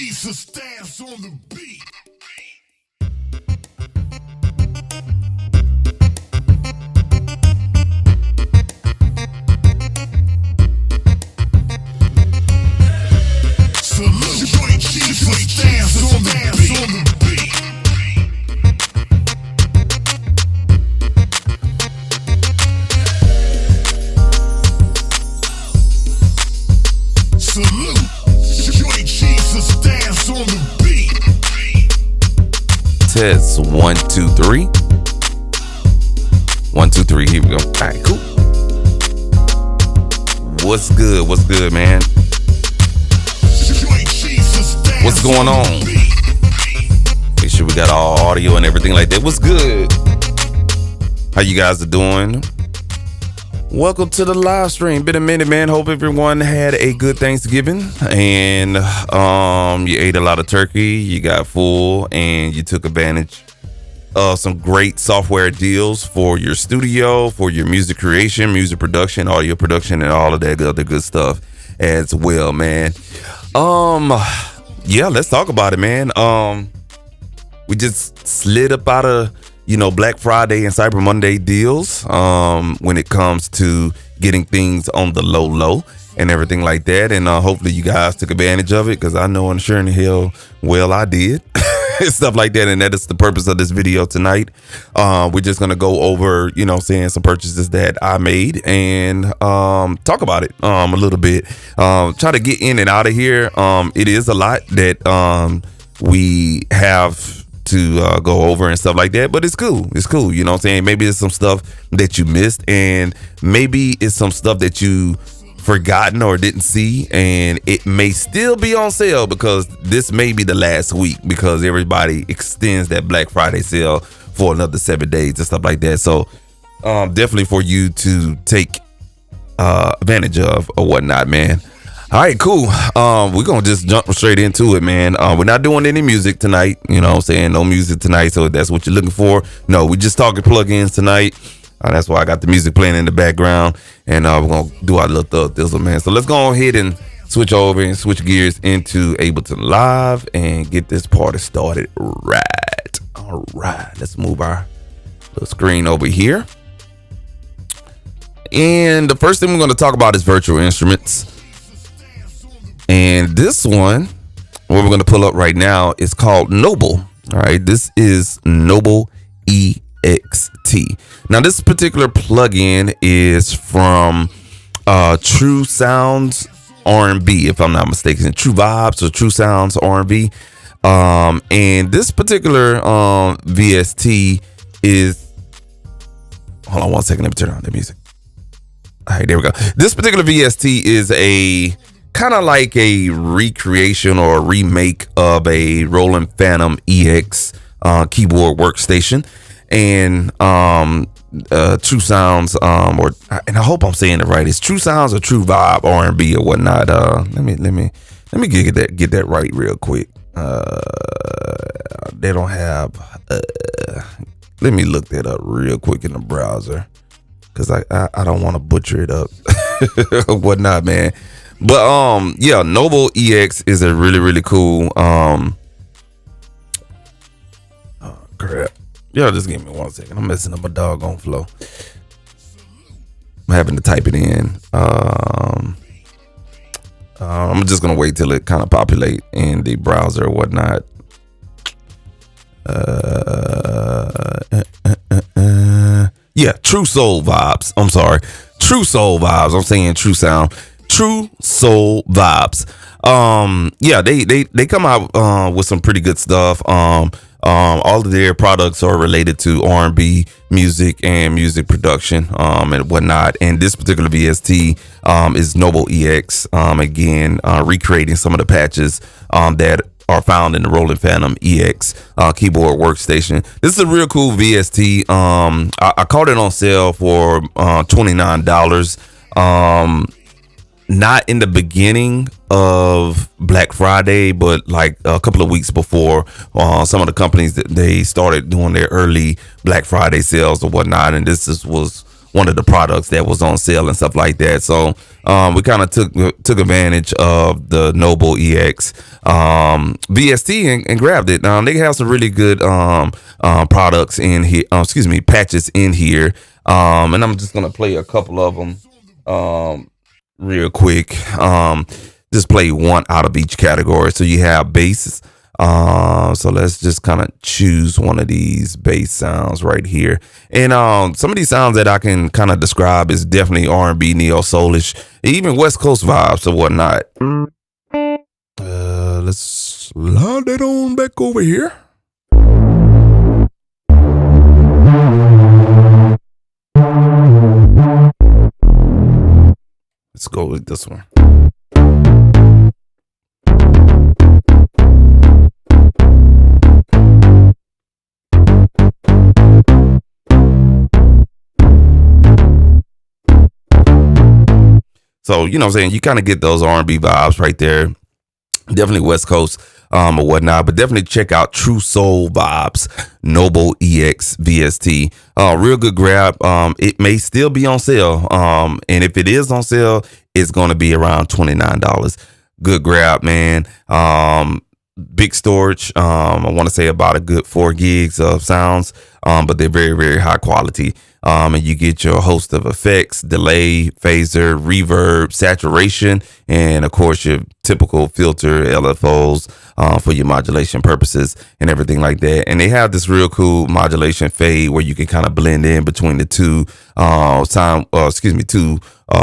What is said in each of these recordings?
Jesus stance on the beat. Salute, joint Jesus stance on the beat. Salute, joint Jesus stance on the beat. Test 1 2 3. 1 2 3. Here we go. All right, cool. What's good? What's good, man? What's going on? Make sure we got all audio and everything like that. What's good? How you guys are doing? Welcome to the live stream. Been a minute, man. Hope everyone had a good Thanksgiving and you ate a lot of turkey, you got full, and you took advantage of some great software deals for your studio, for your music creation, music production, audio production, and all of that other good stuff as well, man. Yeah, let's talk about it, man. We just slid up out of Black Friday and Cyber Monday deals when it comes to getting things on the low and everything like that. And hopefully you guys took advantage of it, because I know I'm sure in the hell, well, I did. Stuff like that. And that is the purpose of this video tonight. We're just going to go over, some purchases that I made and talk about it a little bit. Try to get in and out of here. It is a lot that we have to go over and stuff like that, but it's cool. It's cool. You know what I'm saying? Maybe it's some stuff that you missed, and maybe it's some stuff that you forgotten or didn't see, and it may still be on sale, because this may be the last week, because everybody extends that Black Friday sale for another 7 days and stuff like that. So definitely for you to take advantage of or whatnot, man. All right, cool. We're gonna just jump straight into it, man. We're not doing any music tonight. You know what I'm saying? No music tonight. So if that's what you're looking for, no, we're just talking plugins tonight. That's why I got the music playing in the background, and we're gonna do our little thug thizzle, man. So let's go ahead and switch over and switch gears into Ableton Live and get this party started right. All right, let's move our little screen over here. And the first thing we're gonna talk about is virtual instruments. And this one, what we're going to pull up right now, is called Noble. All right, this is Noble EXT. Now, this particular plugin is from True Sounds R&B, if I'm not mistaken. True Vibes or True Sounds R&B. And this particular VST is... Hold on one second. Let me turn on the music. All right, there we go. This particular VST is a... kind of like a recreation or a remake of a Roland Phantom EX keyboard workstation, and True Sounds, and I hope I'm saying it right. It's True Sounds or True Vibe R&B or whatnot. Let me get that right real quick. They don't have. Let me look that up real quick in the browser, because I don't want to butcher it up or whatnot, man. But yeah, Noble EX is a really, really cool oh crap. Y'all just give me 1 second. I'm messing up my doggone flow. I'm having to type it in. I'm just gonna wait till it kind of populate in the browser or whatnot. Yeah, True Soul Vibes. I'm sorry. True Soul Vibes. I'm saying True Sound. True Soul Vibes. Yeah, they come out with some pretty good stuff. All of their products are related to R&B music and music production and whatnot. And this particular VST is Noble EX. Again, recreating some of the patches that are found in the Roland Phantom EX keyboard workstation. This is a real cool VST. I caught it on sale for $29. Not in the beginning of Black Friday, but like a couple of weeks before. Some of the companies that they started doing their early Black Friday sales or whatnot, and this was one of the products that was on sale and stuff like that. So we kind of took advantage of the Noble EX VST and grabbed it. They have some really good products in here. Patches in here. And I'm just gonna play a couple of them real quick. Just play one out of each category. So you have bass. So let's just kind of choose one of these bass sounds right here. And some of these sounds that I can kind of describe is definitely R&B, neo soulish, even West Coast vibes or whatnot. Let's slide that on back over here. Let's go with this one. So, you know what I'm saying? You kind of get those R&B vibes right there. Definitely West Coast or whatnot, but definitely check out True Soul Vibes Noble EX VST. Real good grab. It may still be on sale. And if it is on sale, it's going to be around $29. Good grab, man. Big storage. I want to say about a good 4 gigs of sounds, but they're very, very high quality. And you get your host of effects, delay, phaser, reverb, saturation, and of course your typical filter LFOs for your modulation purposes and everything like that. And they have this real cool modulation fade where you can kind of blend in between the two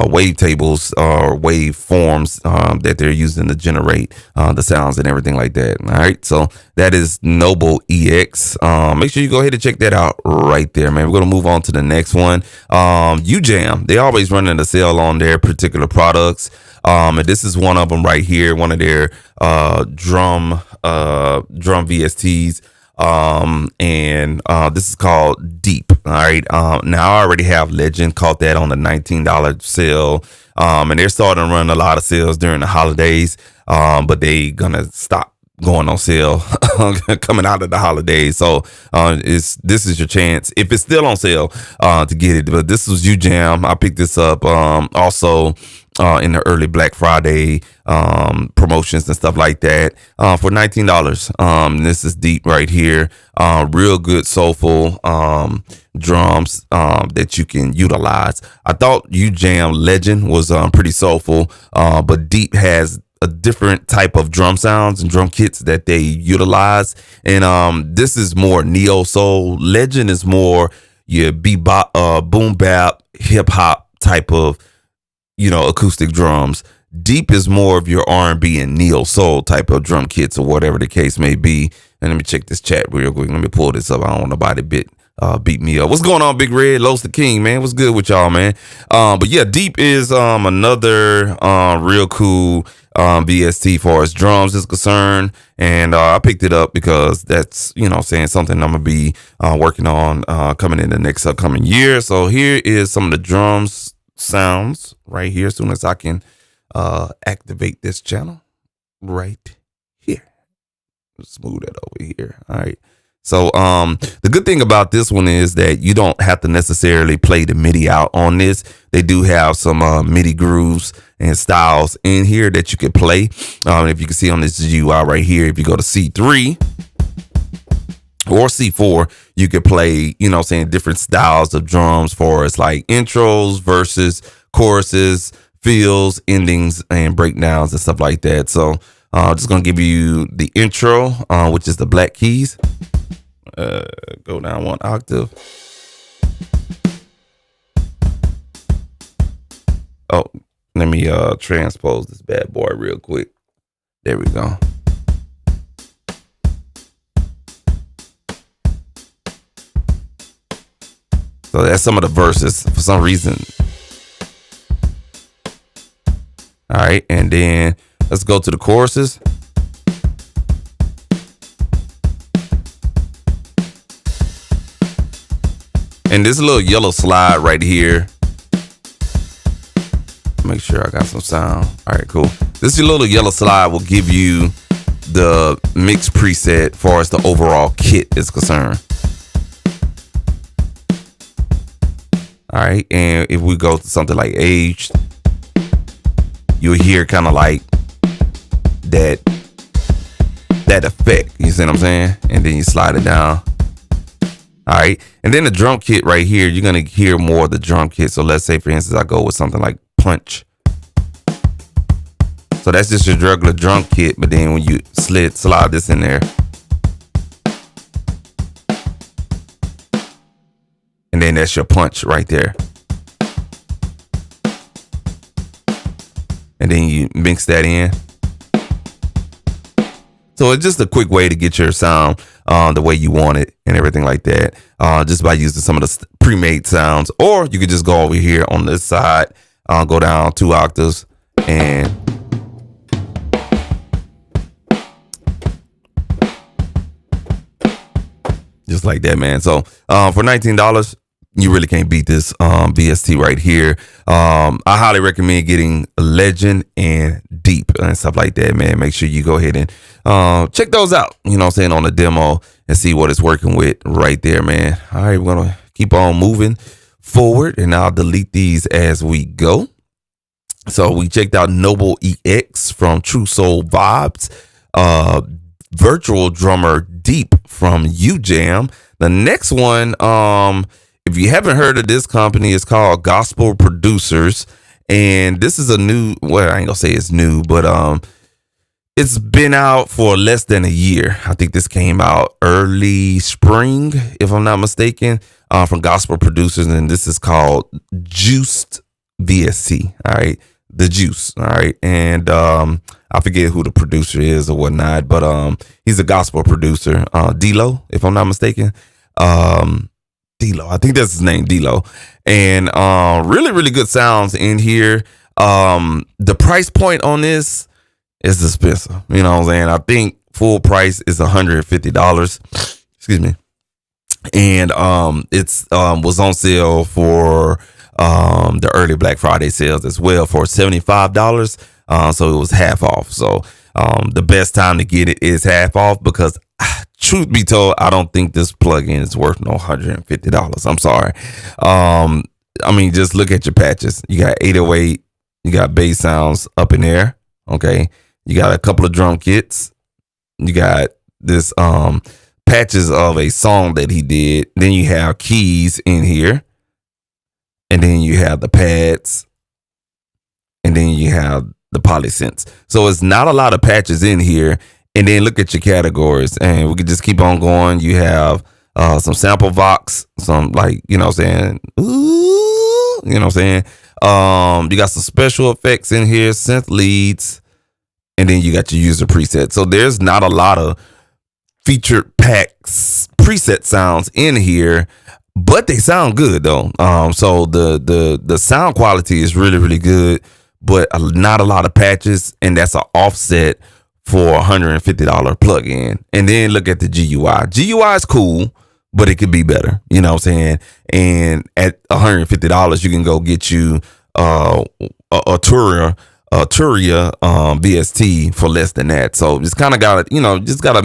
wave tables or wave forms that they're using to generate the sounds and everything like that. All right, so that is Noble EX. Make sure you go ahead and check that out right there, man. We're gonna move on to the next one. UJam, they always running a sale on their particular products. And this is one of them right here, one of their drum VSTs. And this is called Deep. All right. Now I already have Legend, caught that on the $19 sale. And they're starting to run a lot of sales during the holidays. But they gonna stop going on sale coming out of the holidays. So this is your chance, if it's still on sale, to get it. But this was UJam. I picked this up also in the early Black Friday promotions and stuff like that for $19. This is Deep right here. Real good soulful drums that you can utilize. I thought UJam Legend was pretty soulful, but Deep has a different type of drum sounds and drum kits that they utilize. And this is more neo soul. Legend is more your bebop, boom bap, hip hop type of, acoustic drums. Deep is more of your R&B and neo soul type of drum kits or whatever the case may be. And let me check this chat real quick. Let me pull this up. I don't want nobody beat me up. What's going on, Big Red? Los the King, man. What's good with y'all, man? But yeah, Deep is another real cool VST for as drums is concerned. And I picked it up because that's, saying something I'm gonna be working on coming in the next upcoming year. So here is some of the drums sounds right here as soon as I can activate this channel right here. Smooth it over here. All right. So the good thing about this one is that you don't have to necessarily play the MIDI out on this. They do have some MIDI grooves and styles in here that you can play. If you can see on this GUI right here, if you go to C3 or C4, you could play, different styles of drums for it's like intros, verses, choruses, fills, endings, and breakdowns and stuff like that. So I'm just going to give you the intro, which is the black keys. Go down 1 octave. Oh, let me transpose this bad boy real quick. There we go. So that's some of the verses for some reason. All right, and then let's go to the choruses. And this little yellow slide right here. Make sure I got some sound. All right, cool. This little yellow slide will give you the mix preset for as the overall kit is concerned. All right. And if we go to something like aged, you'll hear kind of like that effect. You see what I'm saying? And then you slide it down. All right. And then the drum kit right here, you're going to hear more of the drum kit. So let's say, for instance, I go with something like punch. So that's just your regular drum kit. But then when you slide this in there. And then that's your punch right there. And then you mix that in. So it's just a quick way to get your sound the way you want it and everything like that. Just by using some of the pre-made sounds. Or you could just go over here on this side, go down 2 octaves and just like that, man. So for $19, you really can't beat this VST right here. I highly recommend getting Legend and Deep and stuff like that, man. Make sure you go ahead and check those out, you know what I'm saying, on the demo and see what it's working with right there, man. All right, we're going to keep on moving forward and I'll delete these as we go. So we checked out Noble EX from True Soul Vibes, Virtual Drummer Deep from UJam. The next one, if you haven't heard of this company, it's called Gospel Producers. And this is a new, well, I ain't gonna say it's new, but it's been out for less than a year. I think this came out early spring, if I'm not mistaken, from Gospel Producers. And this is called Juiced VST. All right. The Juice. All right. And I forget who the producer is or whatnot, but he's a gospel producer. D-Lo, if I'm not mistaken. D-Lo, I think that's his name, D-Lo. And really, really good sounds in here. The price point on this is expensive. You know what I'm saying? I think full price is $150. Excuse me. And it's was on sale for the early Black Friday sales as well for $75. So it was half off. So the best time to get it is half off because truth be told, I don't think this plugin is worth no $150. I'm sorry. I mean, just look at your patches. You got 808, you got bass sounds up in there. Okay. You got a couple of drum kits. You got this patches of a song that he did. Then you have keys in here. And then you have the pads. And then you have the polysynths. So it's not a lot of patches in here. And then look at your categories. And we could just keep on going. You have some sample vox, some like, you know what I'm saying? Ooh, you know what I'm saying? You got some special effects in here, synth leads. And then you got your user preset. So there's not a lot of featured packs preset sounds in here. But they sound good though. So the sound quality is really, really good, but not a lot of patches, and that's an offset for $150 plugin. And then look at the GUI. GUI is cool, but it could be better. You know what I'm saying? And at $150, you can go get you a Turia VST for less than that. So just kind of got to, just got to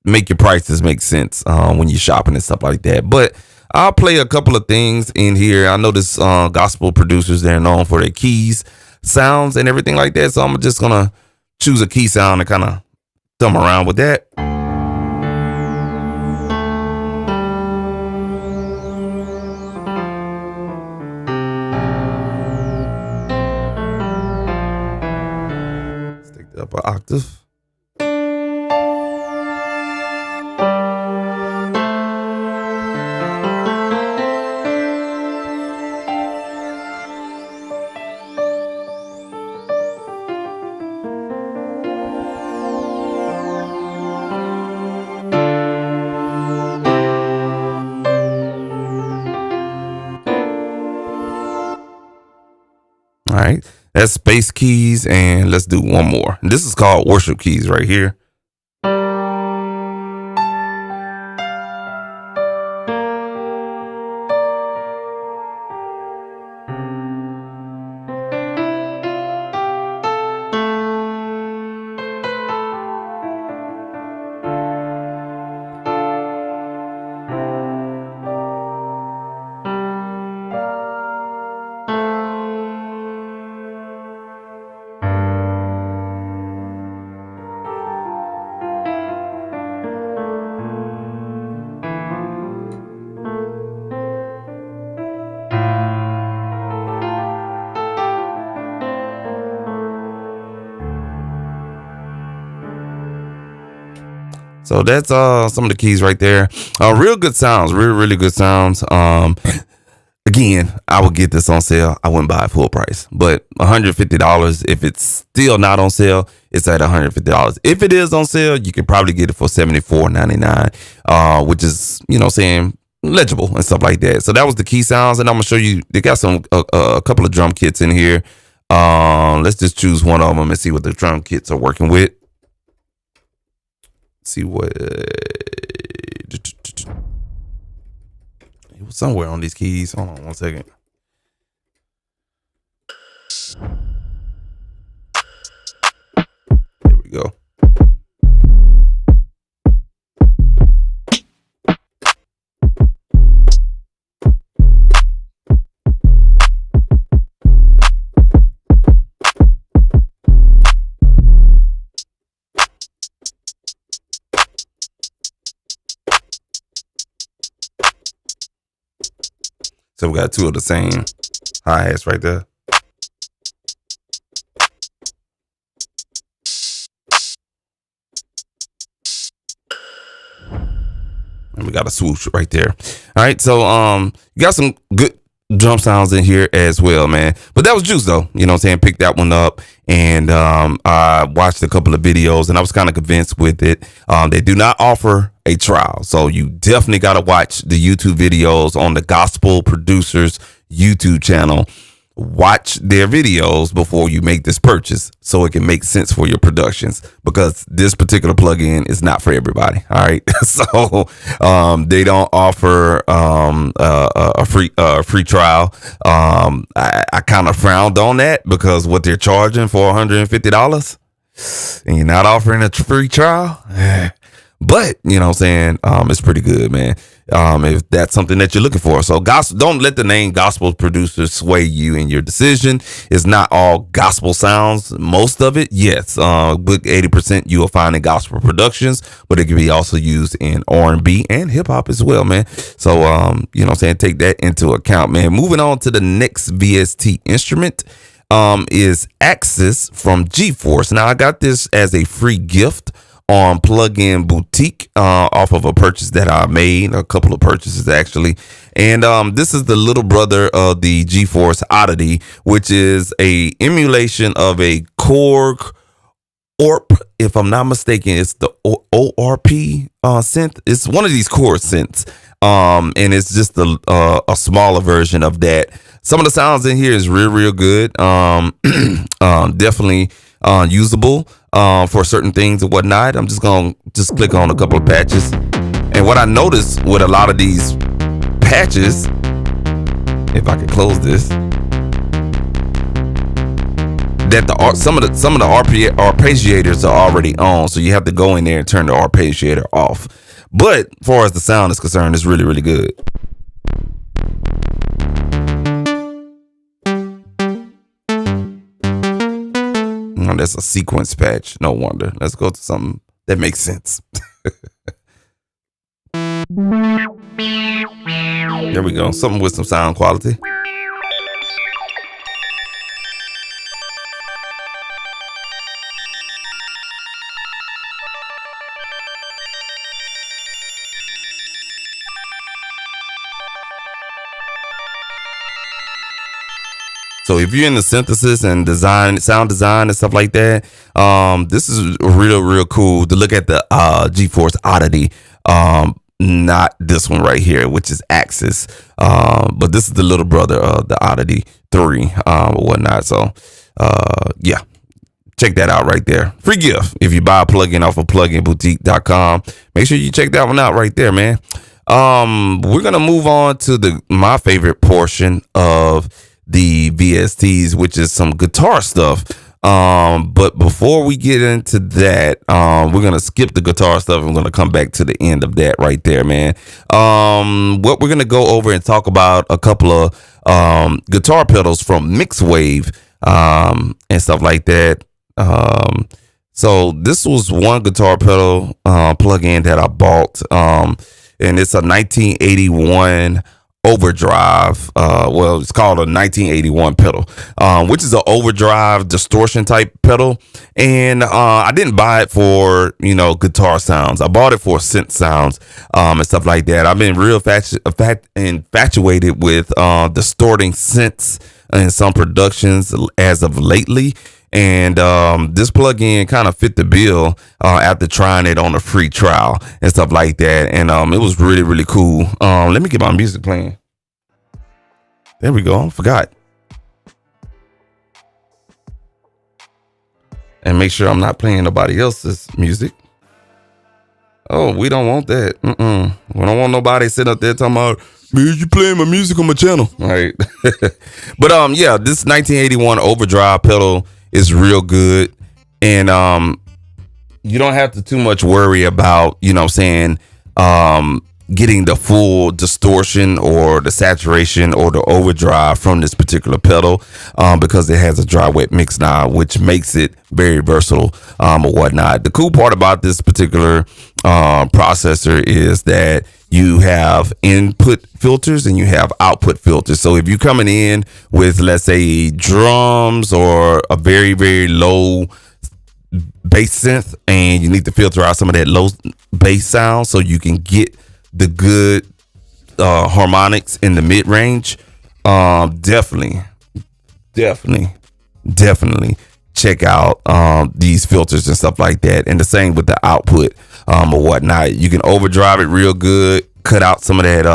make your prices make sense when you're shopping and stuff like that. But I'll play a couple of things in here. I know this gospel producers, they're known for their keys, sounds, and everything like that. So I'm just going to choose a key sound and kind of thumb around with that. Let's take that up an octave. All right, that's space keys, and let's do one more. This is called worship keys right here. So that's some of the keys right there. Real good sounds, really good sounds. Again, I would get this on sale. I wouldn't buy it full price, but $150. If it's still not on sale, it's at $150. If it is on sale, you can probably get it for $74.99, which is, you know, saying legible and stuff like that. So that was the key sounds, and I'm gonna show you. They got some a couple of drum kits in here. Let's just choose one of them and see what the drum kits are working with. See what it was somewhere on these keys. Hold on one second. There we go. So we got two of the same hi-hats right there. And we got a swoosh right there. All right, so you got some good drum sounds in here as well, man. But that was juice though. You know what I'm saying? Picked that one up, and I watched a couple of videos, and I was kind of convinced with it. They do not offer a trial, so you definitely got to watch the YouTube videos on the Gospel Producers YouTube channel. Watch their videos before you make this purchase so it can make sense for your productions, because this particular plugin is not for everybody. All right. So they don't offer a free trial. I kind of frowned on that, because what they're charging for $150 and you're not offering a free trial. But, you know what I'm saying, it's pretty good, man, if that's something that you're looking for. So don't let the name Gospel Producers sway you in your decision. It's not all gospel sounds. Most of it, yes. But 80% you will find in gospel productions, but it can be also used in R&B and hip hop as well, man. So, you know what I'm saying, take that into account, man. Moving on to the next VST instrument is Axis from GeForce. Now, I got this as a free gift on Plugin Boutique off of a purchase that I made, a couple of purchases actually. And this is the little brother of the GeForce Oddity, which is a emulation of a Korg ORP. If I'm not mistaken, it's the ORP synth. It's one of these Korg synths. And it's just a smaller version of that. Some of the sounds in here is real good. Definitely usable for certain things and whatnot. I'm just gonna click on a couple of patches, and what I noticed with a lot of these patches, if I could close this, that some of the arpeggiators are already on, so you have to go in there and turn the arpeggiator off. But as far as the sound is concerned, it's really good. That's a sequence patch. No wonder. Let's go to something that makes sense. There we go. Something with some sound quality. So if you're in the synthesis and design, sound design and stuff like that, this is real cool to look at the GeForce Oddity. Not this one right here, which is Axis. But this is the little brother of the Oddity 3 or whatnot. So yeah, check that out right there. Free gift if you buy a plugin off of pluginboutique.com. Make sure you check that one out right there, man. We're gonna move on to my favorite portion of the VSTs, which is some guitar stuff. But before we get into that, we're gonna skip the guitar stuff and we're gonna come back to the end of that right there, man. What we're gonna go over and talk about a couple of guitar pedals from Mixwave and stuff like that. So this was one guitar pedal plugin that I bought, and it's a 1981 overdrive. Well, it's called a 1981 pedal, which is an overdrive distortion type pedal. And I didn't buy it for, guitar sounds. I bought it for synth sounds and stuff like that. I've been real infatuated with distorting synths in some productions as of lately. And this plugin kind of fit the bill after trying it on a free trial and stuff like that. And it was really, really cool. Let me get my music playing. There we go. I forgot. And make sure I'm not playing nobody else's music. Oh, we don't want that. We don't want nobody sitting up there talking about, man, you playing my music on my channel. All right. But yeah, this 1981 overdrive pedal is real good. And you don't have to too much worry about, getting the full distortion or the saturation or the overdrive from this particular pedal because it has a dry wet mix knob, which makes it very versatile or whatnot. The cool part about this particular processor is that you have input filters and you have output filters. So if you're coming in with, let's say, drums or a very, very low bass synth and you need to filter out some of that low bass sound so you can get the good harmonics in the mid range, definitely check out these filters and stuff like that. And the same with the output or whatnot. You can overdrive it real good, cut out some of that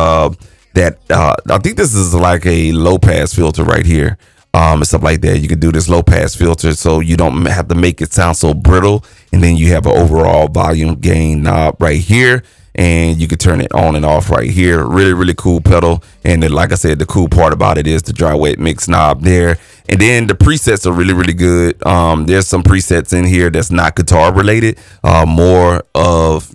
I think this is like a low pass filter right here and stuff like that. You can do this low pass filter so you don't have to make it sound so brittle, and then you have an overall volume gain knob right here. And you can turn it on and off right here. Really, really cool pedal. And then, like I said, the cool part about it is the dry wet mix knob there. And then the presets are really, really good. There's some presets in here that's not guitar related, more of,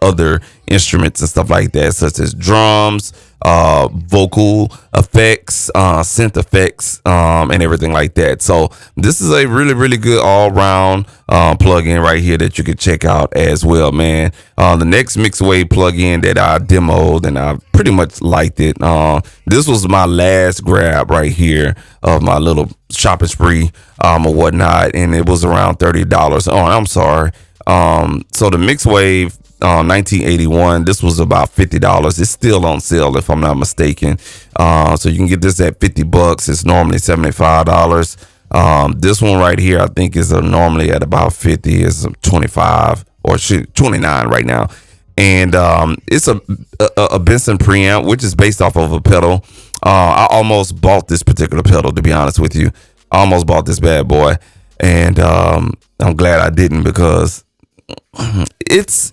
other instruments and stuff like that, such as drums, vocal effects, synth effects, and everything like that. So this is a really, really good all-round plugin right here that you can check out as well, man. The next Mixwave plugin that I demoed, and I pretty much liked it. This was my last grab right here of my little shopping spree or whatnot, and it was around $30. Oh, I'm sorry. So the Mixwave 1981, this was about $50. It's still on sale if I'm not mistaken. So you can get this at $50. It's normally $75. This one right here I think is normally at about 50. It's 25 or 29 right now. And it's a Benson preamp, which is based off of a pedal. I almost bought this particular pedal, to be honest with you. I almost bought this bad boy, and I'm glad I didn't, because it's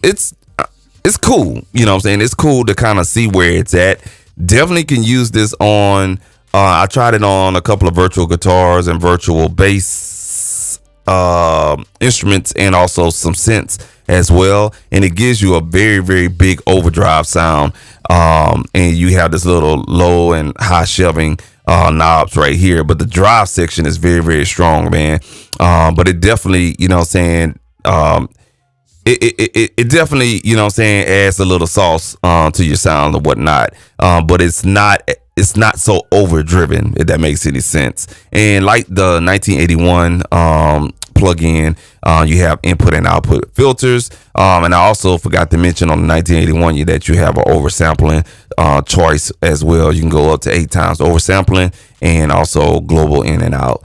cool. You know what I'm saying? It's cool to kind of see where it's at. Definitely can use this on, I tried it on a couple of virtual guitars and virtual bass instruments, and also some synths as well. And it gives you a very, very big overdrive sound. And you have this little low and high shelving knobs right here. But the drive section is very, very strong, man. But it definitely, you know what I'm saying, it definitely, you know what I'm saying, adds a little sauce to your sound or whatnot. But it's not so overdriven, if that makes any sense. And like the 1981 plugin, you have input and output filters. And I also forgot to mention on the 1981 that you have an oversampling choice as well. You can go up to 8 times oversampling, and also global in and out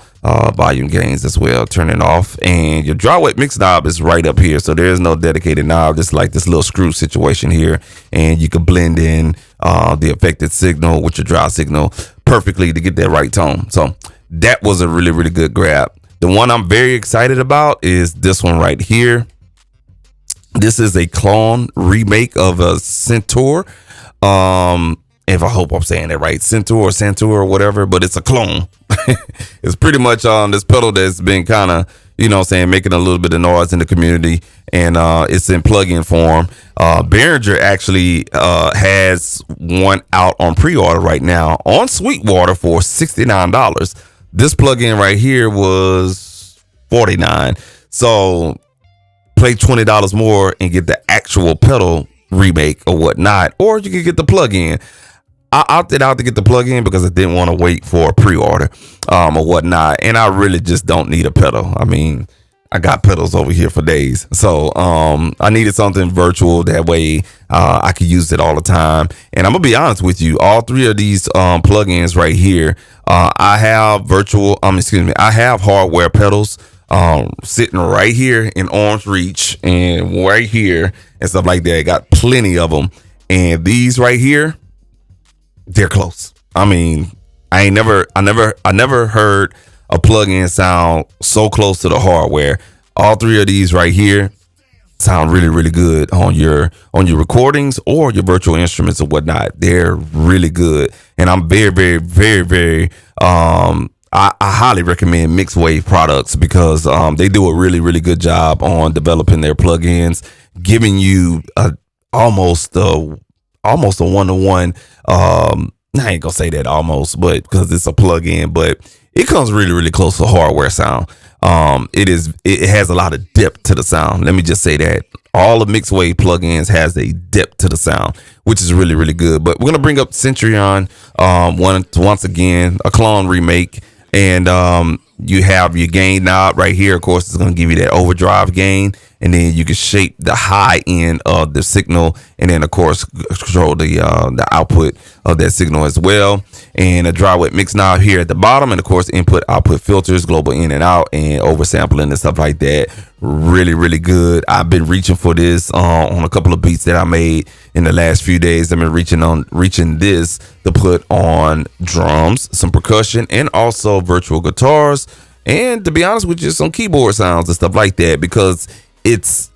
volume gains as well. Turn it off, and your dry wet mix knob is right up here. So there is no dedicated knob. It's like this little screw situation here, and you can blend in the affected signal with your dry signal perfectly to get that right tone. So that was a really, really good grab. The one I'm very excited about is this one right here. This is a clone remake of a Centaur. If I hope I'm saying that right, Centaur or whatever, but it's a clone. It's pretty much this pedal that's been kind of, you know what I'm saying, making a little bit of noise in the community, and it's in plug-in form. Behringer actually has one out on pre-order right now on Sweetwater for $69. This plug-in right here was $49. So pay $20 more and get the actual pedal remake or whatnot, or you can get the plug-in. I opted out to get the plug-in because I didn't want to wait for a pre-order or whatnot, and I really just don't need a pedal. I mean, I got pedals over here for days, so I needed something virtual, that way I could use it all the time. And I'm gonna be honest with you, all three of these plugins right here, I have I have hardware pedals sitting right here in arm's reach and right here and stuff like that. Got plenty of them, and these right here, they're close. I mean, I never heard a plug-in sound so close to the hardware. All three of these right here sound really, really good on your recordings or your virtual instruments or whatnot. They're really good, and I'm very, very, very, very I highly recommend Mixed Wave products because they do a really, really good job on developing their plugins, giving you almost a one-to-one. I ain't gonna say that almost, but because it's a plug-in, but it comes really, really close to hardware sound. It has a lot of depth to the sound. Let me just say that all the Mixed Wave plugins has a depth to the sound, which is really, really good. But we're gonna bring up Centurion once again, a clone remake, and you have your gain knob right here. Of course, it's gonna give you that overdrive gain, and then you can shape the high end of the signal, and then of course control the output of that signal as well. And a dry wet mix knob here at the bottom, and of course input output filters, global in and out, and oversampling and stuff like that. Really, really good. I've been reaching for this on a couple of beats that I made in the last few days. I've been reaching this to put on drums, some percussion, and also virtual guitars, and to be honest with you, some keyboard sounds and stuff like that, because it's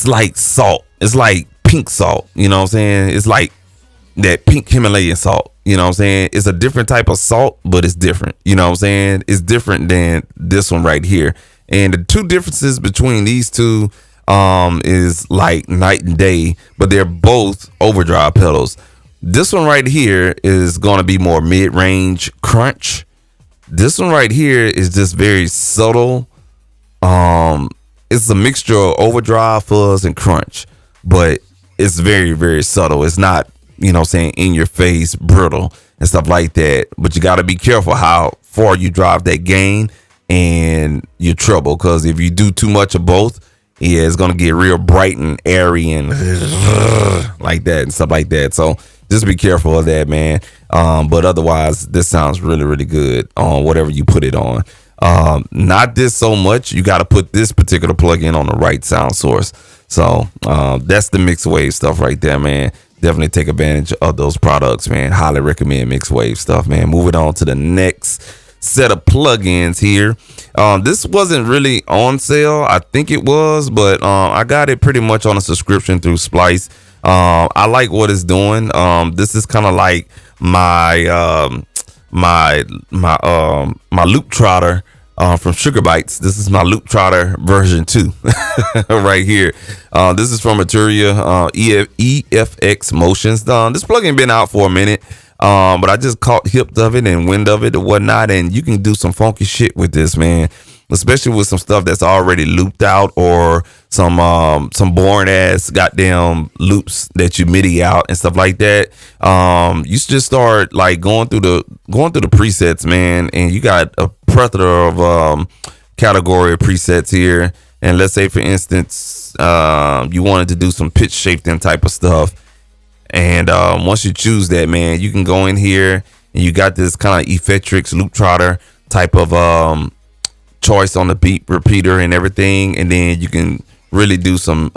like salt. It's like pink salt, you know what I'm saying? It's like that pink Himalayan salt, you know what I'm saying? It's a different type of salt, but it's different, you know what I'm saying? It's different than this one right here. And the two differences between these two is like night and day, but they're both overdrive pedals. This one right here is going to be more mid-range crunch. This one right here is just very subtle. It's a mixture of overdrive, fuzz, and crunch, but it's very, very subtle. It's not, you know what I'm saying, in your face, brittle and stuff like that. But you got to be careful how far you drive that gain and your treble, because if you do too much of both, yeah, it's gonna get real bright and airy and like that and stuff like that. So just be careful of that, man. But otherwise, this sounds really, really good on whatever you put it on. Not this so much. You got to put this particular plugin on the right sound source. So that's the Mixed Wave stuff right there, man. Definitely take advantage of those products, man. Highly recommend Mixed Wave stuff, man. Moving on to the next set of plugins here. This wasn't really on sale. I think it was, but I got it pretty much on a subscription through Splice. I like what it's doing. This is kind of like my loop trotter from Sugar Bites. This is my loop trotter version 2 right here. This is from Arturia EFX Motions. This plugin been out for a minute, but I just caught hipped of it and wind of it and whatnot, and you can do some funky shit with this, man. Especially with some stuff that's already looped out, or some boring ass goddamn loops that you MIDI out and stuff like that. You should just start like going through the presets, man, and you got a plethora of category of presets here. And let's say, for instance, you wanted to do some pitch shifting type of stuff, and once you choose that, man, you can go in here and you got this kind of Effectrix loop trotter type of choice on the beat repeater and everything, and then you can really do some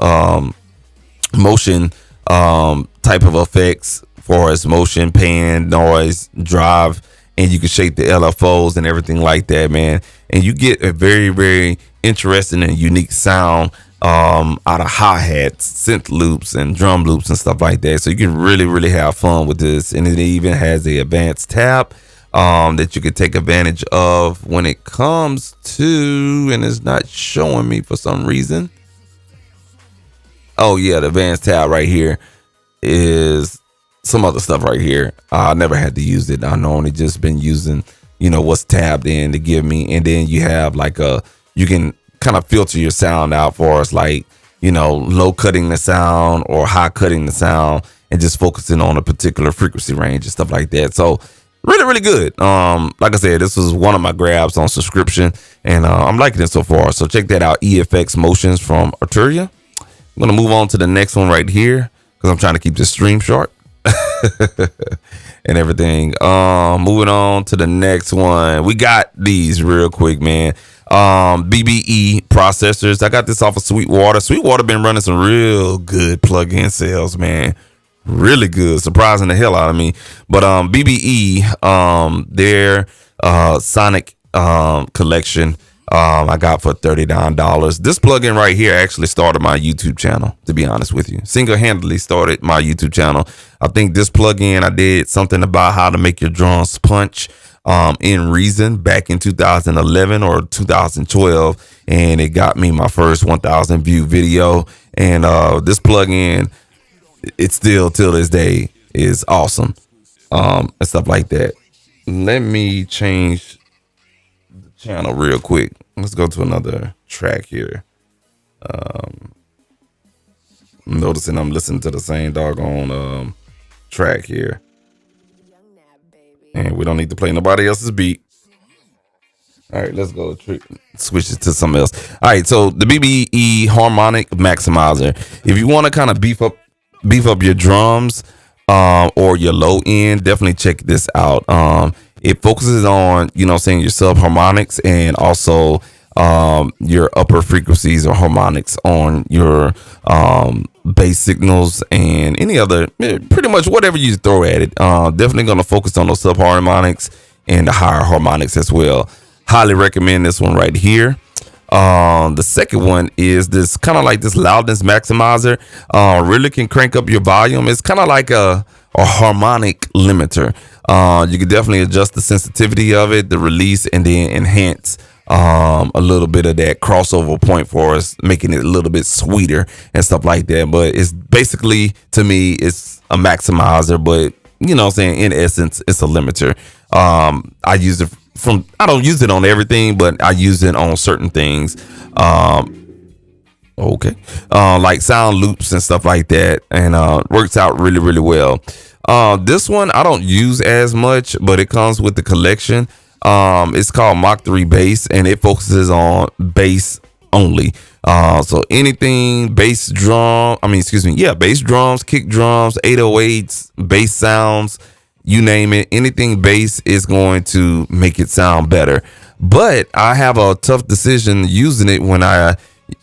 motion type of effects for as motion, pan, noise, drive, and you can shape the LFOs and everything like that, man. And you get a very, very interesting and unique sound out of hi-hats, synth loops, and drum loops and stuff like that. So you can really, really have fun with this. And it even has the advanced tab that you can take advantage of when it comes to, and it's not showing me for some reason. Oh yeah, the advanced tab right here is some other stuff right here. I never had to use it. I only just been using, you know, what's tabbed in to give me. And then you have like you can kind of filter your sound out for us, like, you know, low cutting the sound or high cutting the sound. and just focusing on a particular frequency range and stuff like that. So really, really good. Like I said, this was one of my grabs on subscription, and I'm liking it so far. So check that out, EFX Motions from Arturia. I'm gonna move on to the next one right here because I'm trying to keep this stream short and everything. Moving on to the next one. We got these real quick, man. BBE processors. I got this off of Sweetwater. Sweetwater been running some real good plug-in sales, man. Really good, surprising the hell out of me. But BBE, their Sonic collection, I got for $39. This plugin right here actually started my YouTube channel, to be honest with you. Single-handedly started my YouTube channel. I think this plugin, I did something about how to make your drums punch in Reason back in 2011 or 2012, and it got me my first 1,000 view video. And this plugin, it still till this day is awesome, and stuff like that. Let me change the channel real quick. Let's go to another track here. I'm noticing I'm listening to the same doggone track here, and we don't need to play nobody else's beat. All right, let's go switch it to something else. All right, so the BBE Harmonic Maximizer. If you want to kind of beef up your drums or your low end, definitely check this out. It focuses on, saying your sub harmonics and also your upper frequencies or harmonics on your bass signals and any other, pretty much whatever you throw at it. Definitely going to focus on those sub harmonics and the higher harmonics as well. Highly recommend this one right here. The second one is this kind of like this loudness maximizer. Really can crank up your volume. It's kind of like a harmonic limiter. You can definitely adjust the sensitivity of it, the release, and then enhance a little bit of that crossover point for us, making it a little bit sweeter and stuff like that. But it's basically, to me, it's a maximizer, but in essence, it's a limiter. I use it I don't use it on everything, but I use it on certain things. Like sound loops and stuff like that, and works out really, really well. This one I don't use as much, but it comes with the collection. It's called Mach 3 Bass, and it focuses on bass only. So anything bass drums, kick drums, 808s, bass sounds, you name it, anything bass is going to make it sound better. But I have a tough decision using it when I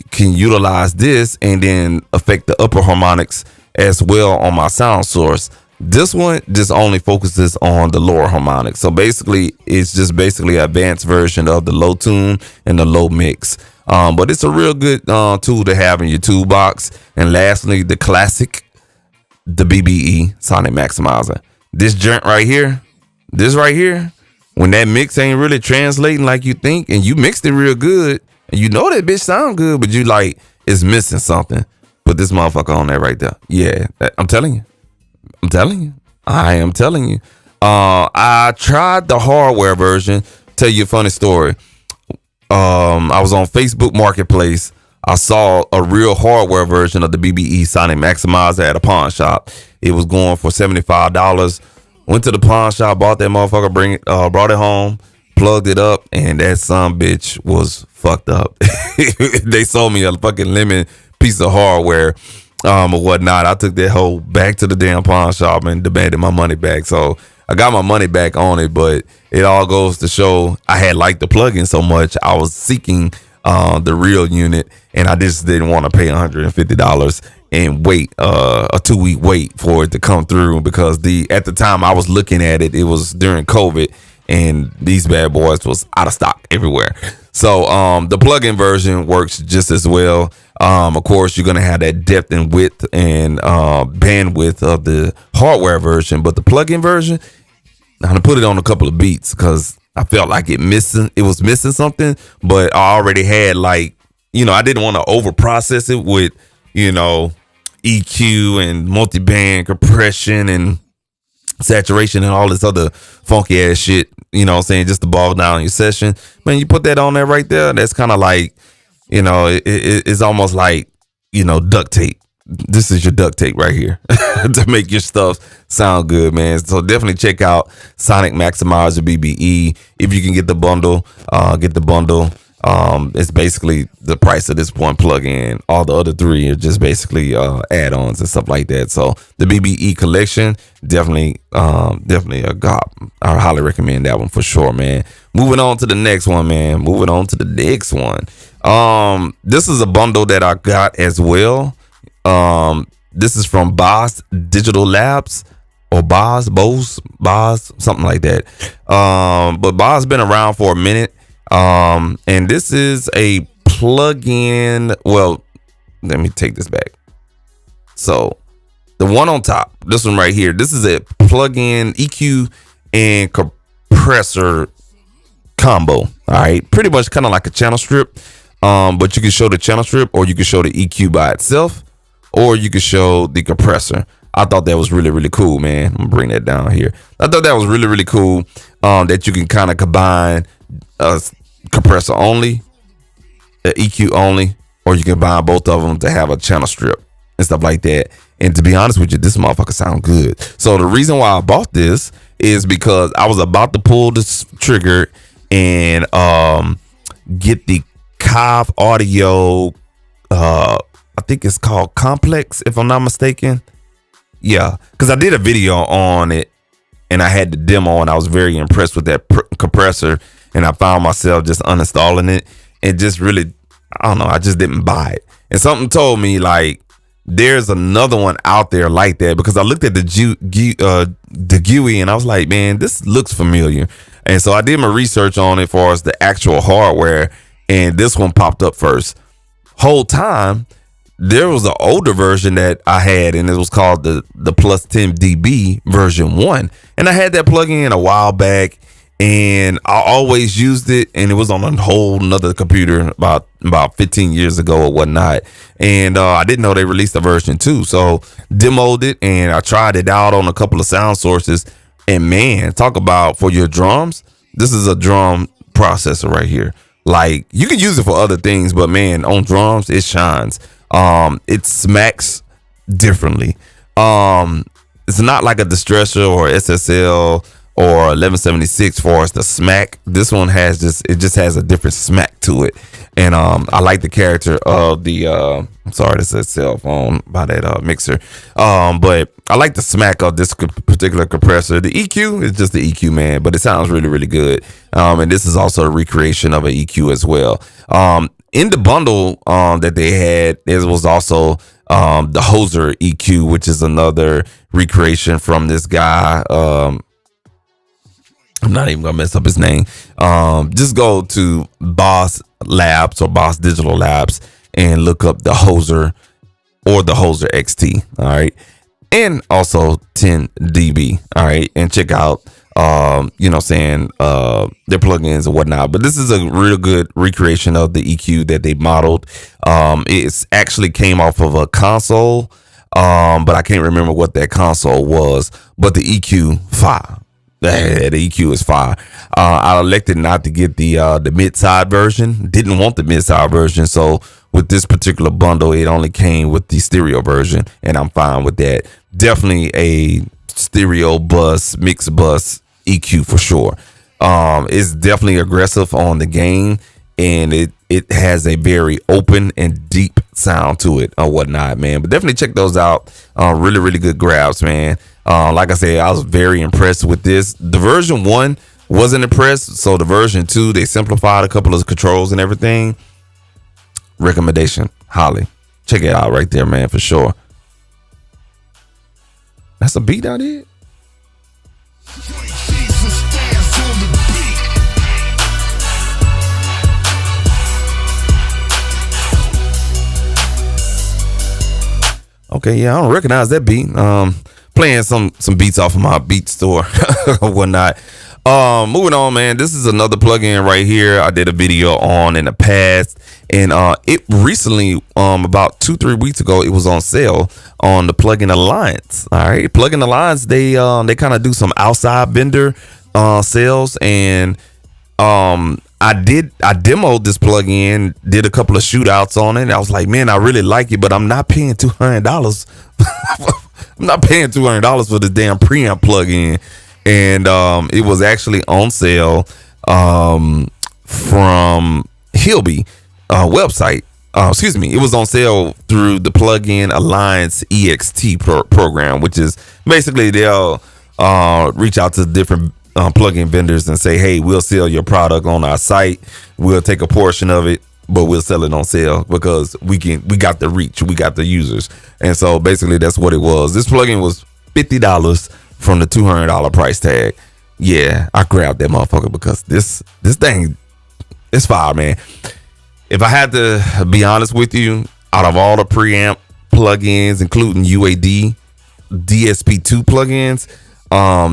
can utilize this and then affect the upper harmonics as well on my sound source. This one just only focuses on the lower harmonics. So basically, it's just basically an advanced version of the low tune and the low mix. But it's a real good tool to have in your toolbox. And lastly, the classic, the BBE Sonic Maximizer. This joint right here, when that mix ain't really translating like you think, and you mixed it real good, and that bitch sound good, but you like, it's missing something. Put this motherfucker on there right there. Yeah, I'm telling you. I am telling you. I tried the hardware version. Tell you a funny story. I was on Facebook Marketplace. I saw a real hardware version of the BBE Sonic Maximizer at a pawn shop. It was going for $75. Went to the pawn shop, bought that motherfucker, brought it home, plugged it up, and that son bitch was fucked up. They sold me a fucking lemon piece of hardware or whatnot. I took that whole back to the damn pawn shop and demanded my money back. So I got my money back on it, but it all goes to show I had liked the plugin so much. I was seeking the real unit, and I just didn't want to pay $150 and wait a 2-week wait for it to come through, because at the time I was looking at it, it was during COVID, and these bad boys was out of stock everywhere. So the plugin version works just as well. Of course, you're gonna have that depth and width and bandwidth of the hardware version, but the plugin version, I'm gonna put it on a couple of beats because I felt like it was missing something, but I already had I didn't want to over process it with, EQ and multi-band compression and saturation and all this other funky ass shit, just to bog down your session. Man, you put that on there right there, that's kind of like, it's almost like, duct tape. this is your duct tape right here to make your stuff sound good, man. So definitely check out Sonic Maximizer BBE. If you can get the bundle, get the bundle. It's basically the price of this one plugin. All the other three are just basically add-ons and stuff like that. So the BBE collection, definitely a god. I highly recommend that one for sure, man. Moving on to the next one, man. This is a bundle that I got as well. This is from Boz Digital Labs, or Boz, something like that. But Boz been around for a minute. And this is a plugin. Well, let me take this back. So the one on top, this one right here, this is a plugin EQ and compressor combo. All right, pretty much kind of like a channel strip. But you can show the channel strip, or you can show the EQ by itself, or you can show the compressor. I thought that was really, really cool, man. I'm gonna bring that down here. I thought that was really, really cool. That you can kind of combine compressor only, EQ only, or you can combine both of them to have a channel strip and stuff like that. And to be honest with you, this motherfucker sound good. So the reason why I bought this is because I was about to pull this trigger and get the Kav Audio. I think it's called Complex, if I'm not mistaken. Yeah, because I did a video on it and I had the demo and I was very impressed with that compressor, and I found myself just uninstalling it and just really, I don't know, I just didn't buy it. And something told me like there's another one out there like that, because I looked at the GUI and I was like, man, this looks familiar. And so I did my research on it as far as the actual hardware, and this one popped up first. Whole time there was an older version that I had, and it was called the Plus 10 dB version 1. And I had that plugin a while back, and I always used it, and it was on a whole nother computer about 15 years ago or whatnot. And I didn't know they released a version 2. So demoed it, and I tried it out on a couple of sound sources. And man, talk about for your drums. This is a drum processor right here. Like, you can use it for other things, but man, on drums, it shines. It smacks differently. It's not like a Distressor or SSL or 1176 for us to smack. This one has it just has a different smack to it. And I like the character of the I'm sorry, this is a cell phone by that mixer. But I like the smack of this particular compressor. The EQ is just the EQ, man, but it sounds really, really good. And this is also a recreation of an EQ as well. In the bundle that they had, there was also the Hoser EQ, which is another recreation from this guy. I'm not even gonna mess up his name. Just go to Boz Labs or Boz Digital Labs and look up the Hoser or the Hoser XT. All right, and also 10 dB. All right, and check out their plugins and whatnot. But this is a real good recreation of the EQ that they modeled. It's actually came off of a console, but I can't remember what that console was. But the EQ fire. The EQ is fire. I elected not to get the mid-side version. Didn't want the mid-side version. So with this particular bundle, it only came with the stereo version, and I'm fine with that. Definitely a stereo bus, mix bus EQ for sure. It's definitely aggressive on the gain, and it has a very open and deep sound to it or whatnot, man. But definitely check those out. Really, really good grabs, man. Like I said, I was very impressed with this. The version 1 wasn't impressed, so the version 2, they simplified a couple of controls and everything. Recommendation, Holly. Check it out right there, man, for sure. That's a beat out here. Okay, yeah, I don't recognize that beat. Playing some beats off of my beat store or whatnot. Moving on, man. This is another plugin right here. I did a video on in the past, and it recently, about 2-3 weeks ago, it was on sale on the Plugin Alliance. All right, Plugin Alliance, they kind of do some outside vendor sales, and I demoed this plugin, did a couple of shootouts on it. I was like, man, I really like it, but I'm not paying $200. I'm not paying $200 for the damn preamp plugin. And it was actually on sale from Hilby website. It was on sale through the Plugin Alliance EXT program, which is basically they'll reach out to different plugin vendors and say, hey, we'll sell your product on our site. We'll take a portion of it, but we'll sell it on sale because we got the reach, we got the users. And so basically that's what it was. This plugin was $50 from the $200 price tag. Yeah, I grabbed that motherfucker because this thing is fire, man. If I had to be honest with you, out of all the preamp plugins, including UAD, DSP2 plugins,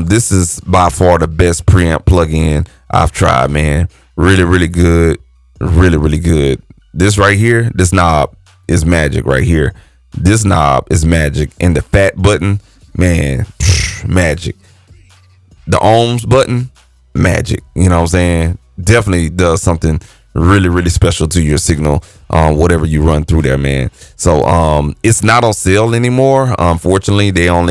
this is by far the best preamp plugin I've tried, man. Really, really good. Really, really good. This right here, this knob is magic right here. This knob is magic. And the fat button, man, magic. The ohms button, magic. You know what I'm saying? Definitely does something really, really special to your signal, whatever you run through there, man. So it's not on sale anymore. Unfortunately, they run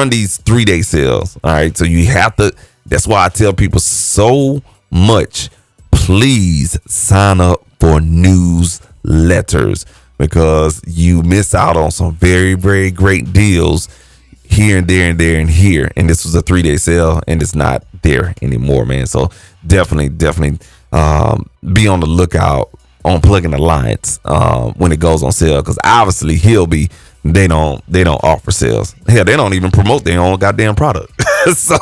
these 3-day sales. All right. So you have to, that's why I tell people so much, please sign up for newsletters because you miss out on some very, very great deals here and there and there and here. And this was a 3-day sale and it's not there anymore, man. So definitely be on the lookout on Plugin Alliance when it goes on sale, because obviously Hilby, they don't offer sales. Hell, they don't even promote their own goddamn product. So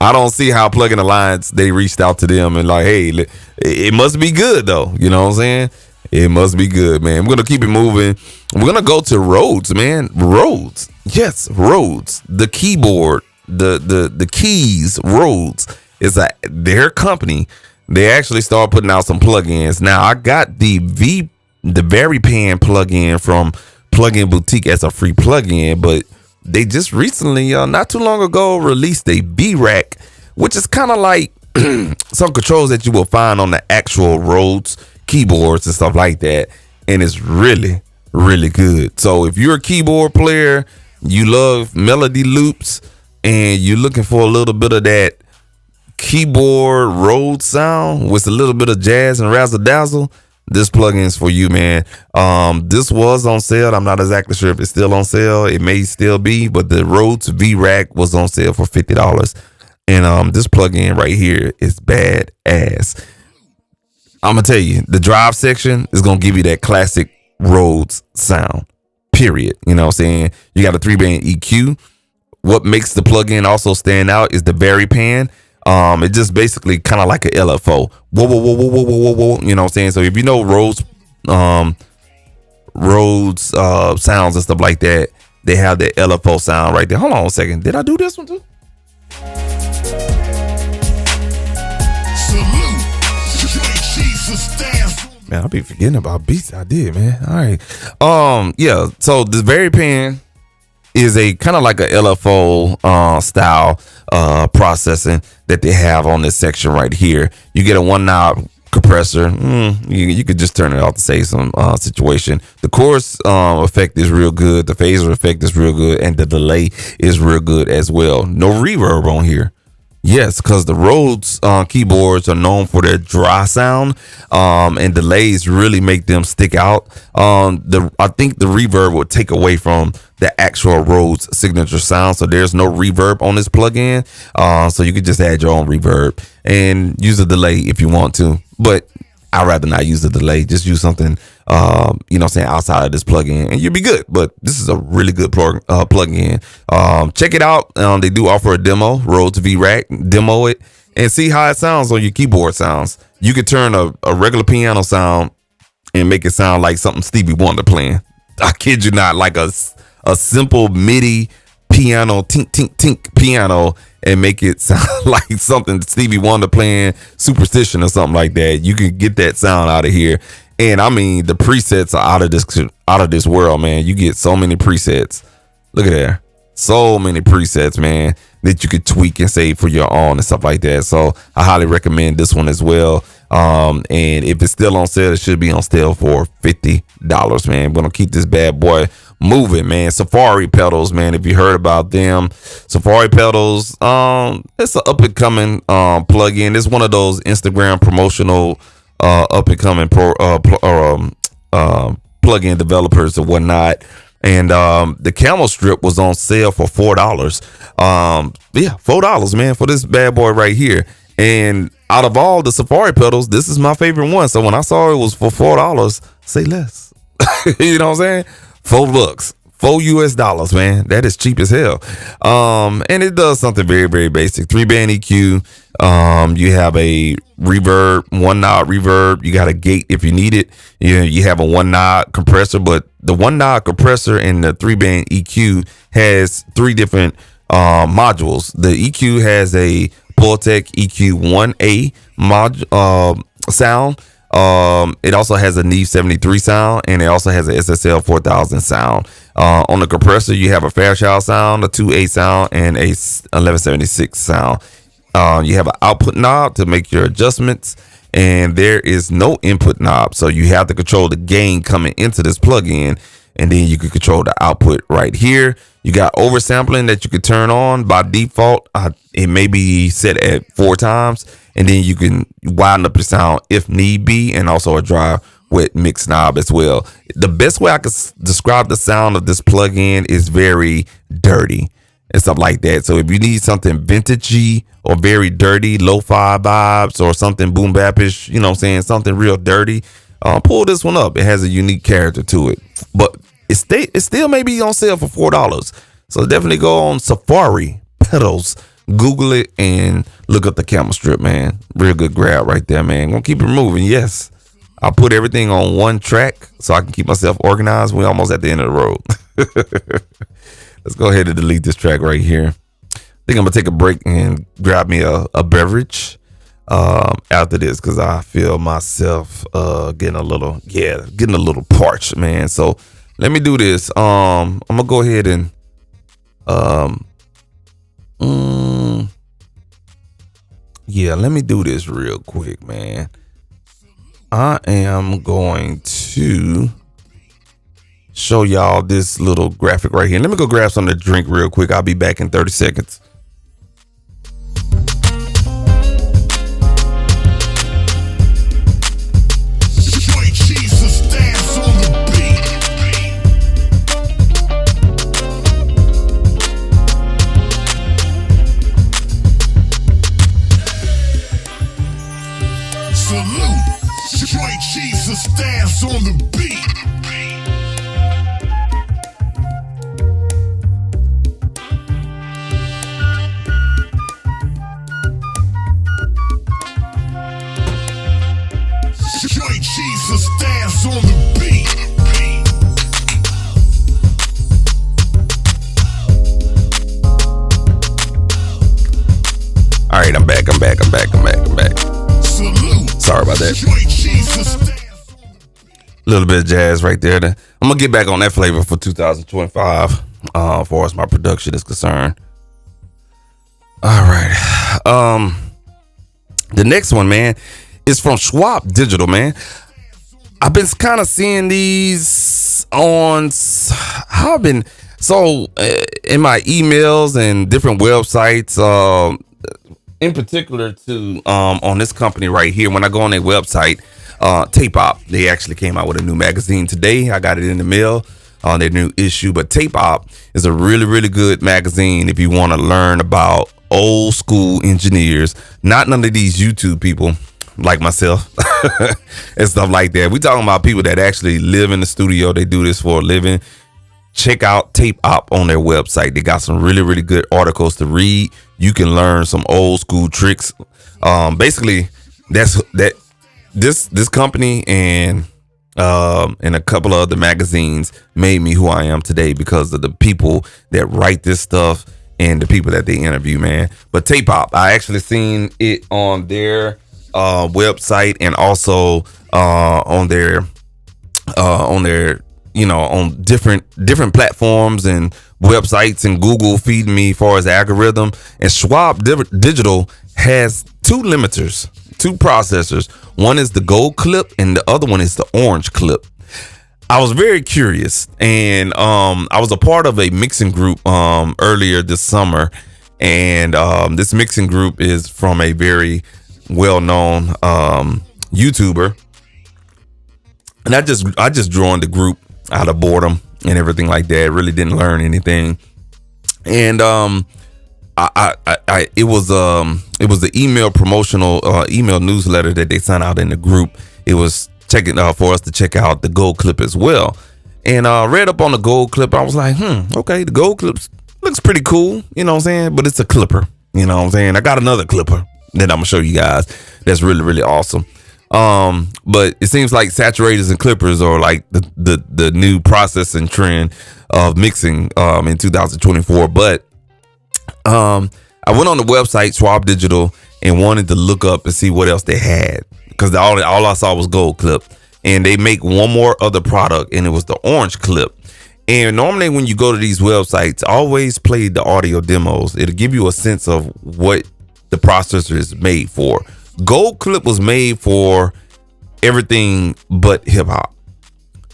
I don't see how Plugin Alliance, they reached out to them and like, hey, it must be good though. You know what I'm saying? It must be good, man. We're gonna keep it moving. We're gonna go to Rhodes, man. Rhodes, yes, Rhodes. The keyboard, the keys. Rhodes is their company. They actually started putting out some plugins. Now I got the VariPan plugin from Plugin Boutique as a free plugin, but they just recently, not too long ago, released a V-Rack, which is kind of like some controls that you will find on the actual Rhodes keyboards and stuff like that. And it's really, really good. So if you're a keyboard player, you love melody loops, and you're looking for a little bit of that keyboard Rhodes sound with a little bit of jazz and razzle dazzle, this plugin is for you, man. This was on sale. I'm not exactly sure if it's still on sale. It may still be, but the Rhodes V-Rack was on sale for $50. And this plugin right here is bad ass. I'm gonna tell you, the drive section is gonna give you that classic Rhodes sound, period. You know what I'm saying? You got a 3-band EQ. What makes the plugin also stand out is the VariPan. It just basically kind of like a LFO. Whoa, whoa, whoa, whoa, whoa, whoa, whoa. You know what I'm saying? So if you know Rhodes sounds and stuff like that, they have that LFO sound right there. Hold on a second. Did I do this one too? Man, I'll be forgetting about beats. I did, man. All right. Yeah. So this VariPan is a kind of like a LFO style processing that they have on this section right here. You get a 1-knob compressor. You could just turn it off to save some situation. The chorus effect is real good. The phaser effect is real good, and the delay is real good as well. No reverb on here. Yes, because the Rhodes keyboards are known for their dry sound, and delays really make them stick out. I think the reverb would take away from the actual Rhodes signature sound, so there's no reverb on this plugin. So you could just add your own reverb and use a delay if you want to, but I'd rather not use the delay. Just use something, outside of this plugin, and you'll be good. But this is a really good plugin. Check it out. They do offer a demo, Rhodes V-Rack. Demo it and see how it sounds on your keyboard sounds. You could turn a regular piano sound and make it sound like something Stevie Wonder playing. I kid you not, like a simple MIDI piano, tink, tink, tink piano, and make it sound like something Stevie Wonder playing Superstition or something like that. You can get that sound out of here. And I mean, the presets are out of this world, man. You get so many presets. Look at there. So many presets, man, that you could tweak and save for your own and stuff like that. So I highly recommend this one as well. And if it's still on sale, it should be on sale for $50, man. We're gonna keep this bad boy moving, man. Safari pedals, man. If you heard about them, Safari pedals, it's an up and coming plug-in. It's one of those Instagram promotional up and coming plug-in developers or whatnot. And the camel strip was on sale for $4. $4, man, for this bad boy right here. And out of all the Safari pedals, this is my favorite one. So when I saw it was for $4, say less. You know what I'm saying? $4, $4 US, man. That is cheap as hell. And it does something very, very basic. 3-band EQ. You have a reverb, 1-knob reverb. You got a gate if you need it. You have a 1-knob compressor, but the 1-knob compressor and the 3-band EQ has 3 different modules. The EQ has a Pultec EQ1A sound. It also has a Neve 73 sound, and it also has a SSL 4000 sound. On the compressor, you have a Fairchild sound, a 2A sound, and a 1176 sound. You have an output knob to make your adjustments, and there is no input knob, so you have to control the gain coming into this plugin, and then you can control the output right here. You got oversampling that you can turn on by default. It may be set at 4 times, and then you can widen up your sound if need be, and also a dry wet mix knob as well. The best way I could describe the sound of this plugin is very dirty and stuff like that. So if you need something vintagey or very dirty, lo-fi vibes, or something boom bapish, you know what I'm saying, something real dirty, pull this one up. It has a unique character to it, but it still may be on sale for $4. So definitely go on Safari pedals, Google it, and look up the camel strip, man. Real good grab right there, man. Gonna keep it moving. Yes, I'll put everything on one track so I can keep myself organized. We're almost at the end of the road. Let's go ahead and delete this track right here. I think I'm gonna take a break and grab me a beverage after this, because I feel myself getting a little parched, man. So let me do this. I'm gonna go ahead and let me do this real quick, man. I am going to show y'all this little graphic right here. Let me go grab something to drink real quick. I'll be back in 30 seconds. Dance on the beat. Joint Jesus dance on the beat. All right, I'm back. Salute. Sorry about that. Joint Jesus dance. A little bit of jazz right there. I'm gonna get back on that flavor for 2025 as far as my production is concerned. All right. The next one, man, is from Schwab Digital, man. I've been kind of seeing these on in my emails and different websites, in particular to on this company right here. When I go on their website, Tape Op, they actually came out with a new magazine today. I got it in the mail on their new issue. But Tape Op is a really, really good magazine if you want to learn about old school engineers, not none of these YouTube people like myself and stuff like that. We talking about people that actually live in the studio. They do this for a living. Check out Tape Op on their website. They got some really, really good articles to read. You can learn some old school tricks. Basically, this company and a couple of other magazines made me who I am today because of the people that write this stuff and the people that they interview, man. But Tape Op, I actually seen it on their website and also on their on different platforms and websites, and Google feeding me as far as the algorithm. And Schwab Digital has 2 limiters. two processors. One is the gold clip and the other one is the orange clip. I was very curious, and I was a part of a mixing group earlier this summer, and this mixing group is from a very well-known YouTuber, and I just joined the group out of boredom and everything like that. Really didn't learn anything, and it was the email promotional email newsletter that they sent out in the group. It was checking for us to check out the gold clip as well, and read up on the gold clip. I was like, okay, the gold clip looks pretty cool, you know what I'm saying, but it's a clipper, you know what I'm saying. I got another clipper that I'm gonna show you guys that's really, really awesome. But it seems like saturators and clippers are like the new processing trend of mixing in 2024. But I went on the website Swab Digital and wanted to look up and see what else they had, because all I saw was gold clip, and they make one more other product, and it was the orange clip. And normally when you go to these websites, always play the audio demos. It'll give you a sense of what the processor is made for. Gold clip was made for everything but hip hop.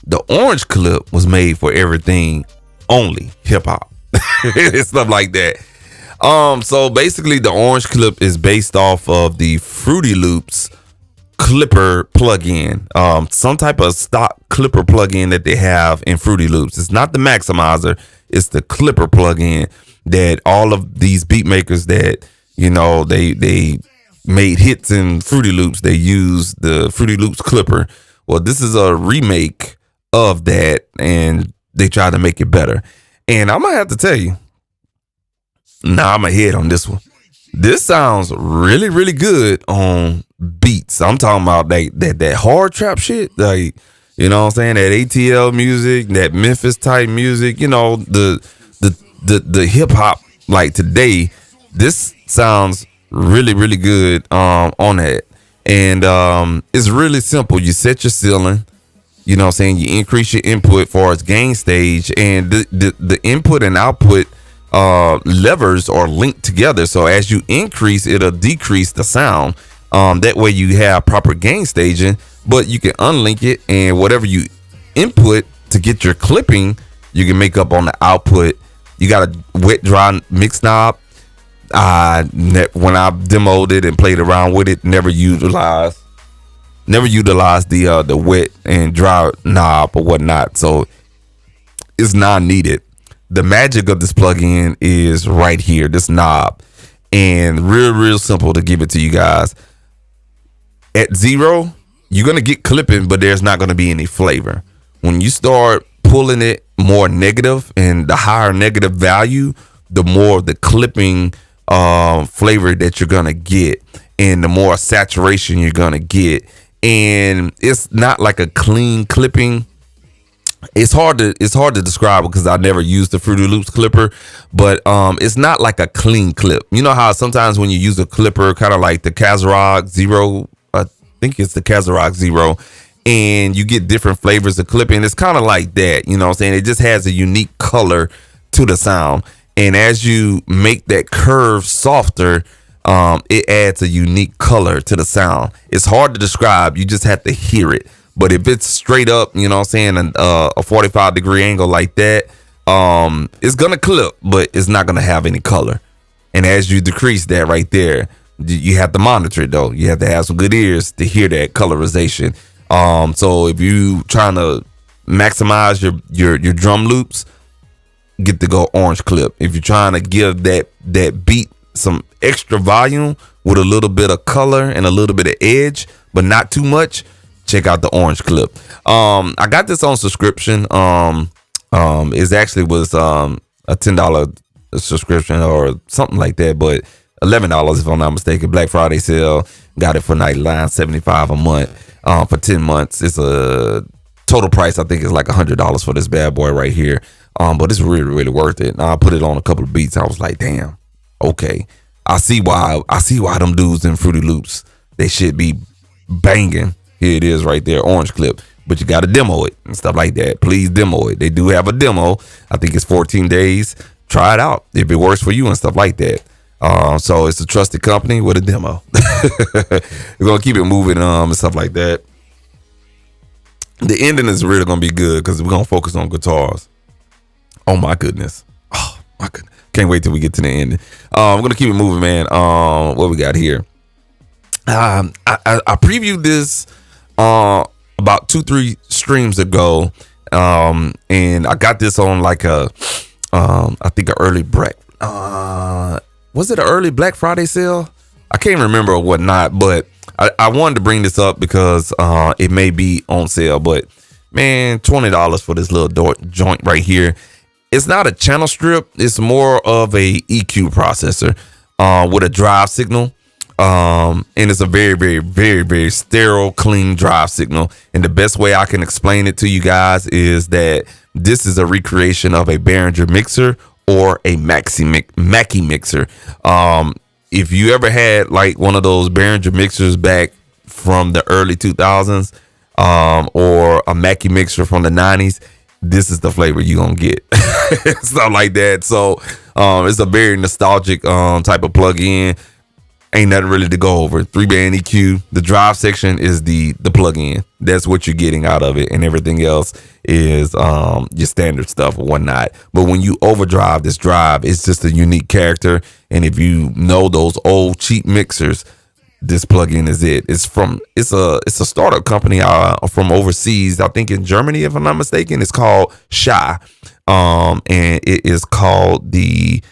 The orange clip was made for everything only hip hop. Stuff like that. So basically the orange clip is based off of the Fruity Loops clipper plugin, some type of stock clipper plugin that they have in Fruity Loops. It's not the maximizer, it's the clipper plugin that all of these beat makers that, you know, they made hits in Fruity Loops, they use the Fruity Loops clipper. Well, this is a remake of that, and they try to make it better. And I'm gonna have to tell you, I'm ahead on this one. This sounds really, really good on beats. I'm talking about that hard trap shit, like, you know what I'm saying, that ATL music, that Memphis type music, you know, the hip hop like today. This sounds really, really good on that. And it's really simple. You set your ceiling, you know what I'm saying, you increase your input for its gain stage, and the input and output levers are linked together. So as you increase, it'll decrease the sound. That way you have proper gain staging, but you can unlink it, and whatever you input to get your clipping, you can make up on the output. You got a wet dry mix knob. When I demoed it and played around with it, never utilized the wet and dry knob or whatnot. So it's not needed. The magic of this plugin is right here, this knob, and real simple to give it to you guys. At 0, you're gonna get clipping, but there's not gonna be any flavor. When you start pulling it more negative, and the higher negative value, the more the clipping flavor that you're gonna get, and the more saturation you're gonna get. And it's not like a clean clipping. It's hard to describe because I never used the Fruity Loops clipper, but it's not like a clean clip. You know how sometimes when you use a clipper, kind of like the Kazarog Zero, I think it's the Kazarog Zero, and you get different flavors of clipping. It's kind of like that, you know what I'm saying? It just has a unique color to the sound, and as you make that curve softer, it adds a unique color to the sound. It's hard to describe. You just have to hear it. But if it's straight up, you know what I'm saying, a 45-degree angle like that, it's going to clip, but it's not going to have any color. And as you decrease that right there, you have to monitor it, though. You have to have some good ears to hear that colorization. So if you trying to maximize your drum loops, get the go orange clip. If you're trying to give that beat some extra volume with a little bit of color and a little bit of edge, but not too much, check out the orange clip. I got this on subscription. It actually was a $10 subscription or something like that, but $11 if I'm not mistaken. Black Friday sale, got it for $99.75 a month for 10 months. It's a total price, I think it's like $100 for this bad boy right here. But it's really, really worth it. I put it on a couple of beats. I was like, damn, okay. I see why them dudes in Fruity Loops, they should be banging. Here it is right there, orange clip. But you got to demo it and stuff like that. Please demo it. They do have a demo. I think it's 14 days. Try it out if it works for you and stuff like that. So it's a trusted company with a demo. We're gonna keep it moving and stuff like that. The ending is really gonna be good because we're gonna focus on guitars. Oh my goodness. Oh my goodness. Can't wait till we get to the ending. I'm gonna keep it moving, man. What we got here? I previewed this about 2-3 streams ago. And I got this on like I think an early Black was it an early Black Friday sale? I can't remember or whatnot, but I wanted to bring this up because it may be on sale. But man, $20 for this little joint right here. It's not a channel strip. It's more of a EQ processor with a drive signal. And it's a very, very, very, very sterile, clean drive signal. And the best way I can explain it to you guys is that this is a recreation of a Behringer mixer or a Mackie mixer. If you ever had like one of those Behringer mixers back from the early 2000s, or a Mackie mixer from the 90s, this is the flavor you're gonna get. Stuff like that. So it's a very nostalgic type of plug-in. Ain't nothing really to go over. 3-band EQ. The drive section is the plug-in. That's what you're getting out of it, and everything else is your standard stuff or whatnot. But when you overdrive this drive, it's just a unique character. And if you know those old cheap mixers, this plug-in is it. It's a startup company from overseas. I think in Germany, if I'm not mistaken. It's called Shy, and it is called the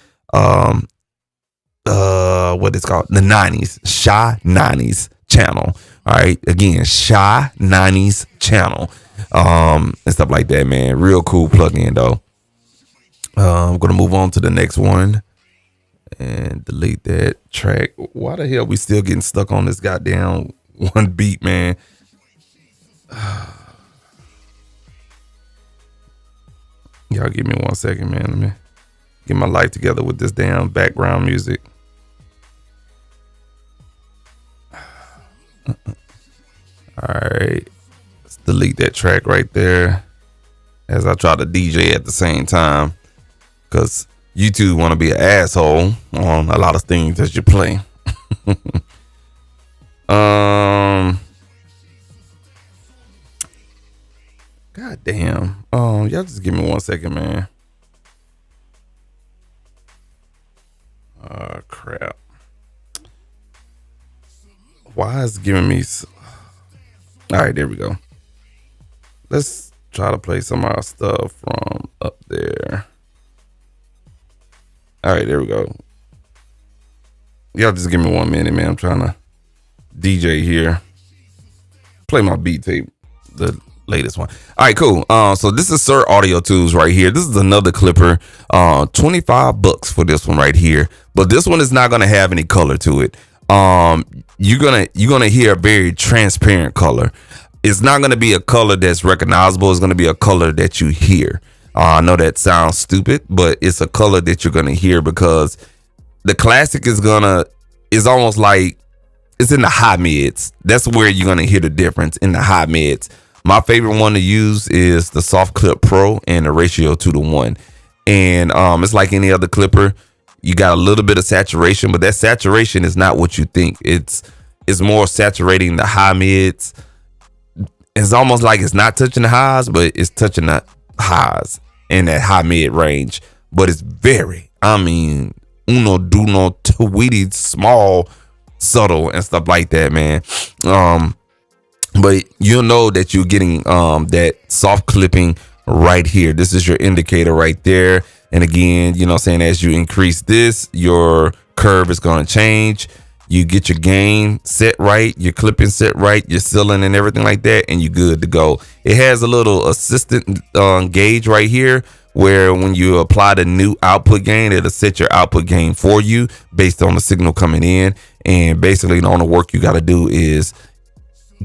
what it's called, the 90s Shy 90s channel. All right, again, Shy 90s channel, and stuff like that, man. Real cool plug-in though. I'm gonna move on to the next one and delete that track. Why the hell we still getting stuck on this goddamn one beat, man? Y'all give me 1 second, man. Let me get my life together with this damn background music. All right, let's delete that track right there as I try to DJ at the same time, because YouTube want to be an asshole on a lot of things that you play. God damn. Y'all just give me 1 second, man. Oh crap. Why is it giving me all right, there we go. Let's try to play some of our stuff from up there. All right, there we go. Y'all just give me 1 minute, man. I'm trying to DJ here. Play my beat tape, the latest one. All right, cool. So this is Sir Audio Tools right here. This is another clipper. $25 for this one right here. But this one is not gonna have any color to it. You're gonna hear a very transparent color. It's not gonna be a color that's recognizable. It's gonna be a color that you hear. I know that sounds stupid, but it's a color that you're gonna hear, because the classic is almost like it's in the high mids. That's where you're gonna hear the difference, in the high mids. My favorite one to use is the Soft Clip Pro and the ratio 2:1. And it's like any other clipper. You got a little bit of saturation, but that saturation is not what you think. It's more saturating the high mids. It's almost like it's not touching the highs, but it's touching the highs in that high mid range. But it's very, uno, duno, tweety, small, subtle, and stuff like that, man. But you'll know that you're getting that soft clipping right here. This is your indicator right there. And again, you know what I'm saying, as you increase this, your curve is going to change. You get your gain set right, your clipping set right, your ceiling and everything like that, and you're good to go. It has a little assistant gauge right here, where when you apply the new output gain, it'll set your output gain for you based on the signal coming in. And basically the only work you got to do is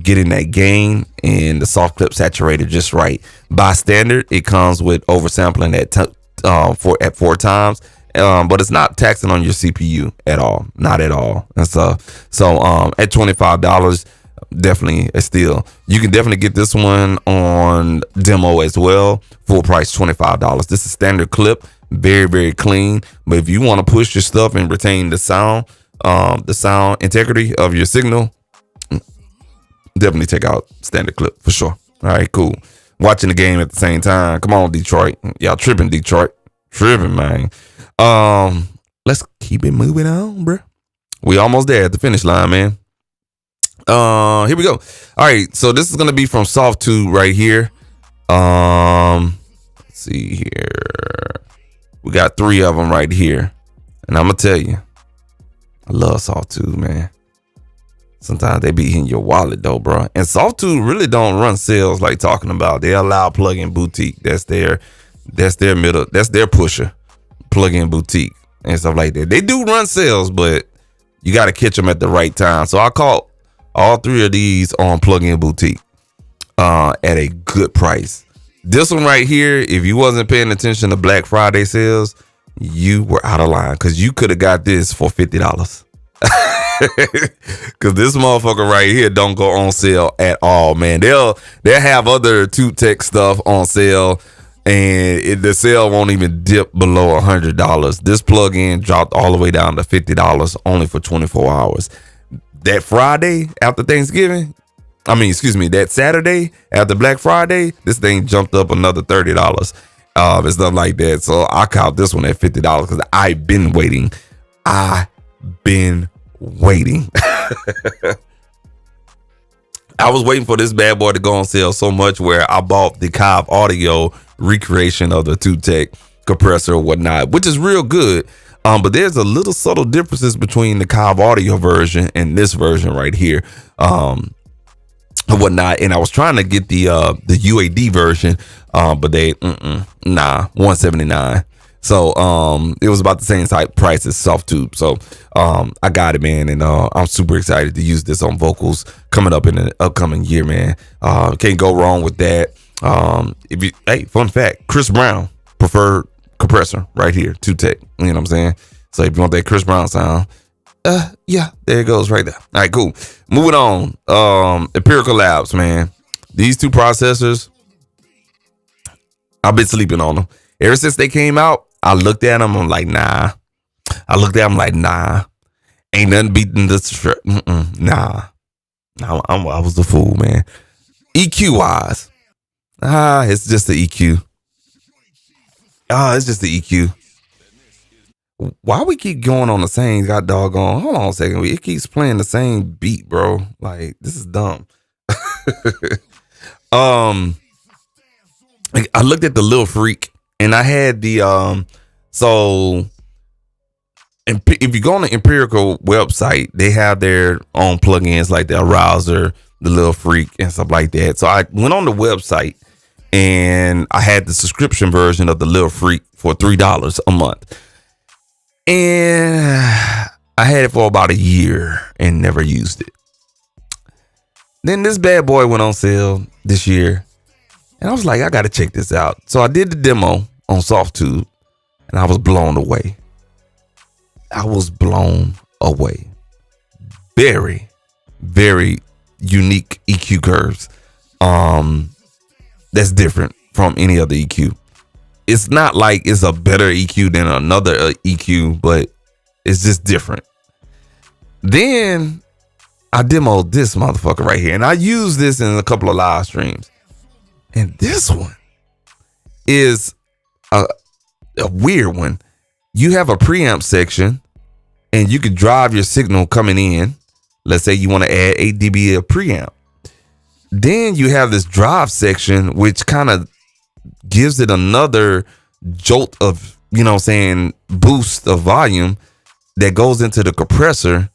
getting that gain and the soft clip saturated just right. By standard, it comes with oversampling at 4 times. But it's not taxing on your CPU at all, not at all. And so at $25, definitely a steal. You can definitely get this one on demo as well. Full price $25. This is standard clip, very, very clean. But if you want to push your stuff and retain the sound integrity of your signal, definitely take out standard clip for sure. All right, cool. Watching the game at the same time. Come on, Detroit. Y'all tripping, Detroit. Tripping, man. Let's keep it moving on, bro. We almost there at the finish line, man. Here we go. All right, so this is gonna be from Soft2 right here. Let's see here. We got 3 of them right here, and I'm gonna tell you, I love Soft2, man. Sometimes they be in your wallet though, bro. And Soft2 really don't run sales like talking about. They allow plug-in boutique. That's their middle. That's their pusher, plug-in boutique and stuff like that. They do run sales, but you got to catch them at the right time. So I caught all 3 of these on plug-in boutique at a good price. This one right here, if you wasn't paying attention to Black Friday sales, you were out of line because you could have got this for $50. Cause this motherfucker right here don't go on sale at all, man. They'll have other Tube Tech stuff on sale, and the sale won't even dip below $100. This plug-in dropped all the way down to $50 only for 24 hours. That Friday after Thanksgiving, that Saturday after Black Friday, this thing jumped up another $30 and stuff like that. So I caught this one at $50 because I've been waiting. I was waiting for this bad boy to go on sale so much where I bought the Cobb Audio recreation of the Tube Tech compressor or whatnot, which is real good. But there's a little subtle differences between the Cobb Audio version and this version right here, and whatnot. And I was trying to get the UAD version, but they $179. So it was about the same type price as Soft2. So I got it, man, and I'm super excited to use this on vocals coming up in the upcoming year, man. Can't go wrong with that. Fun fact, Chris Brown preferred compressor right here, Tube Tech. You know what I'm saying? So if you want that Chris Brown sound, yeah, there it goes right there. All right, cool. Moving on. Empirical Labs, man. These 2 processors, I've been sleeping on them ever since they came out. I looked at them, I'm like, nah. Ain't nothing beating this. Nah. I was the fool, man. EQ wise, it's just the EQ. It's just the EQ. Why we keep going on the same doggone? Hold on a second. It keeps playing the same beat, bro. Like, this is dumb. I looked at the Lil Freak, and I had the if you go on the Empirical website, they have their own plugins like the Arouser, the Lil Freak, and stuff like that. So I went on the website and I had the subscription version of the Lil Freak for $3 a month. And I had it for about a year and never used it. Then this bad boy went on sale this year, and I was like, I gotta check this out. So I did the demo on Soft2, and I was blown away. Very, very unique EQ curves. That's different from any other EQ. It's not like it's a better EQ than another EQ, but it's just different. Then I demoed this motherfucker right here, and I used this in a couple of live streams. And this one is a weird one. You have a preamp section, and you can drive your signal coming in. Let's say you want to add 8 dB of preamp. Then you have this drive section, which kind of gives it another jolt of, boost of volume that goes into the compressor,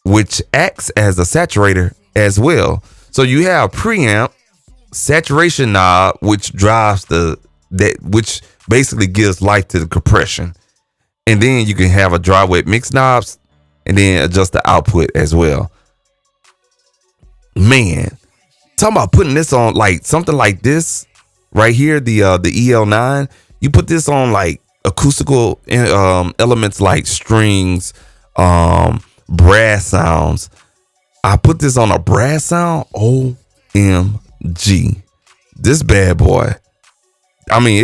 which acts as a saturator as well. So you have preamp, saturation knob, which drives which basically gives life to the compression. And then you can have a dry wet mix knobs and then adjust the output as well. Man, talking about putting this on like something like this right here, the EL9. You put this on like acoustical elements like strings, brass sounds. I put this on a brass sound. OMG. This bad boy. I mean,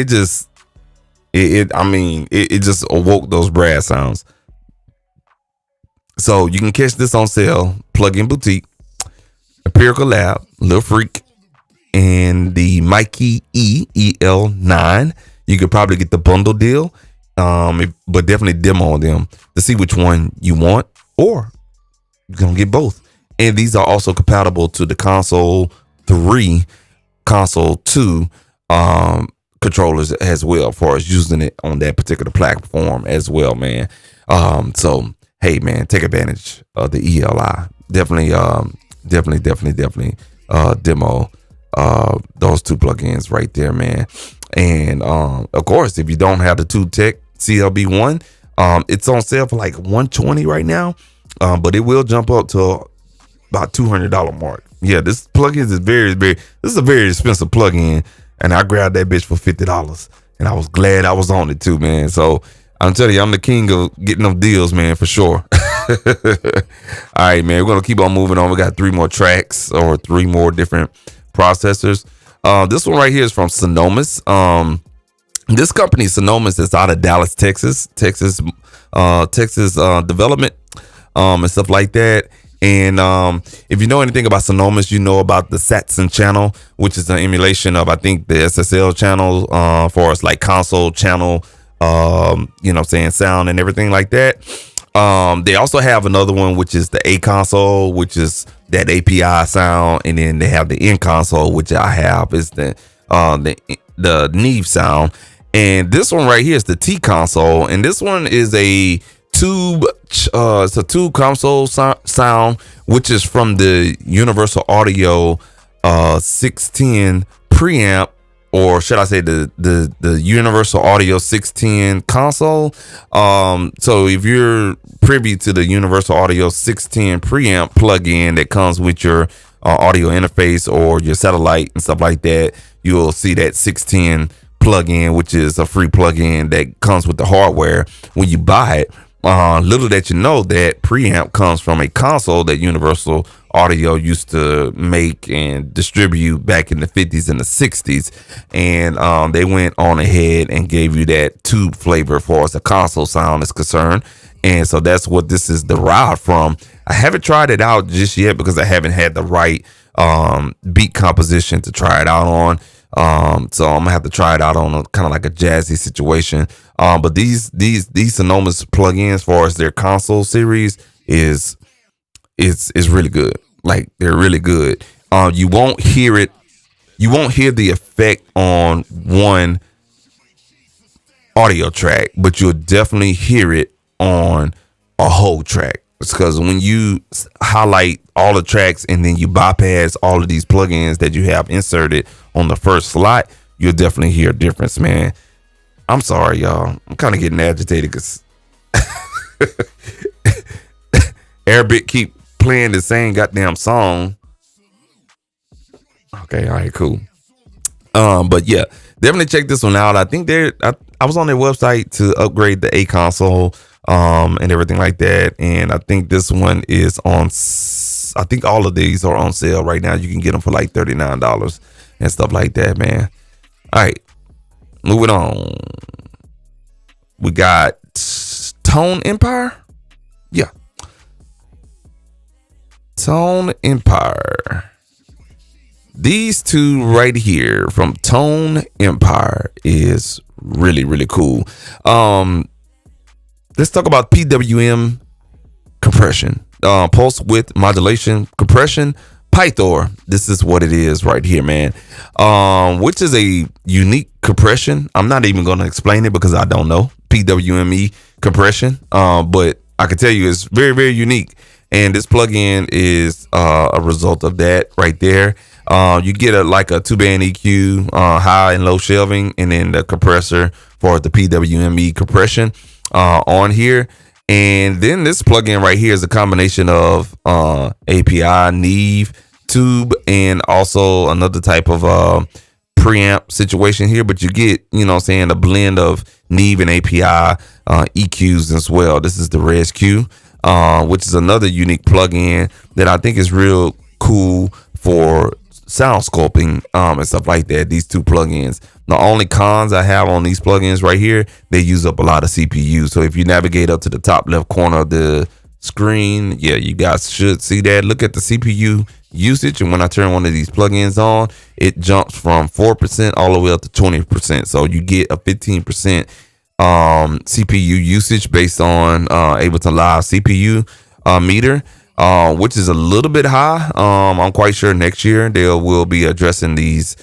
It just awoke those brass sounds. So you can catch this on sale. Plug-in Boutique, Empirical Lab, Lil Freak, and the Mikey EL9. You could probably get the bundle deal, but definitely demo them to see which one you want, or you're gonna get both. And these are also compatible to the Console 3, Console 2 controllers as well, for us using it on that particular platform as well, man. So hey, man, take advantage of the ELI. Definitely demo those two plugins right there, man. And of course, if you don't have the 2-Tech CLB1, it's on sale for like $120 right now, but it will jump up to about $200 mark. Yeah, this plugin is this is a very expensive plugin, and I grabbed that bitch for $50, and I was glad I was on it too, man. So I'm telling you, I'm the king of getting them deals, man, for sure. All right, man, we're gonna keep on moving on. We got 3 more tracks, or 3 more different processors. This one right here is from Sonomas. This company, Sonomas, is out of Dallas, Texas development, and stuff like that. And if you know anything about Sonomas, you know about the Satson channel, which is an emulation of, I think, the SSL channel, for us, like console channel, sound and everything like that. They also have another one, which is the A console, which is that API sound, and then they have the N console, which I have, is the Neve sound. And this one right here is the T console, and this one is a tube. It's a tube console sound, which is from the Universal Audio 610 preamp, or should I say the Universal Audio 610 console. So if you're privy to the Universal Audio 610 preamp plugin that comes with your audio interface or your satellite and stuff like that, you'll see that 610 plugin, which is a free plugin that comes with the hardware when you buy it. Little that you know, that preamp comes from a console that Universal Audio used to make and distribute back in the 50s and the 60s, and they went on ahead and gave you that tube flavor for as a console sound is concerned. And so that's what this is derived from. I haven't tried it out just yet because I haven't had the right beat composition to try it out on. So I'm gonna have to try it out on a kind of like a jazzy situation. But these Sonomas plugins, for as their console series, is really good. Like, they're really good. You won't hear it. You won't hear the effect on one audio track, but you'll definitely hear it on a whole track. It's because when you highlight all the tracks and then you bypass all of these plugins that you have inserted on the first slot, you'll definitely hear a difference, man. I'm sorry, y'all. I'm kind of getting agitated because Arabic keep playing the same goddamn song. Okay, all right, cool. But yeah, definitely check this one out. I think I was on their website to upgrade the A console, and everything like that. And I think this one is on, I think all of these are on sale right now. You can get them for like $39 and stuff like that, man. All right, moving on. We got Tone Empire. Yeah. Tone Empire. These two right here from Tone Empire is really, really cool. Let's talk about PWM compression. Pulse width modulation compression. Pythor. This is what it is right here, man. Which is a unique compression. I'm not even going to explain it because I don't know PWME compression. But I can tell you it's very, very unique. And this plugin is a result of that right there. You get a 2-band EQ, high and low shelving, and then the compressor for the PWME compression on here. And then this plugin right here is a combination of API, Neve, tube, and also another type of preamp situation here. But you get, a blend of Neve and API EQs as well. This is the Res Q, which is another unique plugin that I think is real cool for sound sculpting and stuff like that. These two plugins. The only cons I have on these plugins right here, they use up a lot of CPU. So if you navigate up to the top left corner of the screen, yeah, you guys should see that. Look at the CPU usage, and when I turn one of these plugins on, it jumps from 4% all the way up to 20%. So you get a 15% CPU usage based on Ableton Live CPU meter, which is a little bit high. I'm quite sure next year they will be addressing these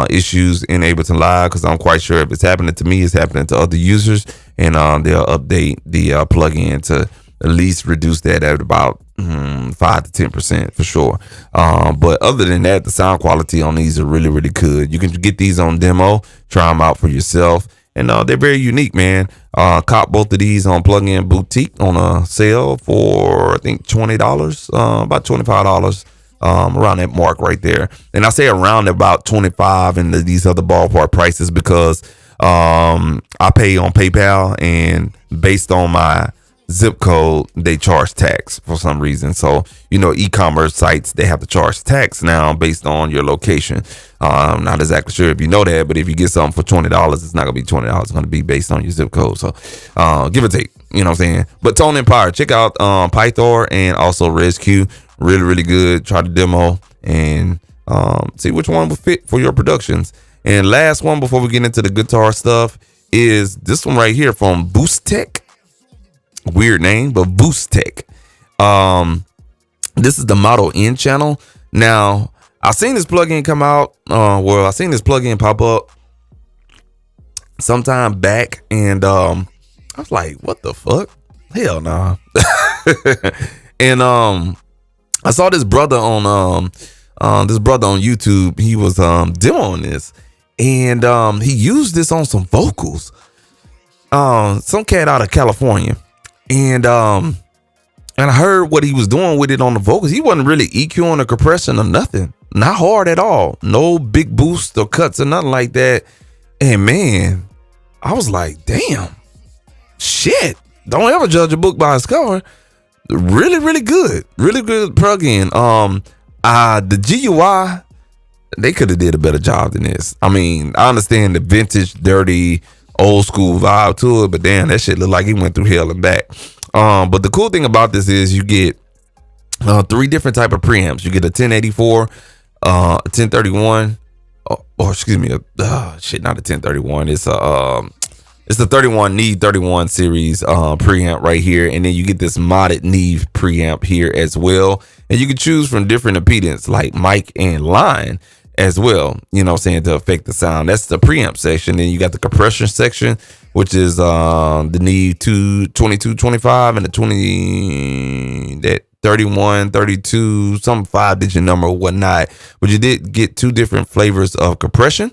issues in Ableton Live, because I'm quite sure if it's happening to me, it's happening to other users, and they'll update the plugin to at least reduce that at about 5 to 10% for sure. But other than that, the sound quality on these are really, really good. You can get these on demo, try them out for yourself, and they're very unique, man. Cop both of these on Plugin Boutique on a sale for I think $20, about $25. Around that mark right there. And I say around about 25 and these other ballpark prices because I pay on PayPal, and based on my zip code, they charge tax for some reason. So, e-commerce sites, they have to charge tax now based on your location. I'm not exactly sure if you know that, but if you get something for $20, it's not gonna be $20. It's gonna be based on your zip code. So give or take, you know what I'm saying? But Tone Empire, check out Pythor and also ResQ. Really, really good. Try the demo and see which one will fit for your productions. And last one before we get into the guitar stuff is this one right here from Boost Tech. Weird name, but Boost Tech. This is the Model N channel. Now, I've seen this plugin come out. I seen this plugin pop up sometime back, and I was like, "What the fuck? Hell nah!" And I saw this brother on YouTube. He was demoing this, and he used this on some vocals. Some cat out of California. And I heard what he was doing with it on the vocals. He wasn't really EQing or compression or nothing. Not hard at all. No big boost or cuts or nothing like that. And man, I was like, damn, shit. Don't ever judge a book by its cover. Really, really good. Really good plugin. The GUI, they could have did a better job than this. I mean, I understand the vintage, dirty, old school vibe to it, but damn, that shit looked like he went through hell and back. But the cool thing about this is you get 3 different type of preamps. You get a 1084, a 1031, or excuse me, not a 1031. It's the 31 Neve 31 series preamp right here, and then you get this modded Neve preamp here as well. And you can choose from different impedance like mic and line as well, to affect the sound. That's the preamp section. Then you got the compression section, which is the Neve 2225 and the 31, 32, some 5-digit number or whatnot. But you did get 2 different flavors of compression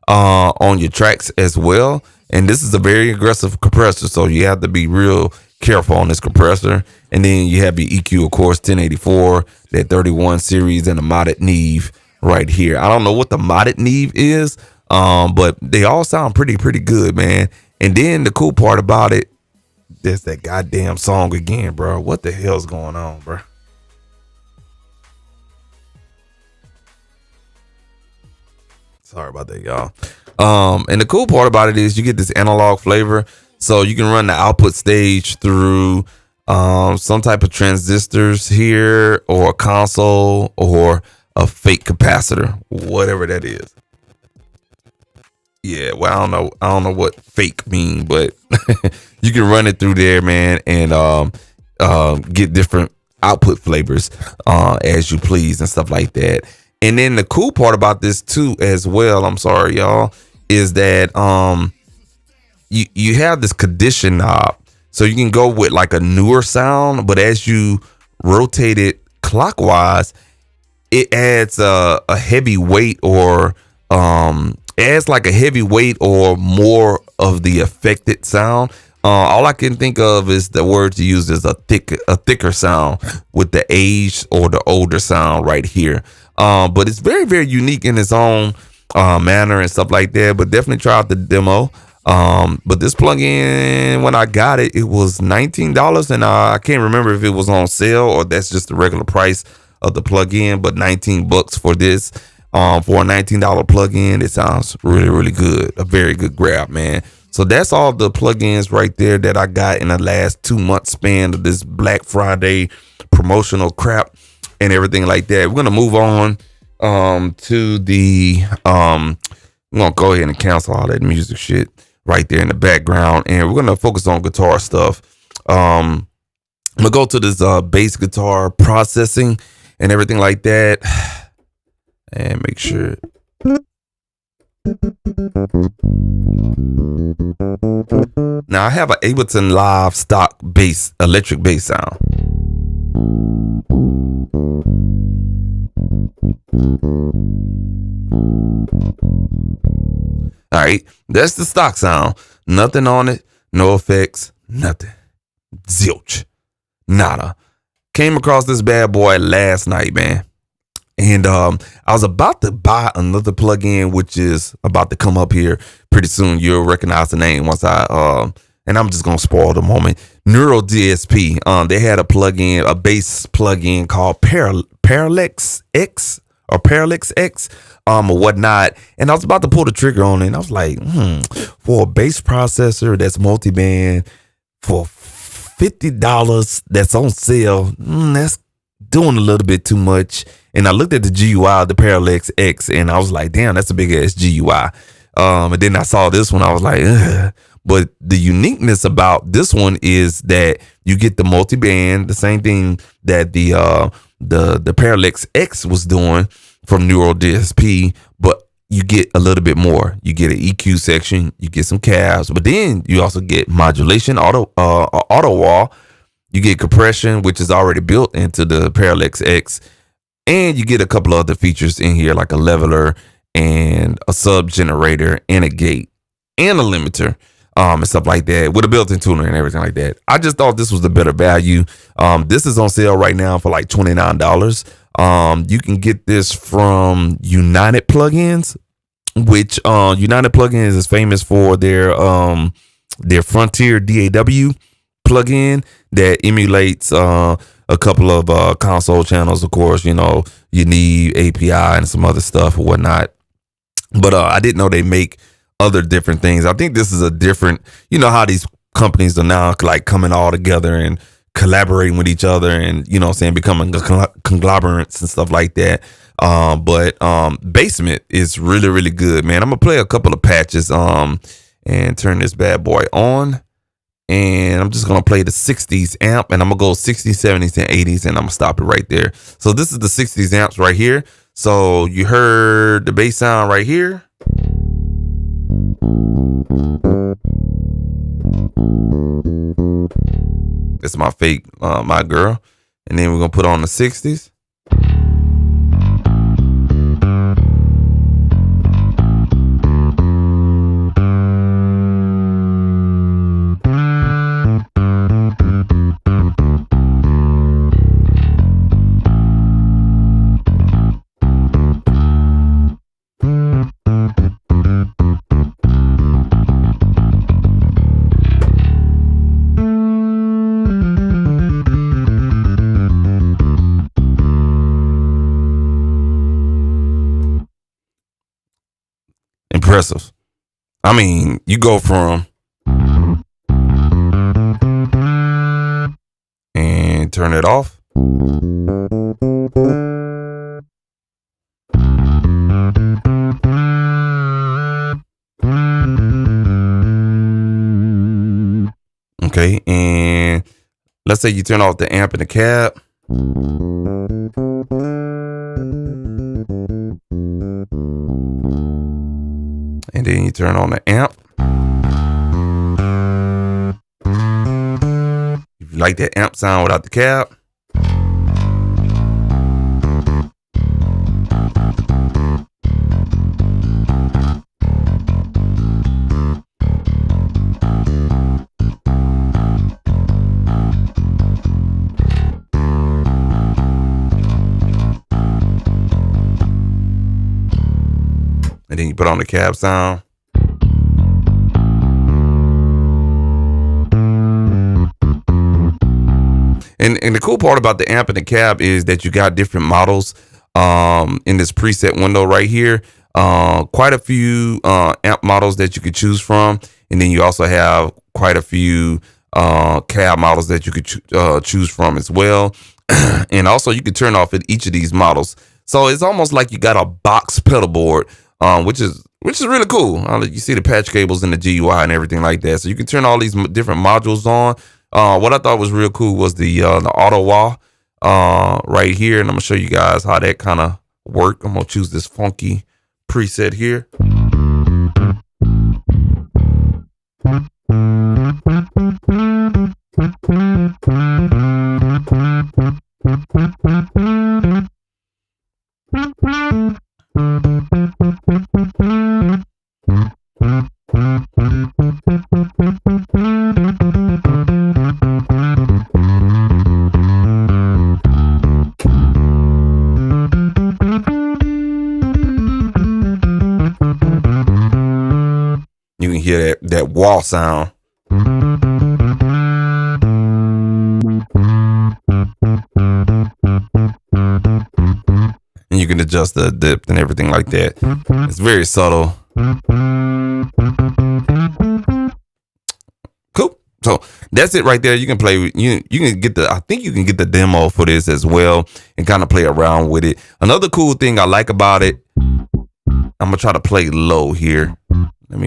on your tracks as well. And this is a very aggressive compressor, so you have to be real careful on this compressor. And then you have your EQ, of course, 1084, that 31 series, and the modded Neve right here. I don't know what the modded Neve is, but they all sound pretty good, man. And then the cool part about it, there's that goddamn song again, bro. What the hell's going on, bro? Sorry about that, y'all. And the cool part about it is you get this analog flavor, so you can run the output stage through some type of transistors here, or a console, or a fake capacitor, whatever that is. Yeah, well, I don't know what fake mean, but you can run it through there, man, and get different output flavors as you please and stuff like that. And then the cool part about this too, as well, I'm sorry, y'all, is that you have this condition knob, so you can go with like a newer sound, but as you rotate it clockwise, it adds a heavy weight, or adds like a heavy weight or more of the affected sound. All I can think of is the word to use is a thicker sound with the age or the older sound right here. But it's very, very unique in its own manner and stuff like that. But definitely try out the demo. But this plugin, when I got it, it was $19, and I can't remember if it was on sale or that's just the regular price of the plugin, but $19 for this. For a $19 plugin, it sounds really, really good. A very good grab, man. So that's all the plugins right there that I got in the last 2 month span of this Black Friday promotional crap and everything like that. We're gonna move on to the we're gonna go ahead and cancel all that music shit right there in the background, and we're gonna focus on guitar stuff. I'm gonna go to this bass guitar processing and everything like that, and make sure. Now I have an Ableton Live stock bass, electric bass sound. All right, that's the stock sound. Nothing on it, no effects, nothing. Zilch, nada. Came across this bad boy last night, man. And I was about to buy another plugin, which is about to come up here pretty soon. You'll recognize the name once and I'm just gonna spoil the moment. Neural DSP. They had a plugin, a bass plugin called Parallax X or Parallax X, or whatnot. And I was about to pull the trigger on it, and I was like, for a bass processor that's multi-band for $50 that's on sale, that's doing a little bit too much. And I looked at the GUI, the Parallax X, and I was like, damn, that's a big ass GUI. And then I saw this one, I was like, ugh. But the uniqueness about this one is that you get the multi-band, the same thing that the Parallax X was doing from Neural DSP, but you get a little bit more. You get an EQ section, you get some cabs, but then you also get modulation, auto wall. You get compression, which is already built into the Parallax X. And you get a couple other features in here, like a leveler and a sub generator and a gate and a limiter, and stuff like that, with a built-in tuner and everything like that. I just thought this was the better value. This is on sale right now for like $29. You can get this from United Plugins, which United Plugins is famous for their Frontier DAW plugin that emulates a couple of console channels. Of course, you know, you need API and some other stuff or whatnot. But I didn't know they make other different things. I think this is a different, you know, how these companies are now like coming all together and collaborating with each other and, you know what I'm saying, becoming conglomerates and stuff like that. But Basement is really, really good, man. I'm going to play a couple of patches and turn this bad boy on. And I'm just going to play the 60s amp, and I'm going to go 60s, 70s, and 80s, and I'm going to stop it right there. So this is the 60s amps right here. So you heard the bass sound right here. That's my fake, my girl. And then we're going to put on the 60s. Impressive. I mean, you go from and turn it off. Okay, and let's say you turn off the amp and the cab. And then you turn on the amp. If you like that amp sound without the cab. And then you put on the cab sound. And the cool part about the amp and the cab is that you got different models in this preset window right here. Quite a few amp models that you could choose from, and then you also have quite a few cab models that you could choose from as well. And also you could turn off at each of these models, so it's almost like you got a box pedal board, which is really cool. You see the patch cables and the GUI and everything like that, so you can turn all these different modules on. What I thought was real cool was the auto wah right here, and I'm gonna show you guys how that kind of work. I'm gonna choose this funky preset here. You can hear that wall sound. And you can adjust the depth and everything like that. It's very subtle. Cool. So that's it right there. You can play with you can get I think you can get the demo for this as well and kind of play around with it. Another cool thing I like about it, I'm gonna try to play low here. Let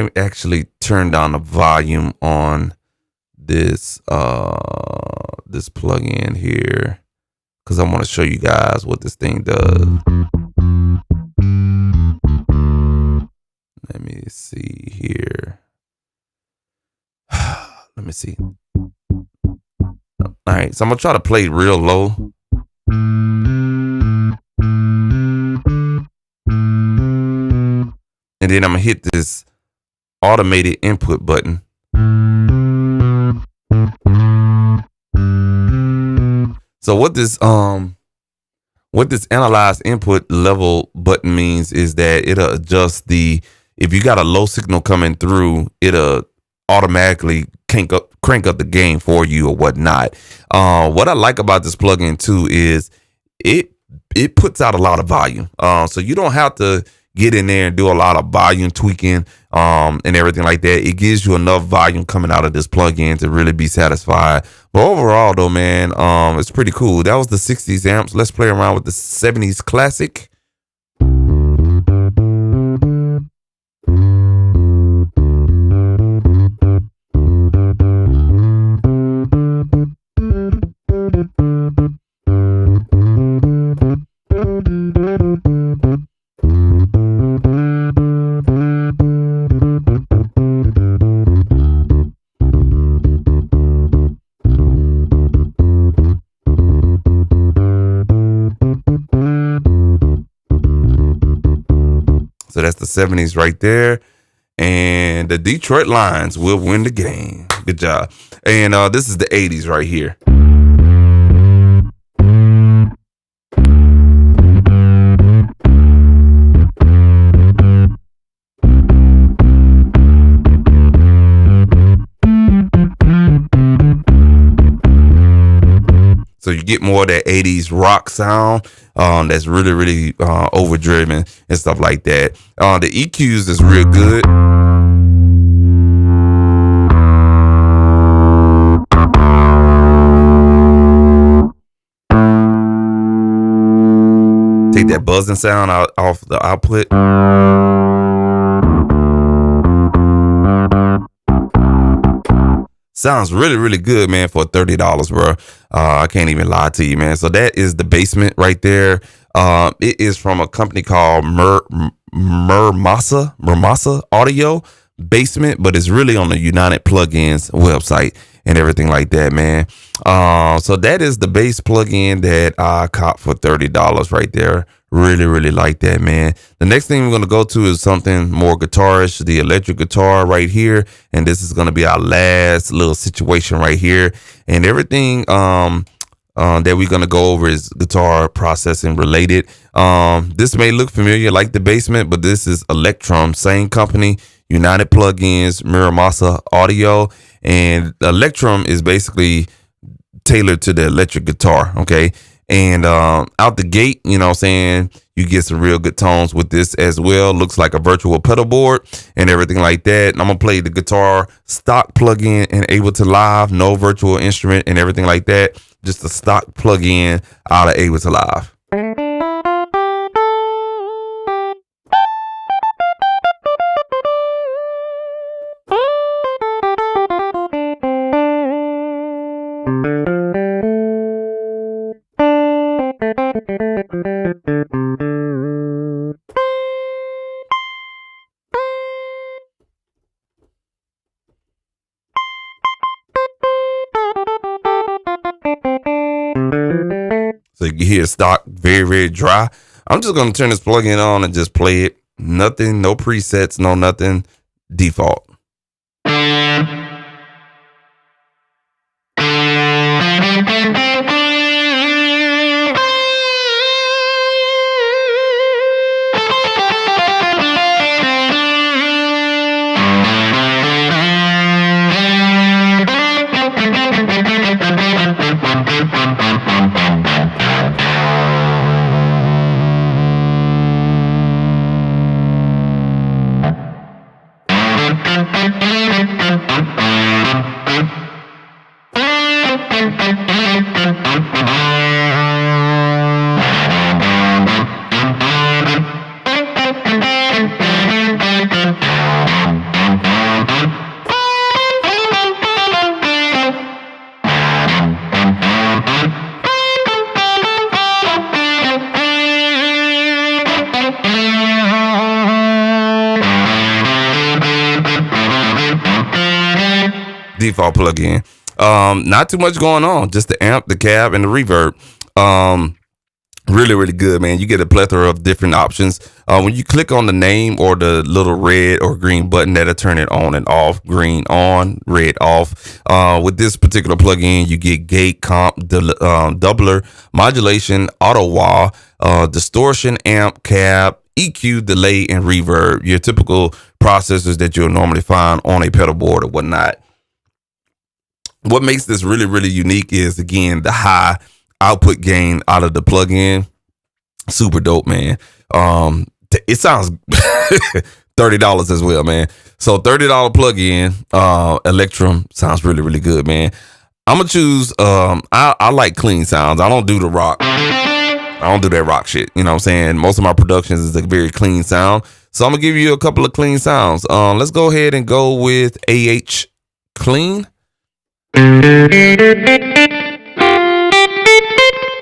me actually turn down the volume on this this plugin here, because I want to show you guys what this thing does. Let me see here. Let me see. All right, so I'm gonna try to play real low. And then I'm gonna hit this automated input button. So what this analyze input level button means is that it'll adjust if you got a low signal coming through, it'll automatically crank up the gain for you or whatnot. What I like about this plugin too is it puts out a lot of volume. So you don't have to get in there and do a lot of volume tweaking and everything like that. It gives you enough volume coming out of this plugin to really be satisfied. But overall though, man, it's pretty cool. That was the 60s amps. Let's play around with the 70s classic. So that's the 70s right there. And the Detroit Lions will win the game. Good job. And this is the 80s right here. So you get more of that 80s rock sound that's really, really overdriven and stuff like that. The EQs is real good. Take that buzzing sound off the output. Sounds really, really good, man, for $30, bro. I can't even lie to you, man. So that is the Basement right there. It is from a company called Mermasa Audio Basement, but it's really on the United Plugins website and everything like that, man. So that is the bass plugin that I caught for $30 right there. Really, really like that, man. The next thing we're going to go to is something more guitarish, the electric guitar right here. And this is going to be our last little situation right here. And everything that we're going to go over is guitar processing related. This may look familiar like the Basement, but this is Electrum, same company, United Plugins, Mermasa Audio. And Electrum is basically tailored to the electric guitar. Okay. And out the gate, you know what I'm saying, you get some real good tones with this as well. Looks like a virtual pedal board and everything like that. And I'm going to play the guitar stock plug-in and Ableton Live, no virtual instrument and everything like that. Just a stock plug-in out of Ableton Live. So you can hear stock, very, very dry. I'm just going to turn this plugin on and just play it. Nothing, no presets, no nothing. Default. Default plugin. Not too much going on, just the amp, the cab, and the reverb. Really, really good, man. You get a plethora of different options. When you click on the name or the little red or green button, that'll turn it on and off. Green on, red off. With this particular plugin, you get gate, comp, doubler, modulation, auto wah, distortion, amp, cab, EQ, delay, and reverb. Your typical processors that you'll normally find on a pedal board or whatnot. What makes this really, really unique is, again, the high output gain out of the plugin. Super dope, man. It sounds $30 as well, man. So $30 plugin, Electrum sounds really, really good, man. I'm gonna choose. I like clean sounds. I don't do the rock. I don't do that rock shit. You know what I'm saying? Most of my productions is a very clean sound. So I'm gonna give you a couple of clean sounds. Let's go ahead and go with AH Clean.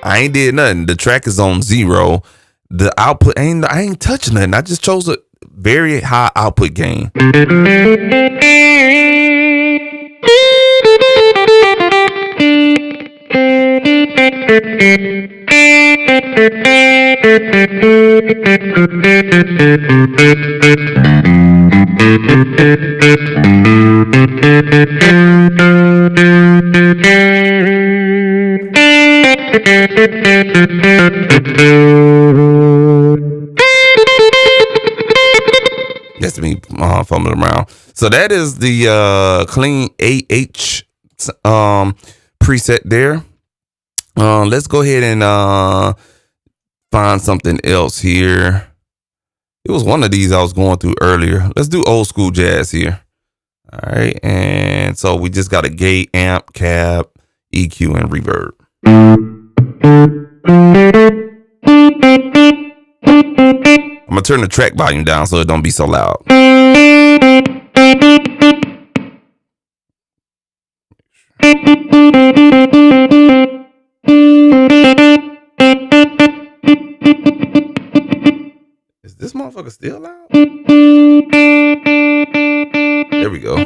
I ain't did nothing. The track is on 0. The output I ain't touching nothing. I just chose a very high output gain. That's me fumbling around. So that is the clean AH preset there. Let's go ahead and find something else here. It was one of these I was going through earlier. Let's do old school jazz here. All right, and so we just got a gate, amp, cab, EQ, and reverb. I'm gonna turn the track volume down so it don't be so loud. Is this motherfucker still loud? There we go.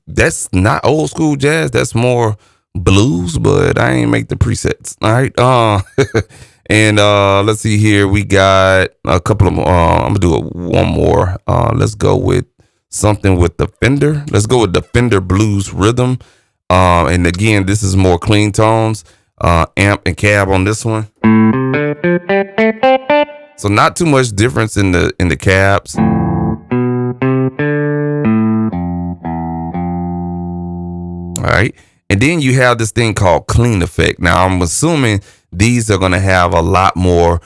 that's not old school jazz. That's more blues, but I ain't make the presets. All right. And let's see here. We got a couple of I'm gonna do one more. Let's go with something with the Fender. Let's go with the Fender Blues Rhythm. And again, this is more clean tones. Amp and cab on this one. So not too much difference in the cabs. All right. And then you have this thing called clean effect. Now I'm assuming these are going to have a lot more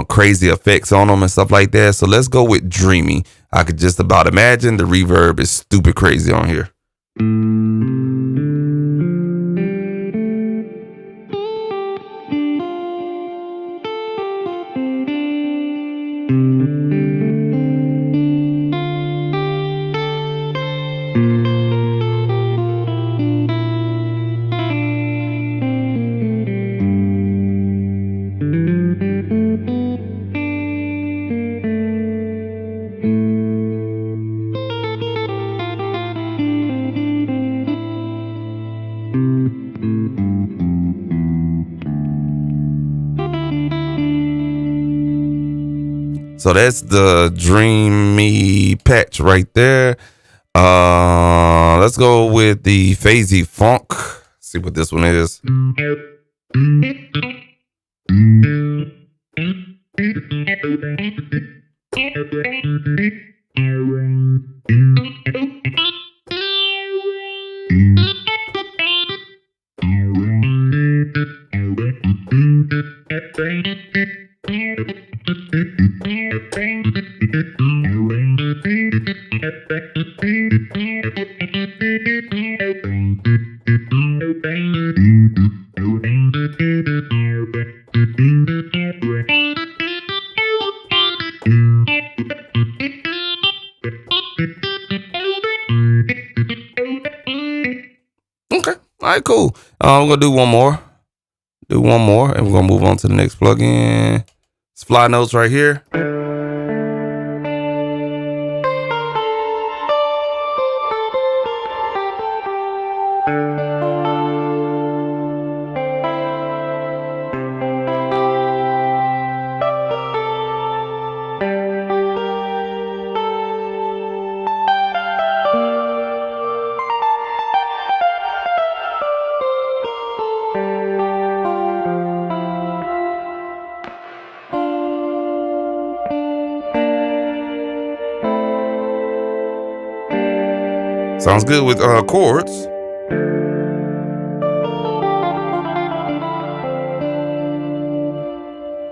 crazy effects on them and stuff like that. So let's go with dreamy. I could just about imagine the reverb is stupid crazy on here. So that's the dreamy patch right there. Let's go with the phasey funk. See what this one is. Okay. All right, cool. We're going to do one more. And we're going to move on to the next plugin. It's Fly Notes right here. Sounds good with chords.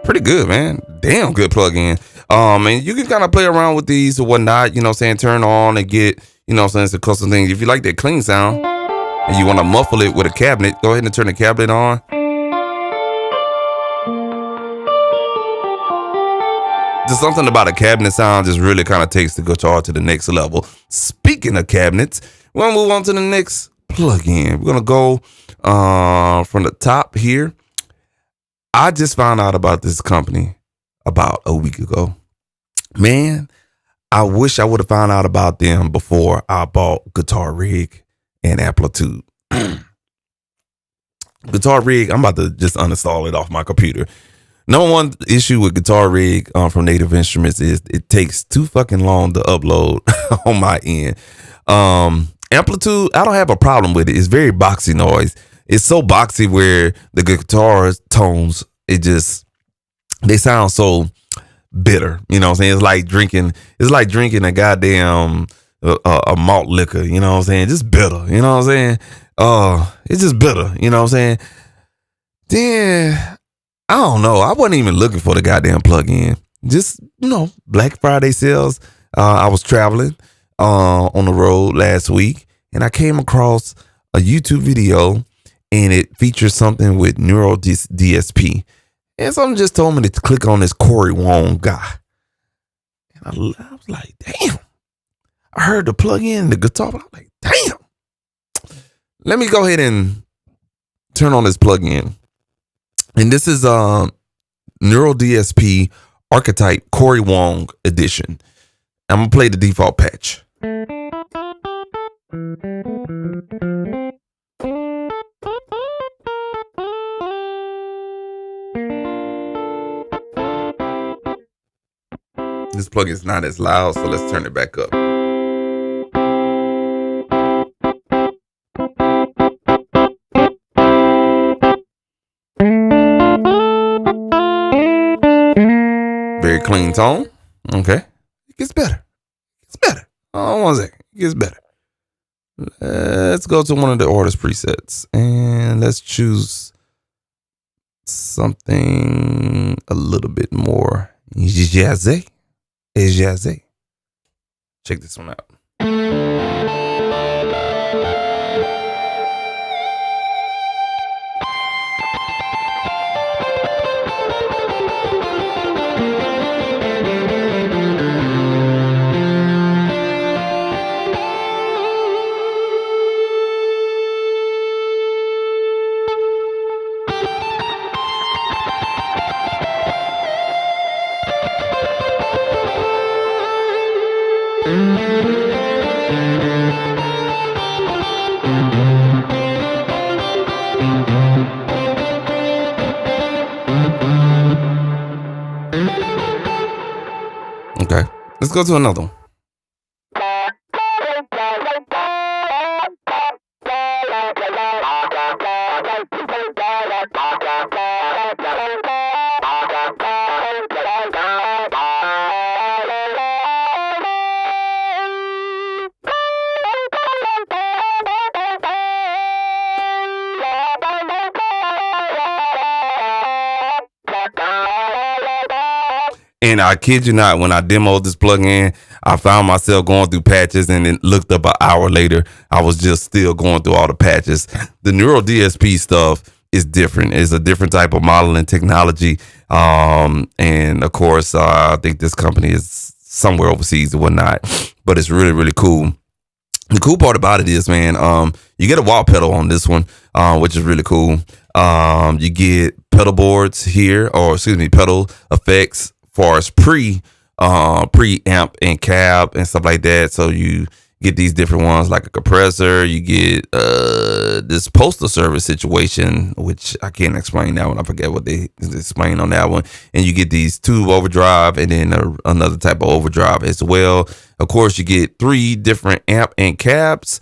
Pretty good, man. Damn good plugin. And you can kind of play around with these or whatnot, you know what I'm saying? Turn on and get, you know what I'm saying, it's a custom thing. If you like that clean sound and you want to muffle it with a cabinet, go ahead and turn the cabinet on. Just something about a cabinet sound just really kind of takes the guitar to the next level. Speaking of cabinets, we're going to move on to the next plugin. We're going to go from the top here. I just found out about this company about a week ago. Man, I wish I would have found out about them before I bought Guitar Rig and Amplitude. Guitar Rig, I'm about to just uninstall it off my computer. Number one issue with Guitar Rig from Native Instruments is it takes too fucking long to upload on my end. Amplitude, I don't have a problem with it. It's very boxy noise. It's so boxy where the guitar tones, they sound so bitter. You know what I'm saying? It's like drinking a goddamn a malt liquor. You know what I'm saying? Just bitter. You know what I'm saying? It's just bitter. You know what I'm saying? Then I don't know. I wasn't even looking for the goddamn plug-in. Just, Black Friday sales. I was traveling on the road last week, and I came across a YouTube video, and it features something with Neural DSP. And something just told me to click on this Corey Wong guy. And I was like, damn. I heard the plug-in, the guitar, but I'm like, damn. Let me go ahead and turn on this plug-in. And this is Neural DSP Archetype Corey Wong edition. I'm going to play the default patch. This plug is not as loud, so let's turn it back up. Very clean tone. Okay. It gets better. It's better. Oh, 1 second. It gets better. Let's go to one of the artist presets and let's choose something a little bit more jazzy. Jazzy. Check this one out. Okay, let's go to another one. And I kid you not, when I demoed this plugin, I found myself going through patches and then looked up an hour later, I was just still going through all the patches. The Neural DSP stuff is different. It's a different type of modeling technology. And of course, I think this company is somewhere overseas or whatnot, but it's really, really cool. The cool part about it is, man, you get a wah pedal on this one, which is really cool. You get pedal boards here, or excuse me, pedal effects far as preamp and cab and stuff like that. So you get these different ones like a compressor. You get this postal service situation, which I can't explain that one. I forget what they explain on that one. And you get these tube overdrive and then another type of overdrive as well. Of course, you get 3 different amp and cabs.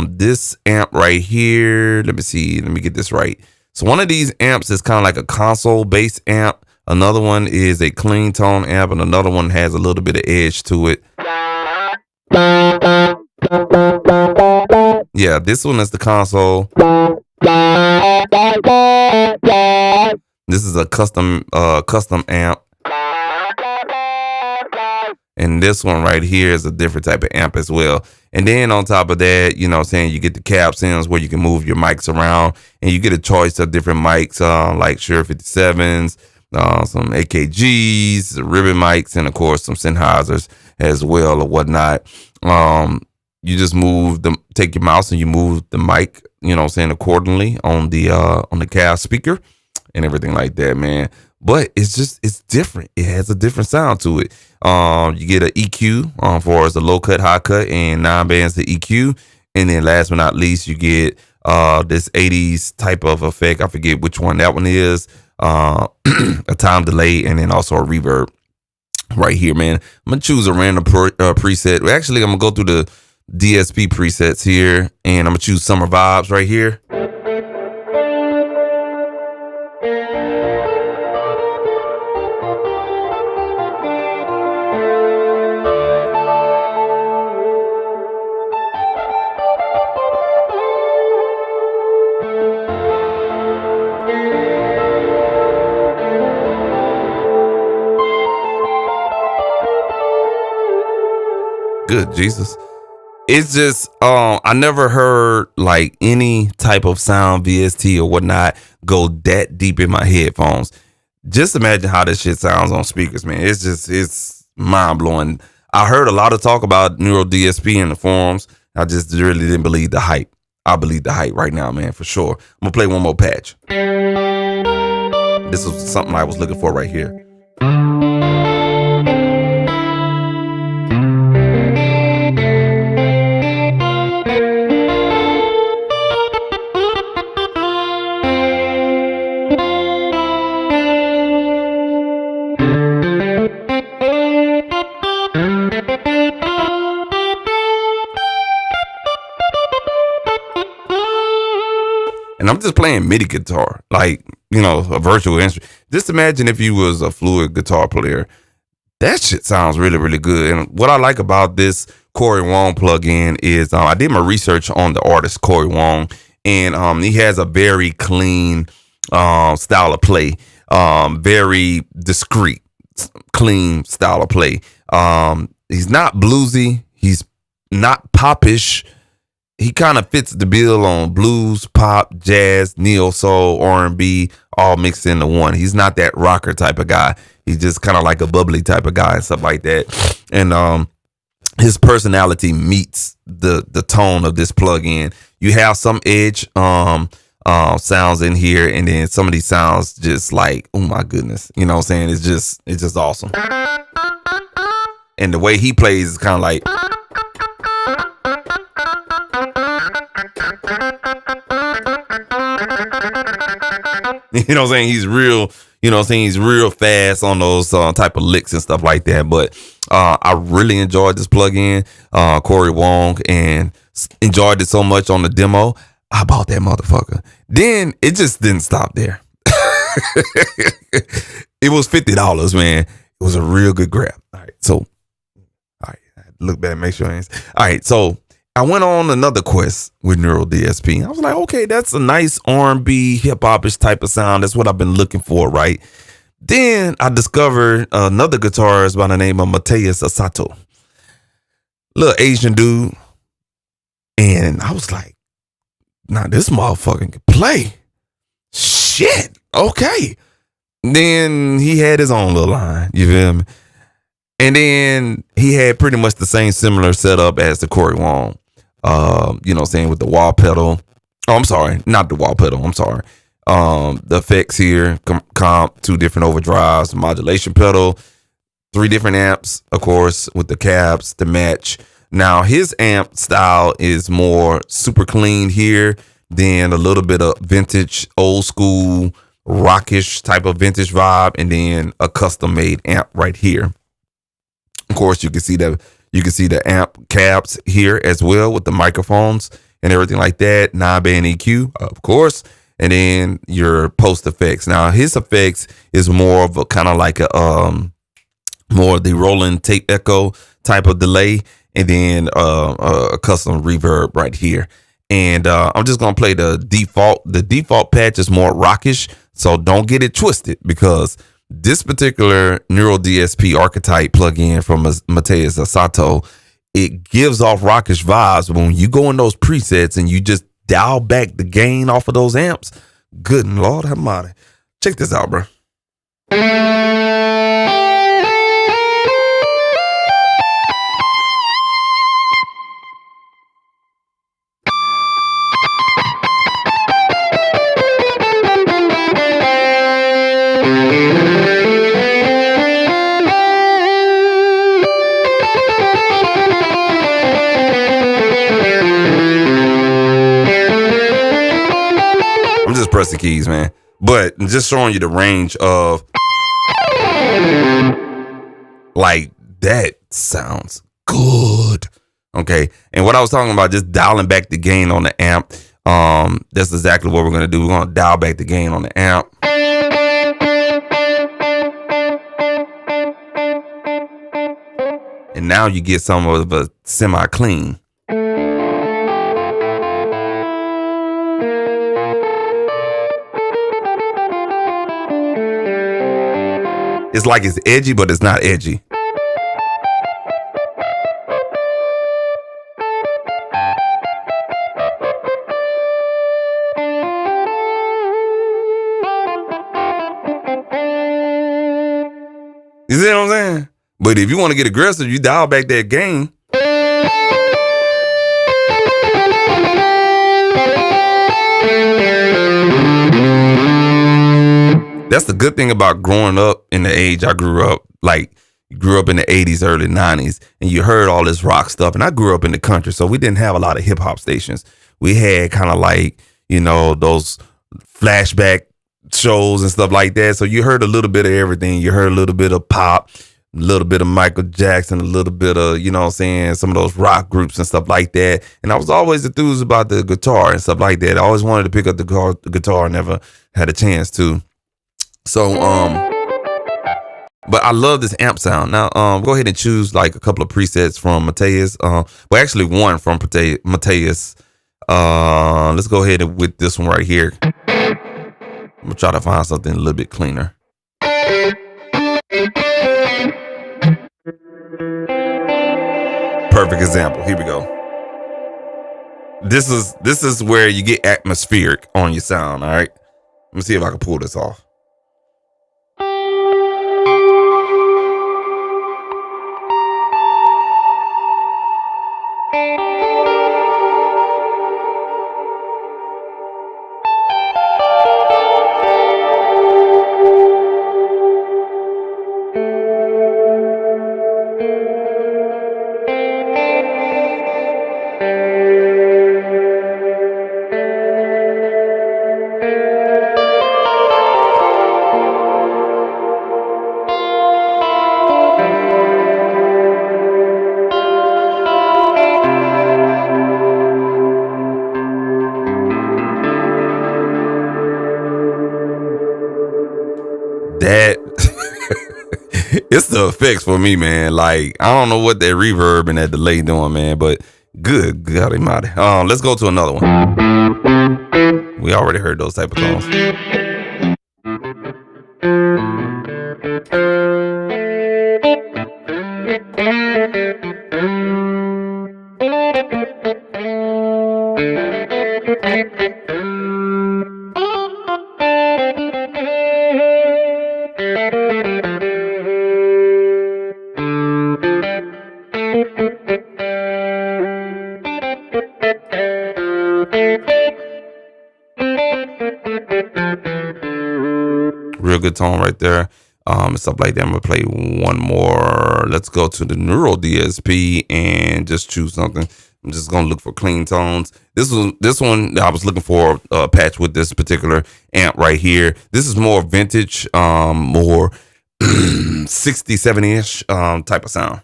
This amp right here, let me get this right. So one of these amps is kind of like a console based amp. Another one is a clean tone amp, and another one has a little bit of edge to it. Yeah, this one is the console. This is a custom amp. And this one right here is a different type of amp as well. And then on top of that, you know what I'm saying, you get the cab sims where you can move your mics around, and you get a choice of different mics, like Shure 57s, some AKGs, ribbon mics, and of course some Sennheisers as well or whatnot. You just take your mouse and you move the mic, you know what I'm saying, accordingly on the cab speaker and everything like that, man. But it's different. It has a different sound to it. You get an EQ for as a low cut, high cut, and 9 bands to EQ. And then last but not least, you get this 80s type of effect. I forget which one that one is. A time delay, and then also a reverb right here, man. I'm gonna choose a random preset. Actually, I'm gonna go through the DSP presets here, and I'm gonna choose Summer Vibes right here. Good Jesus. It's just I never heard like any type of sound VST or whatnot go that deep in my headphones. Just imagine how this shit sounds on speakers, man. It's mind blowing. I heard a lot of talk about Neural DSP in the forums. I just really didn't believe the hype. I believe the hype right now, man, for sure. I'm gonna play one more patch. This was something I was looking for right here. just playing MIDI guitar, like, a virtual instrument. Just imagine if you was a fluid guitar player. That shit sounds really, really good. And what I like about this Corey Wong plugin is I did my research on the artist Corey Wong, and he has a very clean style of play, very discreet, clean style of play. He's not bluesy. He's not popish. He kind of fits the bill on blues, pop, jazz, neo soul, R&B, all mixed into one. He's not that rocker type of guy. He's just kind of like a bubbly type of guy and stuff like that. And his personality meets the tone of this plugin. You have some edge sounds in here, and then some of these sounds just like, oh my goodness, you know what I'm saying? It's just awesome. And the way he plays is kind of like, you know what I'm saying? He's real, he's real fast on those type of licks and stuff like that. But I really enjoyed this plugin, Corey Wong, and enjoyed it so much on the demo. I bought that motherfucker. Then it just didn't stop there. It was $50, man. It was a real good grab. All right, look back, make sure. All right, so I went on another quest with Neural DSP. I was like, okay, that's a nice R&B, hip-hop-ish type of sound. That's what I've been looking for, right? Then I discovered another guitarist by the name of Mateus Asato. Little Asian dude. And I was like, nah, this motherfucker can play. Shit, okay. Then he had his own little line, you feel me? And then he had pretty much the same similar setup as the Corey Wong. You know what I'm saying, with the wall pedal. Oh, I'm sorry, not the wall pedal. I'm sorry. The effects here, comp, 2 different overdrives, modulation pedal, 3 different amps, of course, with the cabs to match. Now, his amp style is more super clean here, then a little bit of vintage, old school, rockish type of vintage vibe, and then a custom made amp right here. Of course, you can see the amp cabs here as well with the microphones and everything like that. 9-band EQ, of course, and then your post effects. Now, his effects is more of a kind of like a more of the rolling tape echo type of delay, and then a custom reverb right here. And I'm just gonna play the default. The default patch is more rockish, so don't get it twisted, because this particular Neural DSP archetype plugin from Mateus Asato, it gives off rockish vibes. But when you go in those presets and you just dial back the gain off of those amps, good Lord have mercy. Check this out, bro. Press the keys, man, but just showing you the range of, like, that sounds good. Okay, and what I was talking about, just dialing back the gain on the amp, that's exactly what we're gonna do. We're gonna dial back the gain on the amp, and now you get some of a semi-clean. It's like it's edgy, but it's not edgy. You see what I'm saying? But if you want to get aggressive, you dial back that gain. That's the good thing about growing up in the age I grew up, like grew up in the 80s, early 90s, and you heard all this rock stuff. And I grew up in the country, so we didn't have a lot of hip hop stations. We had kind of like, those flashback shows and stuff like that. So you heard a little bit of everything. You heard a little bit of pop, little bit of Michael Jackson, a little bit of, you know what I'm saying, some of those rock groups and stuff like that. And I was always enthused about the guitar and stuff like that. I always wanted to pick up the guitar, never had a chance to. So, but I love this amp sound. Now, go ahead and choose like a couple of presets from Mateus. Well, actually one from Mateus. Let's go ahead and with this one right here. I'm gonna try to find something a little bit cleaner. Perfect example. Here we go. This is where you get atmospheric on your sound. All right. Let me see if I can pull this off. That it's the effects for me, man. Like, I don't know what that reverb and that delay doing, man, but good God almighty. Let's go to another one. We already heard those type of tones. Real good tone right there. And stuff like that. I'm gonna play one more. Let's go to the Neural DSP and just choose something. I'm just gonna look for clean tones. This one I was looking for a patch with this particular amp right here. This is more vintage, more 60, 70-ish type of sound.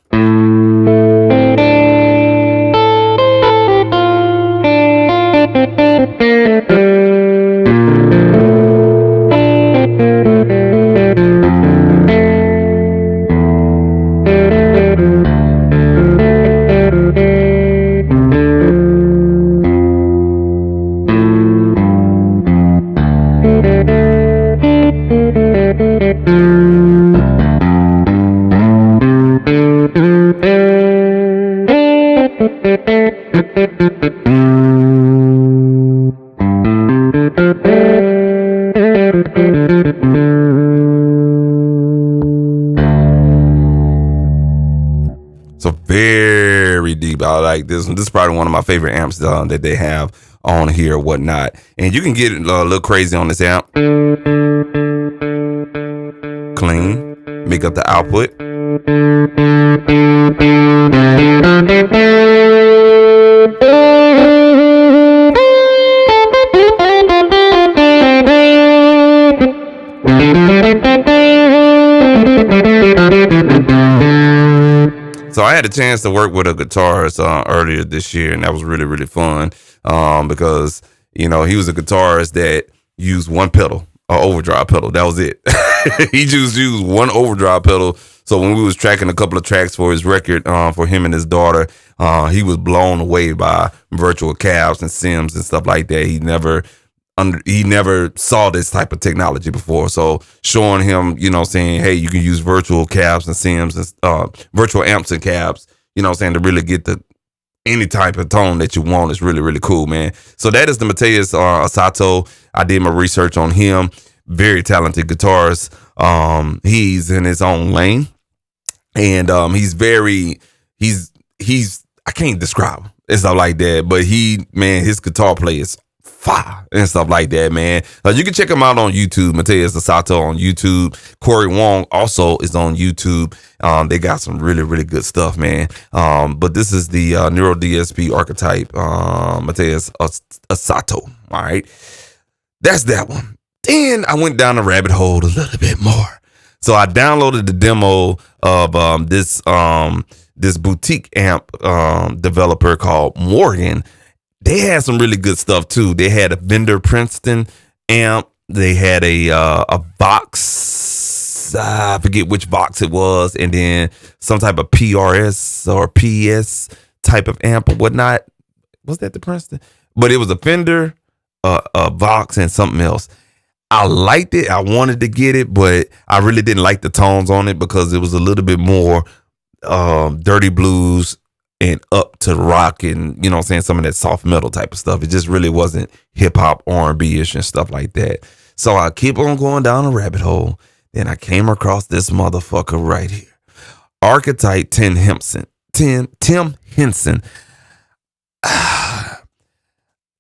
So very deep. I like this one. This is probably one of my favorite amps that they have on here or whatnot. And you can get a little crazy on this amp. Clean. Make up the output. So I had a chance to work with a guitarist earlier this year, and that was really, really fun because, you know, he was a guitarist that used one pedal, an overdrive pedal. That was it. He just used one overdrive pedal. So when we was tracking a couple of tracks for his record for him and his daughter, he was blown away by virtual cabs and sims and stuff like that. He never saw this type of technology before. So showing him, you know, saying, hey, you can use virtual cabs and sims and virtual amps and cabs, you know, saying to really get any type of tone that you want is really, really cool, man. So that is the Mateus Asato. I did my research on him. Very talented guitarist. He's in his own lane, and he's I can't describe him and stuff like that, but his guitar play is fire and stuff like that, man. You can check him out on YouTube. Mateus Asato on YouTube. Corey Wong also is on YouTube. They got some really, really good stuff, man. But this is the Neural DSP archetype, Mateus Asato. All right, that's that one. Then I went down the rabbit hole a little bit more. So I downloaded the demo of this boutique amp developer called Morgan. They had some really good stuff too. They had a Fender Princeton amp. They had a Vox. I forget which Vox it was, and then some type of PRS or PS type of amp or whatnot. Was that the Princeton? But it was a Fender, a Vox, and something else. I liked it. I wanted to get it, but I really didn't like the tones on it because it was a little bit more dirty blues and up to rock and, you know what I'm saying, some of that soft metal type of stuff. It just really wasn't hip hop, R&B-ish and stuff like that. So I keep on going down a rabbit hole. Then I came across this motherfucker right here. Archetype Tim Henson. Tim Henson.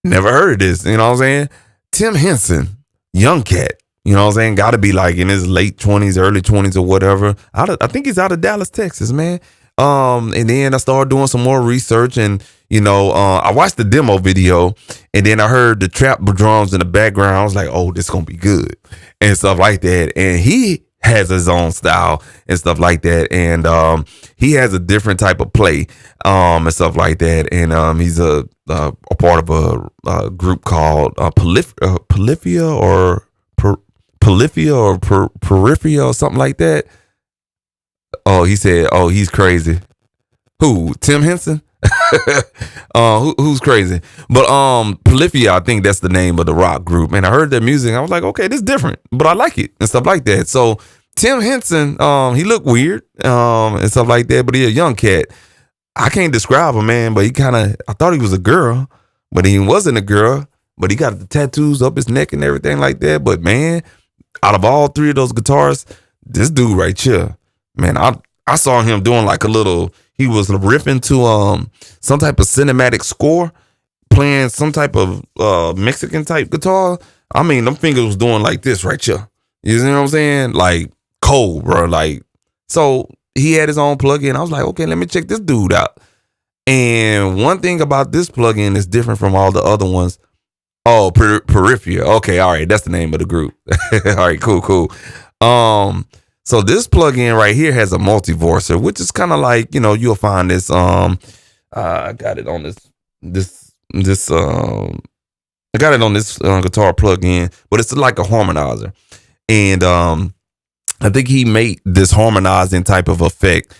Never heard of this, you know what I'm saying? Tim Henson, young cat, you know what I'm saying? Got to be like in his late 20s, early 20s or whatever. I think he's out of Dallas, Texas, man. And then I started doing some more research and, you know, I watched the demo video and then I heard the trap drums in the background. I was like, oh, this gonna be good and stuff like that. And he has his own style and stuff like that. And he has a different type of play and stuff like that. And he's a part of a group called Polyphia or Peripheria or something like that. Oh, he said, oh, he's crazy. Who? Tim Henson? Who's crazy? But Polyphia, I think that's the name of the rock group. And I heard their music. I was like, okay, this is different, but I like it and stuff like that. So Tim Henson, he looked weird and stuff like that, but he a young cat. I can't describe him, man, but I thought he was a girl, but he wasn't a girl. But he got the tattoos up his neck and everything like that. But man, out of all three of those guitars, this dude right here, man, I saw him doing like he was riffing to some type of cinematic score, playing some type of Mexican type guitar. I mean, them fingers was doing like this right here. You know what I'm saying? Like cold, bro. Like, so he had his own plugin. I was like, okay, let me check this dude out. And one thing about this plugin is different from all the other ones. Oh, Peripheria. Okay, all right, that's the name of the group. All right, cool. So this plugin right here has a multi-voicer, which is kind of like, you know, you'll find this. I got it on this I got it on this guitar plugin, but it's like a harmonizer, and I think he made this harmonizing type of effect.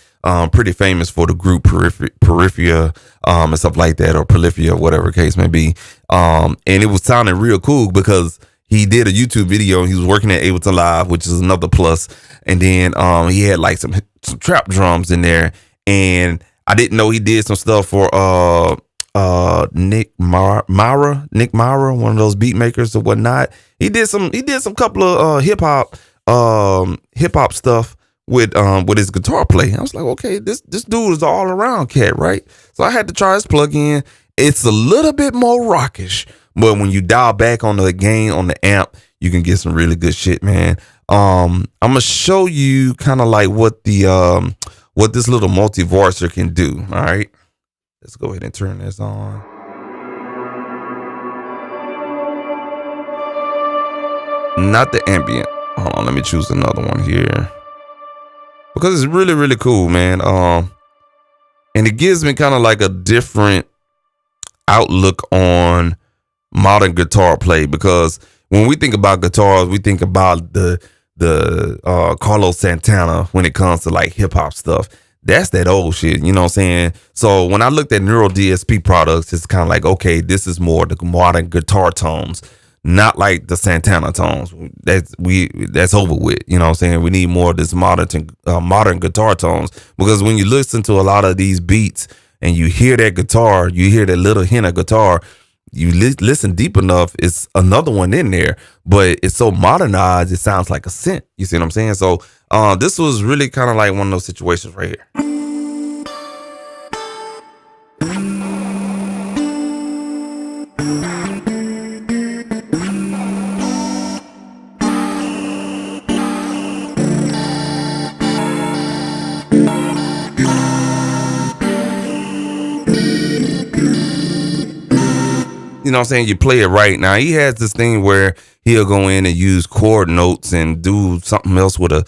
Pretty famous for the group Peripheria and stuff like that, or Polyphia, whatever the case may be. And it was sounding real cool because he did a YouTube video and he was working at Ableton Live, which is another plus. And then he had like some trap drums in there. And I didn't know he did some stuff for Nick Mara, one of those beat makers or whatnot. He did some couple of hip hop stuff with his guitar play. I was like, okay, this dude is all around cat, right? So I had to try his plugin. It's a little bit more rockish, but when you dial back on the gain on the amp, you can get some really good shit, man. I'm gonna show you kind of like what this little multi-voicer can do. All right, let's go ahead and turn this on. Not the ambient. Hold on, let me choose another one here, because it's really, really cool, man. And it gives me kind of like a different outlook on modern guitar play, because when we think about guitars, we think about the Carlos Santana when it comes to like hip hop stuff. That's that old shit, you know what I'm saying? So when I looked at Neural DSP products, it's kind of like, okay, this is more the modern guitar tones, not like the Santana tones. That's over with, you know what I'm saying? We need more of this modern guitar tones, because when you listen to a lot of these beats and you hear that guitar, you hear that little hint of guitar, you listen deep enough, it's another one in there, but it's so modernized, it sounds like a synth. You see what I'm saying? So this was really kind of like one of those situations right here. You know what I'm saying? You play it right. Now, he has this thing where he'll go in and use chord notes and do something else with a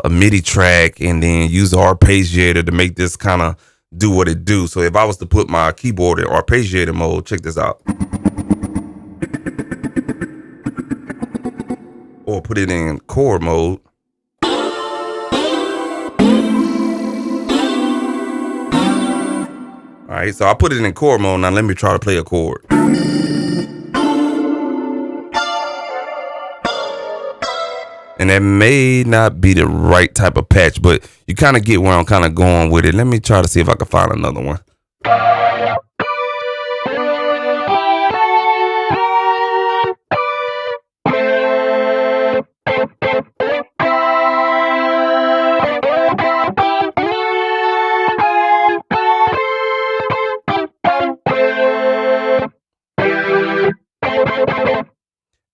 a MIDI track and then use the arpeggiator to make this kind of do what it do. So if I was to put my keyboard in arpeggiator mode, check this out. Or put it in chord mode. All right, so I put it in chord mode. Now let me try to play a chord. And that may not be the right type of patch, but you kind of get where I'm kind of going with it. Let me try to see if I can find another one.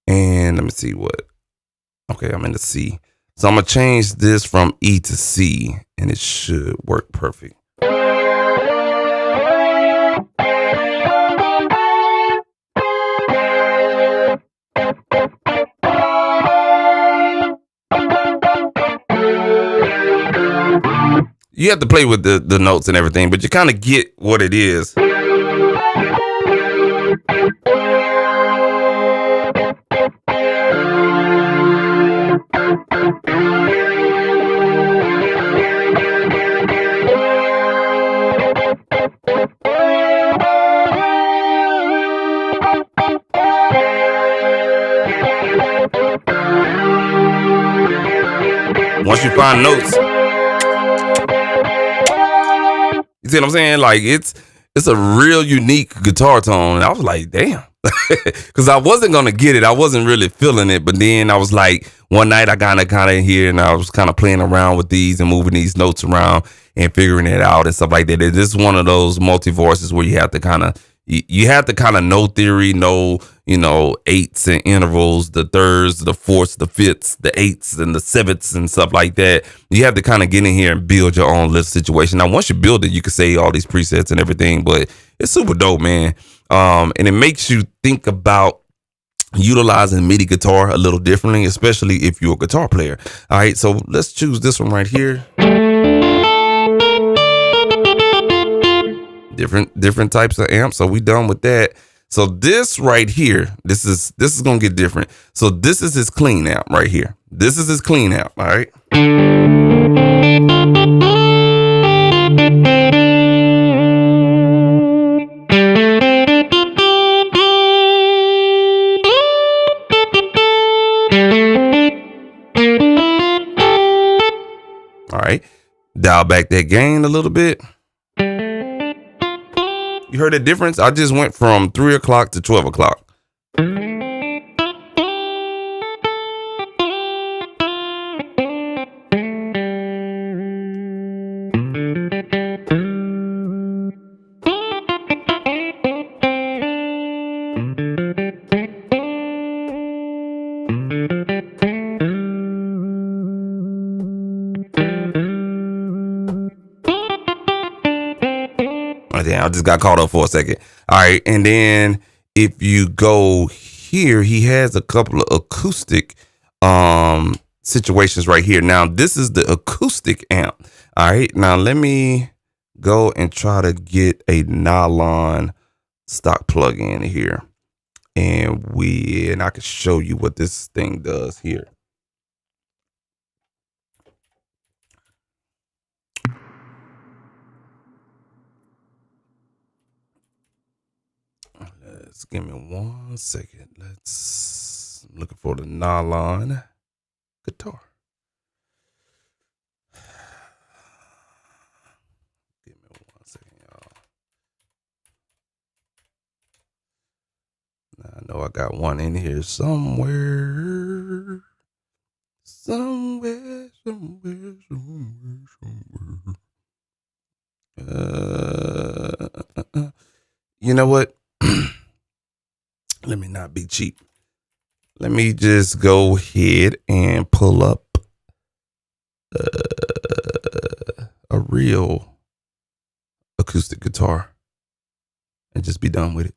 And let me see what. Okay, I'm in the C. So I'm going to change this from E to C, and it should work perfect. You have to play with the notes and everything, but you kind of get what it is. Once you find notes, you see what I'm saying? Like it's a real unique guitar tone. And I was like, damn. Because I wasn't going to get it. I wasn't really feeling it. But then I was like, one night I kind of in here and I was kind of playing around with these and moving these notes around and figuring it out and stuff like that. This is one of those multi-voices where you have to kind of, know theory, know, eighths and intervals, the thirds, the fourths, the fifths, the eighths and the sevenths and stuff like that. You have to kind of get in here and build your own little situation. Now, once you build it, you can say all these presets and everything, but it's super dope, man. And it makes you think about utilizing MIDI guitar a little differently, especially if you're a guitar player. All right, so let's choose this one right here. Different types of amps. So we done with that. So this right here, this is gonna get different. So this is his clean amp right here. This is his clean amp. All right. All right. Dial back that gain a little bit. You heard the difference? I just went from 3 o'clock to 12 o'clock. I just got caught up for a second. All right. And then if you go here, he has a couple of acoustic situations right here. Now, this is the acoustic amp. All right. Now, let me go and try to get a nylon stock plug in here. And I can show you what this thing does here. Give me 1 second. I'm looking for the nylon guitar. Give me 1 second, y'all. Now, I know I got one in here somewhere. Somewhere. You know what? Let me not be cheap. Let me just go ahead and pull up a real acoustic guitar and just be done with it.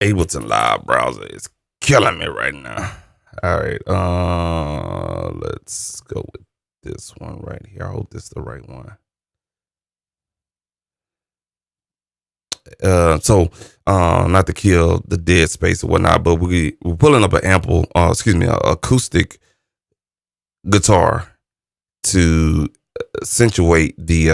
Ableton Live browser is killing me right now. All right, let's go with this one right here. I hope this is the right one. Not to kill the dead space or whatnot, but we're pulling up an acoustic guitar to accentuate this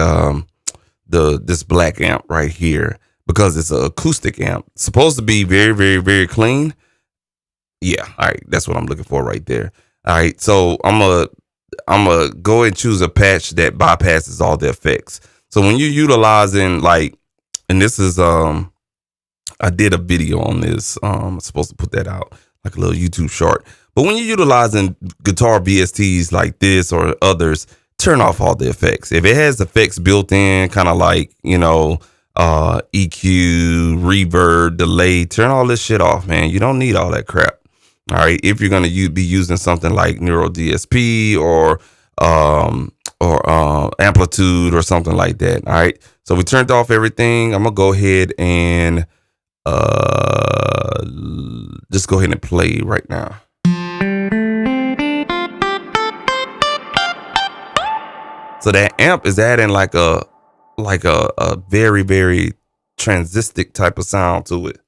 black amp right here, because it's an acoustic amp, supposed to be very, very, very clean. Yeah, all right, that's what I'm looking for right there. All right, so I'm gonna go and choose a patch that bypasses all the effects. So when you're utilizing, like, and this is I did a video on this. I'm supposed to put that out, like a little YouTube short. But when you're utilizing guitar VSTs like this or others, turn off all the effects. If it has effects built in, kind of like, EQ, reverb, delay, turn all this shit off, man. You don't need all that crap. All right. If you're going to be using something like Neural DSP or Amplitude or something like that. All right. So we turned off everything. I'm going to go ahead and just go ahead and play right now. So that amp is adding like a very, very transistic type of sound to it.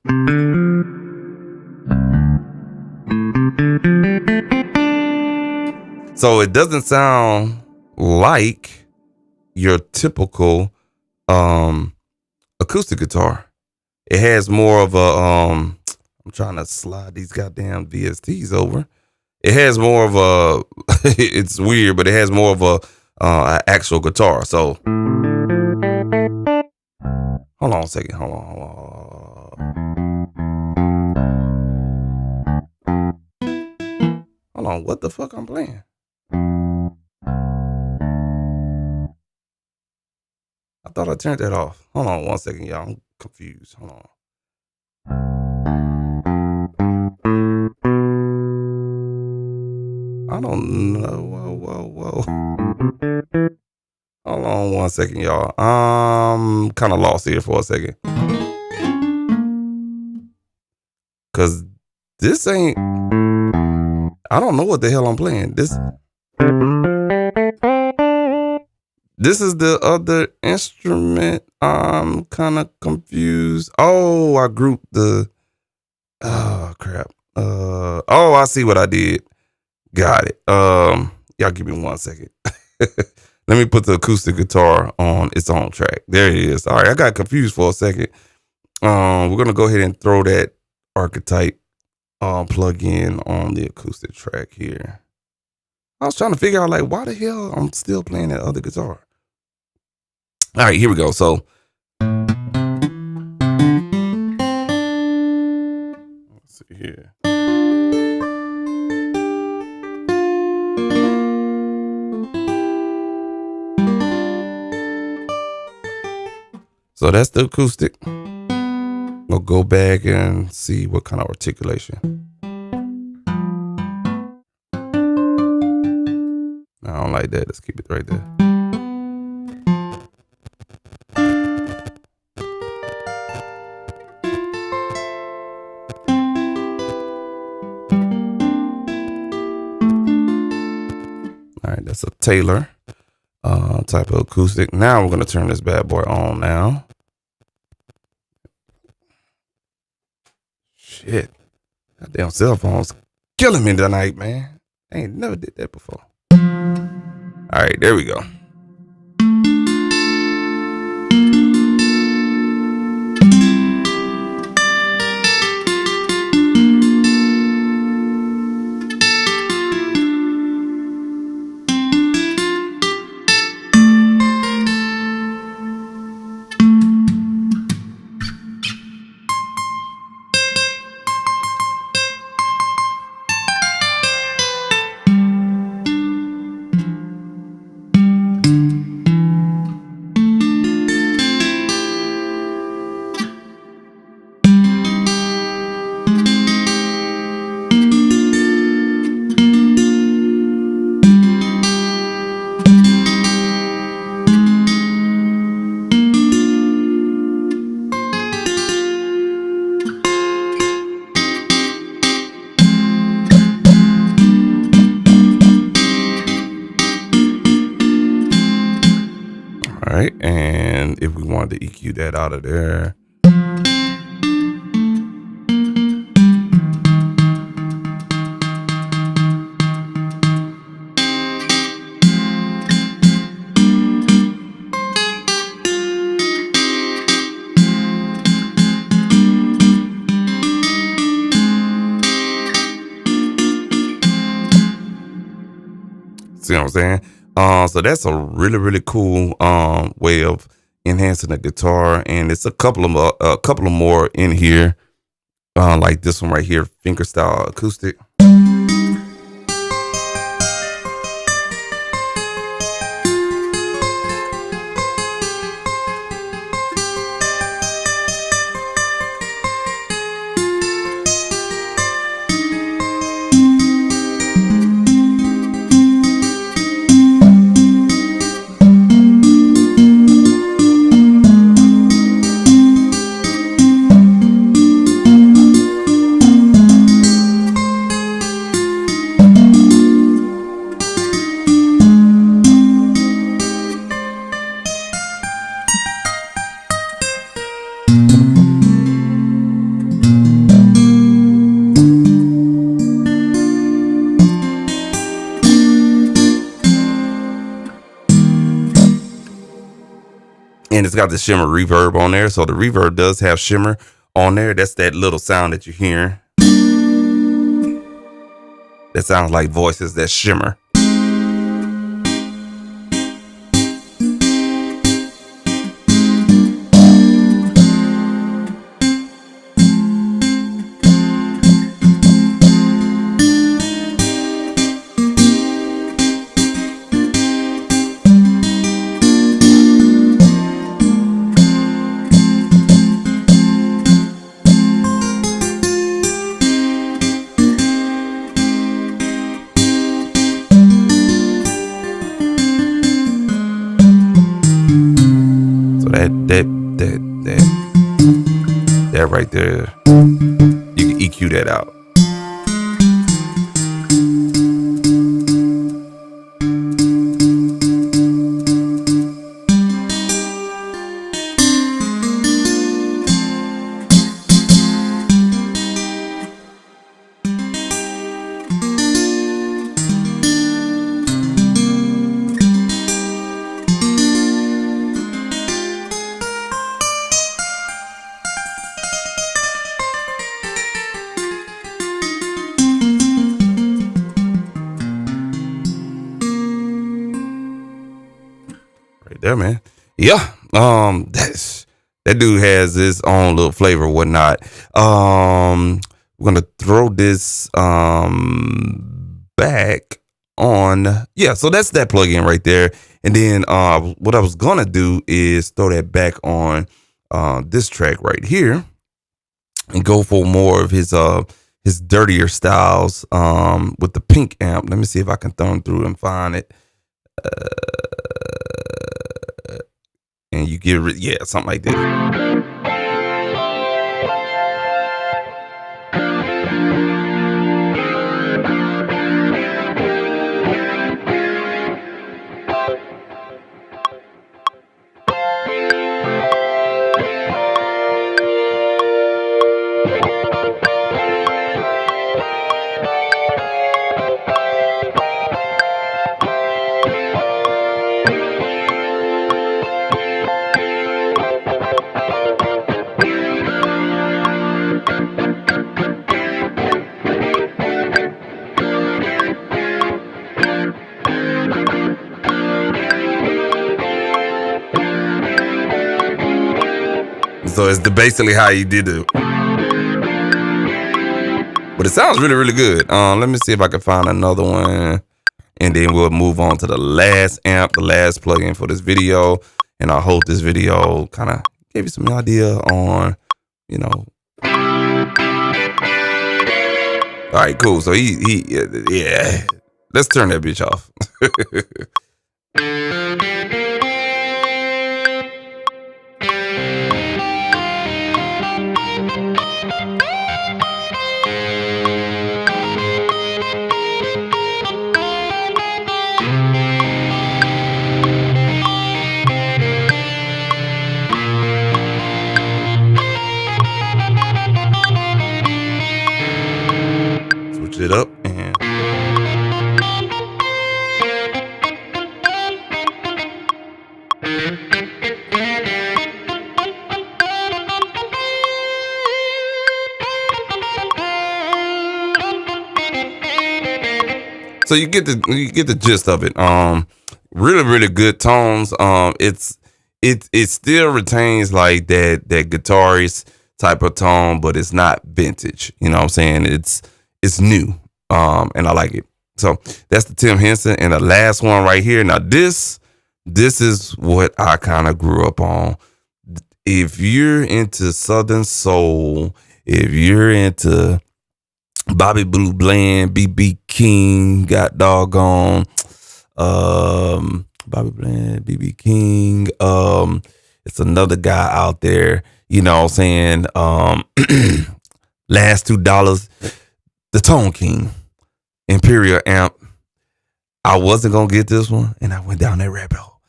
So it doesn't sound like your typical acoustic guitar. It has more of a I'm trying to slide these goddamn VSTs over. It has more of a it's weird, but it has more of a actual guitar. So hold on a second. Hold on. What the fuck I'm playing? I thought I turned that off. Hold on 1 second, y'all. I'm confused. Hold on. I don't know. Whoa. Hold on 1 second, y'all. I'm kind of lost here for a second. Cause this ain't, I don't know what the hell I'm playing. This is the other instrument. I'm kind of confused. Oh, I grouped the, oh crap. Oh, I see what I did. Got it. Y'all give me 1 second. Let me put the acoustic guitar on its own track. There it is. All right, I got confused for a second. We're gonna go ahead and throw that archetype plug in on the acoustic track here. I was trying to figure out, like, why the hell I'm still playing that other guitar. All right, here we go. So let's see here. So that's the acoustic. We'll go back and see what kind of articulation. I don't like that. Let's keep it right there. All right, that's a Taylor type of acoustic. Now we're going to turn this bad boy on now. Shit. Goddamn cell phone's killing me tonight, man. I ain't never did that before. All right, there we go. wanted to EQ that out of there. See what I'm saying? So that's a really, really cool way of enhancing the guitar, and it's a couple of more in here, like this one right here, fingerstyle acoustic. And it's got the shimmer reverb on there. So the reverb does have shimmer on there. That's that little sound that you hear. That sounds like voices that shimmer. That right there, you can EQ that out. There, man. Yeah. That dude has his own little flavor, whatnot. We're gonna throw this back on. Yeah, so that's that plugin right there. And then what I was gonna do is throw that back on this track right here and go for more of his dirtier styles with the pink amp. Let me see if I can thumb through and find it. And you get something like this. So it's basically how he did it. But it sounds really, really good. Let me see if I can find another one. And then we'll move on to the last amp, the last plugin for this video. And I hope this video kind of gave you some idea on, All right, cool. So yeah. Let's turn that bitch off. shit up and so you get the gist of it. Really good tones. It still retains like that guitarist type of tone, but it's not vintage. You know what I'm saying? It's new. And I like it. So that's the Tim Henson. And the last one right here. Now this is what I kind of grew up on. If you're into Southern Soul, if you're into Bobby Blue Bland, BB King, got doggone, Bobby Bland, BB King, it's another guy out there, you know what I'm saying, last $2, the Tone King, Imperial Amp. I wasn't gonna get this one, and I went down that rabbit hole.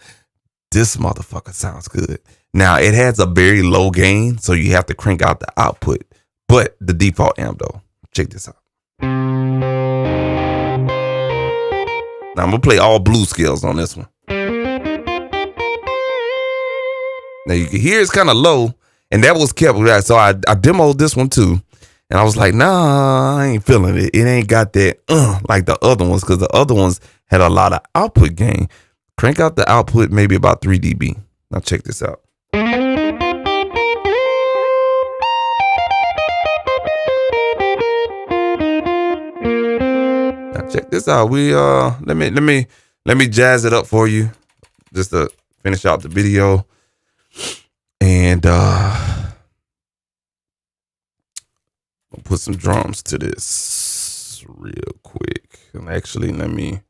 This motherfucker sounds good. Now, it has a very low gain, so you have to crank out the output, but the default amp though, check this out. Now I'm gonna play all blues scales on this one. Now you can hear it's kind of low, and that was kept with that. So I demoed this one too, and I was like, nah, I ain't feeling it. It ain't got that like the other ones, because the other ones had a lot of output gain. Crank out the output maybe about 3 dB. Now check this out. Check this out. We let me jazz it up for you just to finish out the video. And I'll put some drums to this real quick. And actually, let me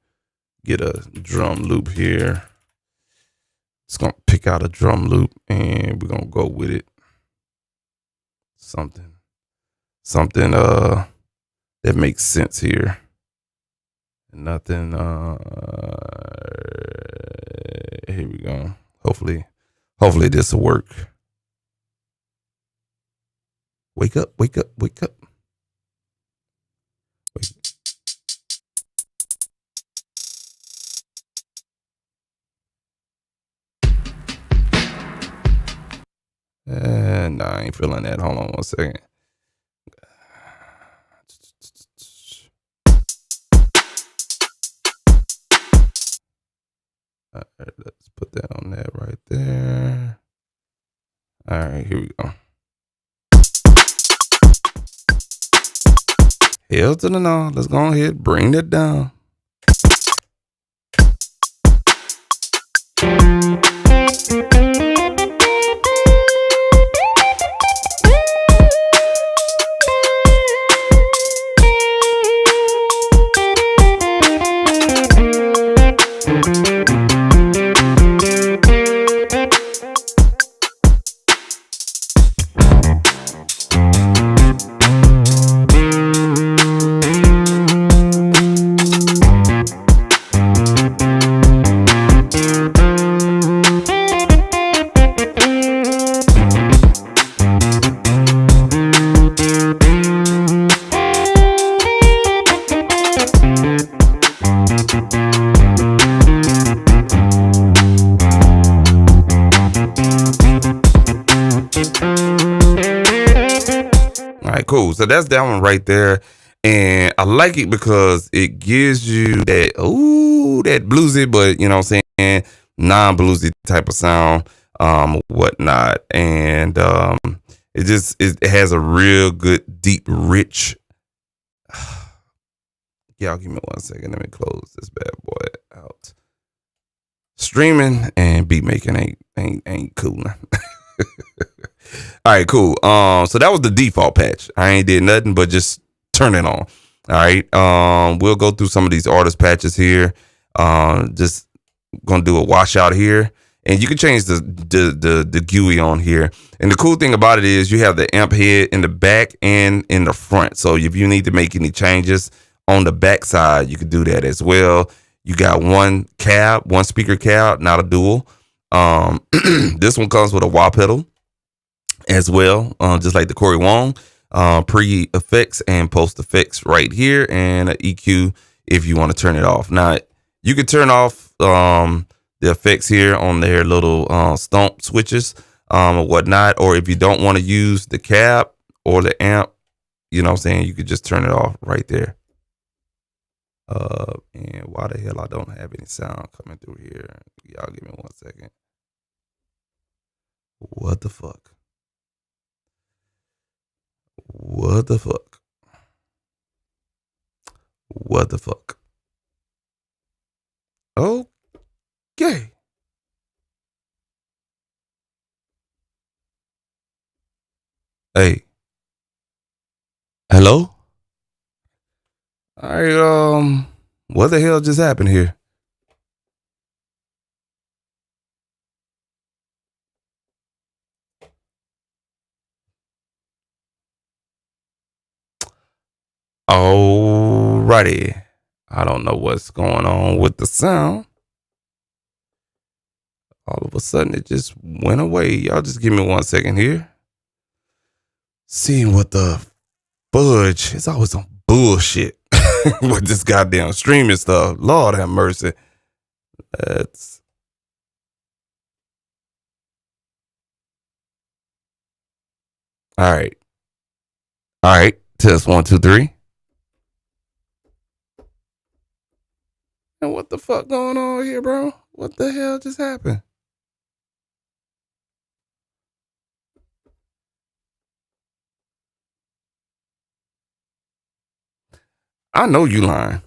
get a drum loop here. Just gonna pick out a drum loop and we're gonna go with it. Something that makes sense here. Nothing. Here we go. Hopefully this will work. Wake up. Wake. Nah, I ain't feeling that. Hold on 1 second. All right, let's put that on that right there. All right, here we go. Hell to the no. Let's go ahead, bring that down. Cool. So that's that one right there. And I like it because it gives you that, that bluesy, but you know what I'm saying, non-bluesy type of sound, whatnot. And it has a real good, deep, rich. Y'all give me 1 second. Let me close this bad boy out. Streaming and beat making ain't cool. All right, cool. So that was the default patch. I ain't did nothing but just turn it on. All right. We'll go through some of these artist patches here. Just gonna do a washout here, and you can change the GUI on here. And the cool thing about it is you have the amp head in the back and in the front. So if you need to make any changes on the back side, you can do that as well. You got one speaker cab, not a dual. This one comes with a wah pedal as well, just like the Corey Wong. pre effects and post effects right here, and an EQ if you want to turn it off. Now you can turn off the effects here on their little stomp switches or whatnot, or if you don't want to use the cab or the amp, you know what I'm saying, you could just turn it off right there. And why the hell I don't have any sound coming through here? Y'all give me 1 second. What the fuck? What the fuck? What the fuck? Okay. Hey. Hello? All right, what the hell just happened here? Alrighty. I don't know what's going on with the sound. All of a sudden, it just went away. Y'all just give me 1 second here. Seeing what the fudge. It's always some bullshit with this goddamn streaming stuff. Lord have mercy. That's all right. All right. Test 1, 2, 3. And what the fuck going on here, bro? What the hell just happened? I know you lying.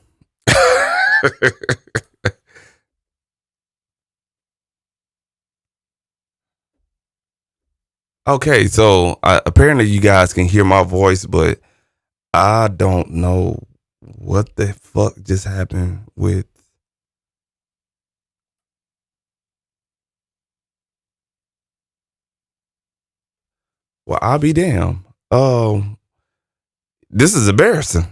Okay, so apparently you guys can hear my voice, but I don't know what the fuck just happened with. Well, I'll be damned. This is embarrassing.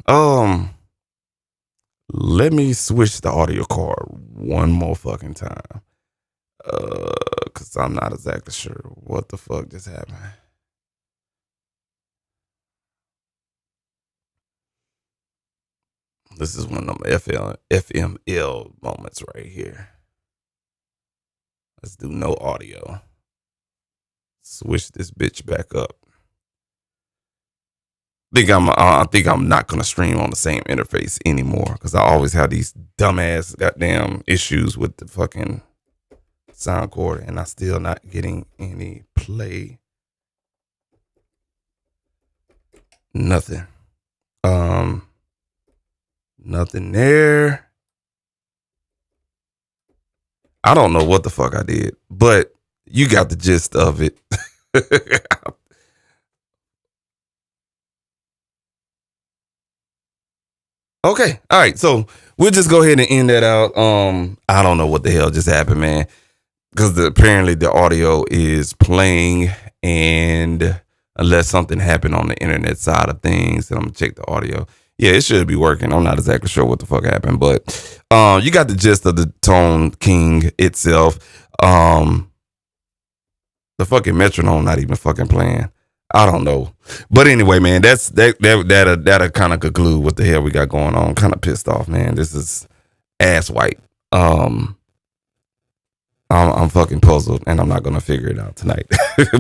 Let me switch the audio card one more fucking time. Cause I'm not exactly sure what the fuck just happened. This is one of them FML moments right here. Let's do no audio. Switch this bitch back up. I think I'm not gonna stream on the same interface anymore because I always have these dumbass goddamn issues with the fucking sound cord, and I'm still not getting any play. Nothing. Nothing there. I don't know what the fuck I did, but you got the gist of it. Okay. All right. So we'll just go ahead and end that out. I don't know what the hell just happened, man. Because apparently the audio is playing, and unless something happened on the internet side of things, then I'm gonna check the audio. Yeah, it should be working. I'm not exactly sure what the fuck happened, but you got the gist of the Tone King itself. The fucking metronome not even fucking playing. I don't know, but anyway, man, that'll kind of conclude what the hell we got going on. Kind of pissed off, man. This is ass white. I'm fucking puzzled, and I'm not gonna figure it out tonight.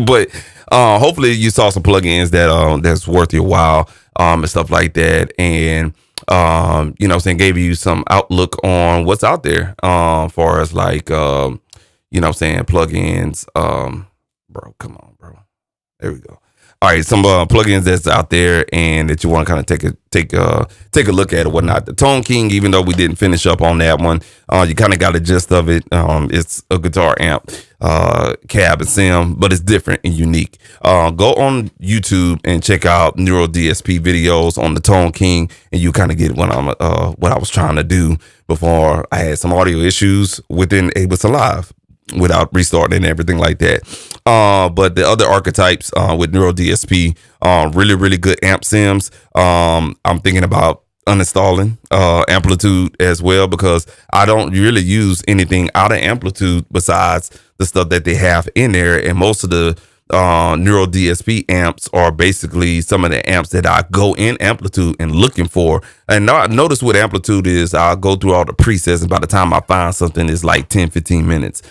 But hopefully, you saw some plugins that that's worth your while, and stuff like that, and you know, saying gave you some outlook on what's out there, far as like you know, saying plugins. Bro, come on, bro. There we go. All right, some plugins that's out there and that you want to kind of take a look at or whatnot. The Tone King, even though we didn't finish up on that one, you kind of got a gist of it. It's a guitar amp, cab and sim, but it's different and unique. Go on YouTube and check out Neural DSP videos on the Tone King, and you kind of get what I was trying to do before I had some audio issues within Ableton Live without restarting and everything like that. But the other archetypes with Neural DSP, really, really good amp sims. I'm thinking about uninstalling Amplitude as well, because I don't really use anything out of Amplitude besides the stuff that they have in there. And most of the neural DSP amps are basically some of the amps that I go in Amplitude and looking for. And now I notice what Amplitude is, I'll go through all the presets, and by the time I find something, it's like 10-15 minutes.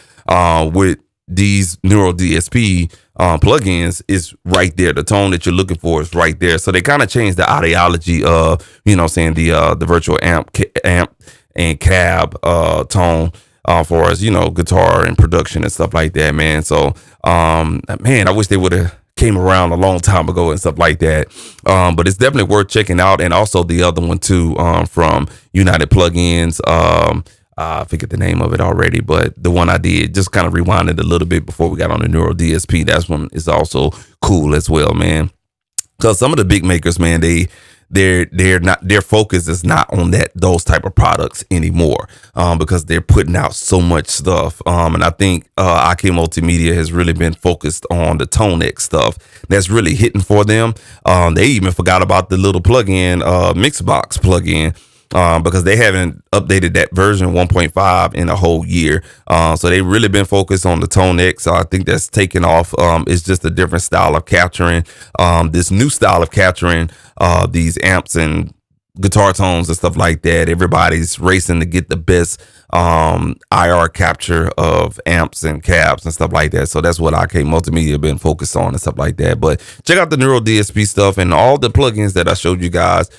With these neural DSP plugins, is right there. The tone that you're looking for is right there. So they kind of changed the ideology of, the virtual amp and cab tone for us, guitar and production and stuff like that, man. So, man, I wish they would have came around a long time ago and stuff like that. But it's definitely worth checking out. And also the other one too, from United Plugins. I forget the name of it already, but the one I did, just kind of rewinded a little bit before we got on the Neural DSP. That's one is also cool as well, man. Because some of the big makers, man, they're not, their focus is not on those type of products anymore, because they're putting out so much stuff. And I think IK Multimedia has really been focused on the ToneX stuff that's really hitting for them. They even forgot about the little plugin, Mixbox plugin. Because they haven't updated that version 1.5 in a whole year. So they really been focused on the ToneX. So I think that's taken off. It's just a different style of capturing, this new style of capturing these amps and guitar tones and stuff like that. Everybody's racing to get the best IR capture of amps and cabs and stuff like that. So that's what IK Multimedia been focused on and stuff like that. But check out the Neural DSP stuff and all the plugins that I showed you guys.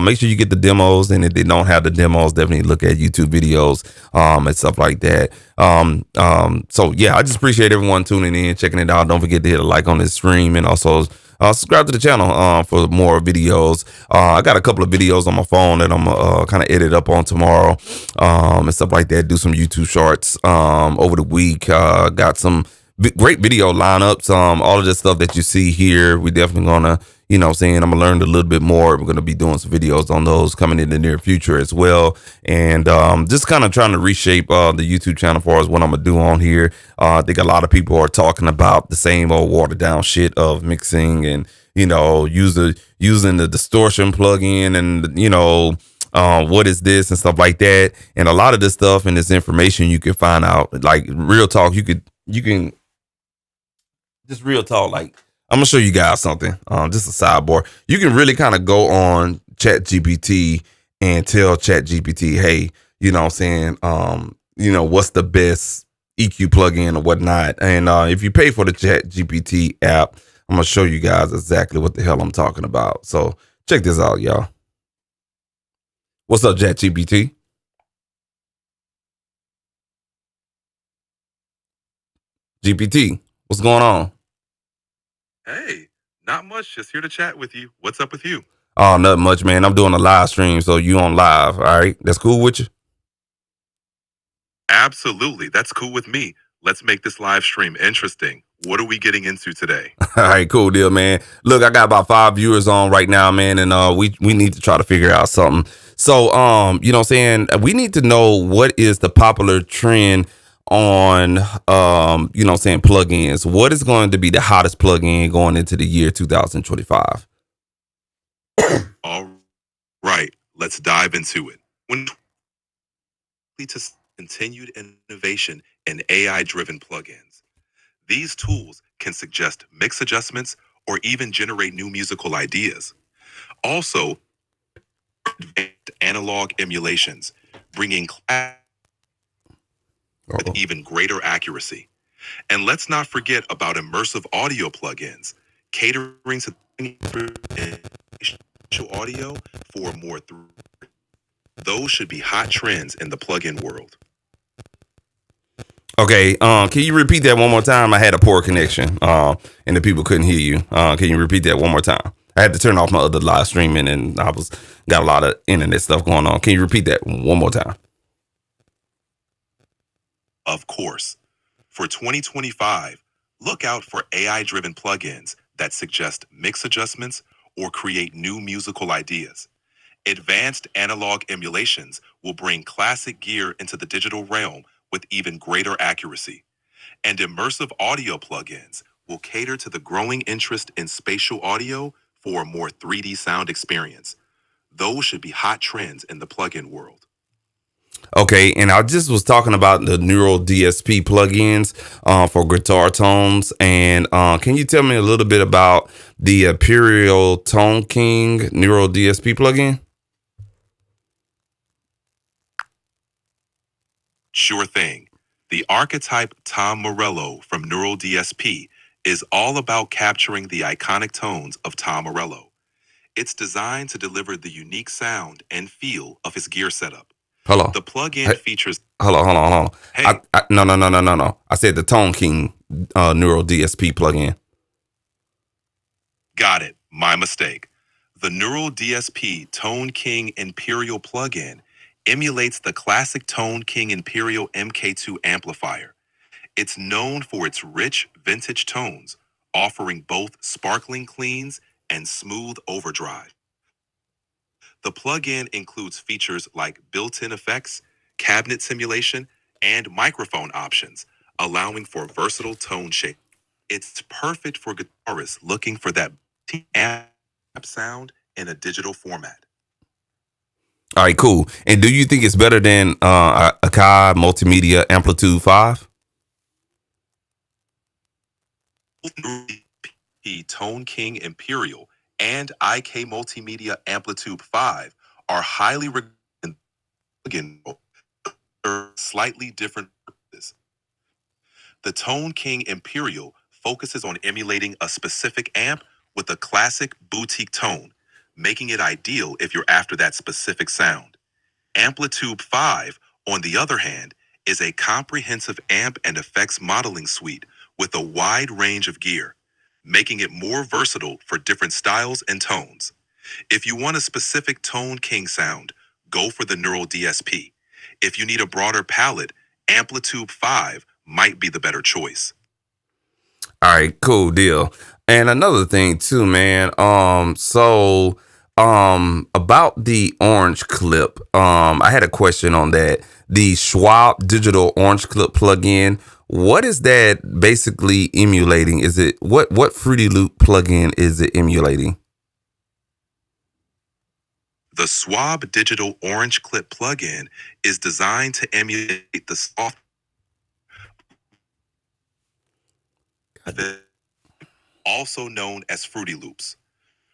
Make sure you get the demos, and if they don't have the demos, definitely look at YouTube videos and stuff like that. So yeah, I just appreciate everyone tuning in, checking it out. Don't forget to hit a like on this stream, and also subscribe to the channel for more videos. I got a couple of videos on my phone that I'm kind of edit up on tomorrow and stuff like that. Do some YouTube shorts over the week. Got some great video lineups. All of the stuff that you see here, we definitely gonna, I'm gonna learn a little bit more. We're gonna be doing some videos on those coming in the near future as well. And just kind of trying to reshape the YouTube channel for us, what I'm gonna do on here. I think a lot of people are talking about the same old watered down shit of mixing and, using the distortion plugin and, what is this and stuff like that. And a lot of this stuff and this information you can find out, like real talk, you can just real talk, like, I'm gonna show you guys something. Just a sidebar. You can really kind of go on ChatGPT and tell ChatGPT, hey, what's the best EQ plugin or whatnot. And if you pay for the ChatGPT app, I'm gonna show you guys exactly what the hell I'm talking about. So check this out, y'all. What's up, ChatGPT? GPT, what's going on? Hey, not much. Just here to chat with you. What's up with you? Oh, nothing much, man. I'm doing a live stream, so you on live. All right, that's cool with you? Absolutely. That's cool with me. Let's make this live stream interesting. What are we getting into today? All right, cool deal, man. Look, I got about 5 viewers on right now, man, and we need to try to figure out something. So, we need to know what is the popular trend on plugins. What is going to be the hottest plugin going into the year 2025? All right, let's dive into it. When to continued innovation in AI-driven plugins. These tools can suggest mix adjustments or even generate new musical ideas. Also, advanced analog emulations, bringing class with even greater accuracy. And let's not forget about immersive audio plugins, catering to audio for more. Those should be hot trends in the plugin world. Okay, can you repeat that one more time? I had a poor connection, and the people couldn't hear you. Can you repeat that one more time? I had to turn off my other live streaming, and got a lot of internet stuff going on. Can you repeat that one more time? Of course. For 2025, look out for AI-driven plugins that suggest mix adjustments or create new musical ideas. Advanced analog emulations will bring classic gear into the digital realm with even greater accuracy. And immersive audio plugins will cater to the growing interest in spatial audio for a more 3D sound experience. Those should be hot trends in the plugin world. Okay, and I just was talking about the Neural DSP plugins for guitar tones, and can you tell me a little bit about the Imperial Tone King Neural DSP plugin? Sure thing. The archetype Tom Morello from Neural DSP is all about capturing the iconic tones of Tom Morello. It's designed to deliver the unique sound and feel of his gear setup. Hello. The plugin Hey, features, hold on. hey, No. I said the Tone King Neural DSP plugin. got it, my mistake. The Neural DSP Tone King Imperial plugin emulates the classic Tone King Imperial MK2 amplifier. It's known for its rich vintage tones, offering both sparkling cleans and smooth overdrive. The plugin includes features like built-in effects, cabinet simulation, and microphone options, allowing for versatile tone shape. It's perfect for guitarists looking for that amp sound in a digital format. All right, cool. And do you think it's better than Akai Multimedia Amplitude 5? Tone King Imperial and IK Multimedia Amplitude 5 are highly recommended for slightly different purposes. The Tone King Imperial focuses on emulating a specific amp with a classic boutique tone, making it ideal if you're after that specific sound. Amplitude 5, on the other hand, is a comprehensive amp and effects modeling suite with a wide range of gear, making it more versatile for different styles and tones. If you want a specific Tone King sound, go for the Neural DSP. If you need a broader palette, Amplitude 5 might be the better choice. All right, cool deal. And another thing too, man. About the orange clip, I had a question on that. The Schwab Digital Orange Clip plugin. What is that basically emulating? Is it what Fruity Loop plugin is it emulating? The Schwab Digital Orange Clip plugin is designed to emulate the soft, also known as Fruity Loops.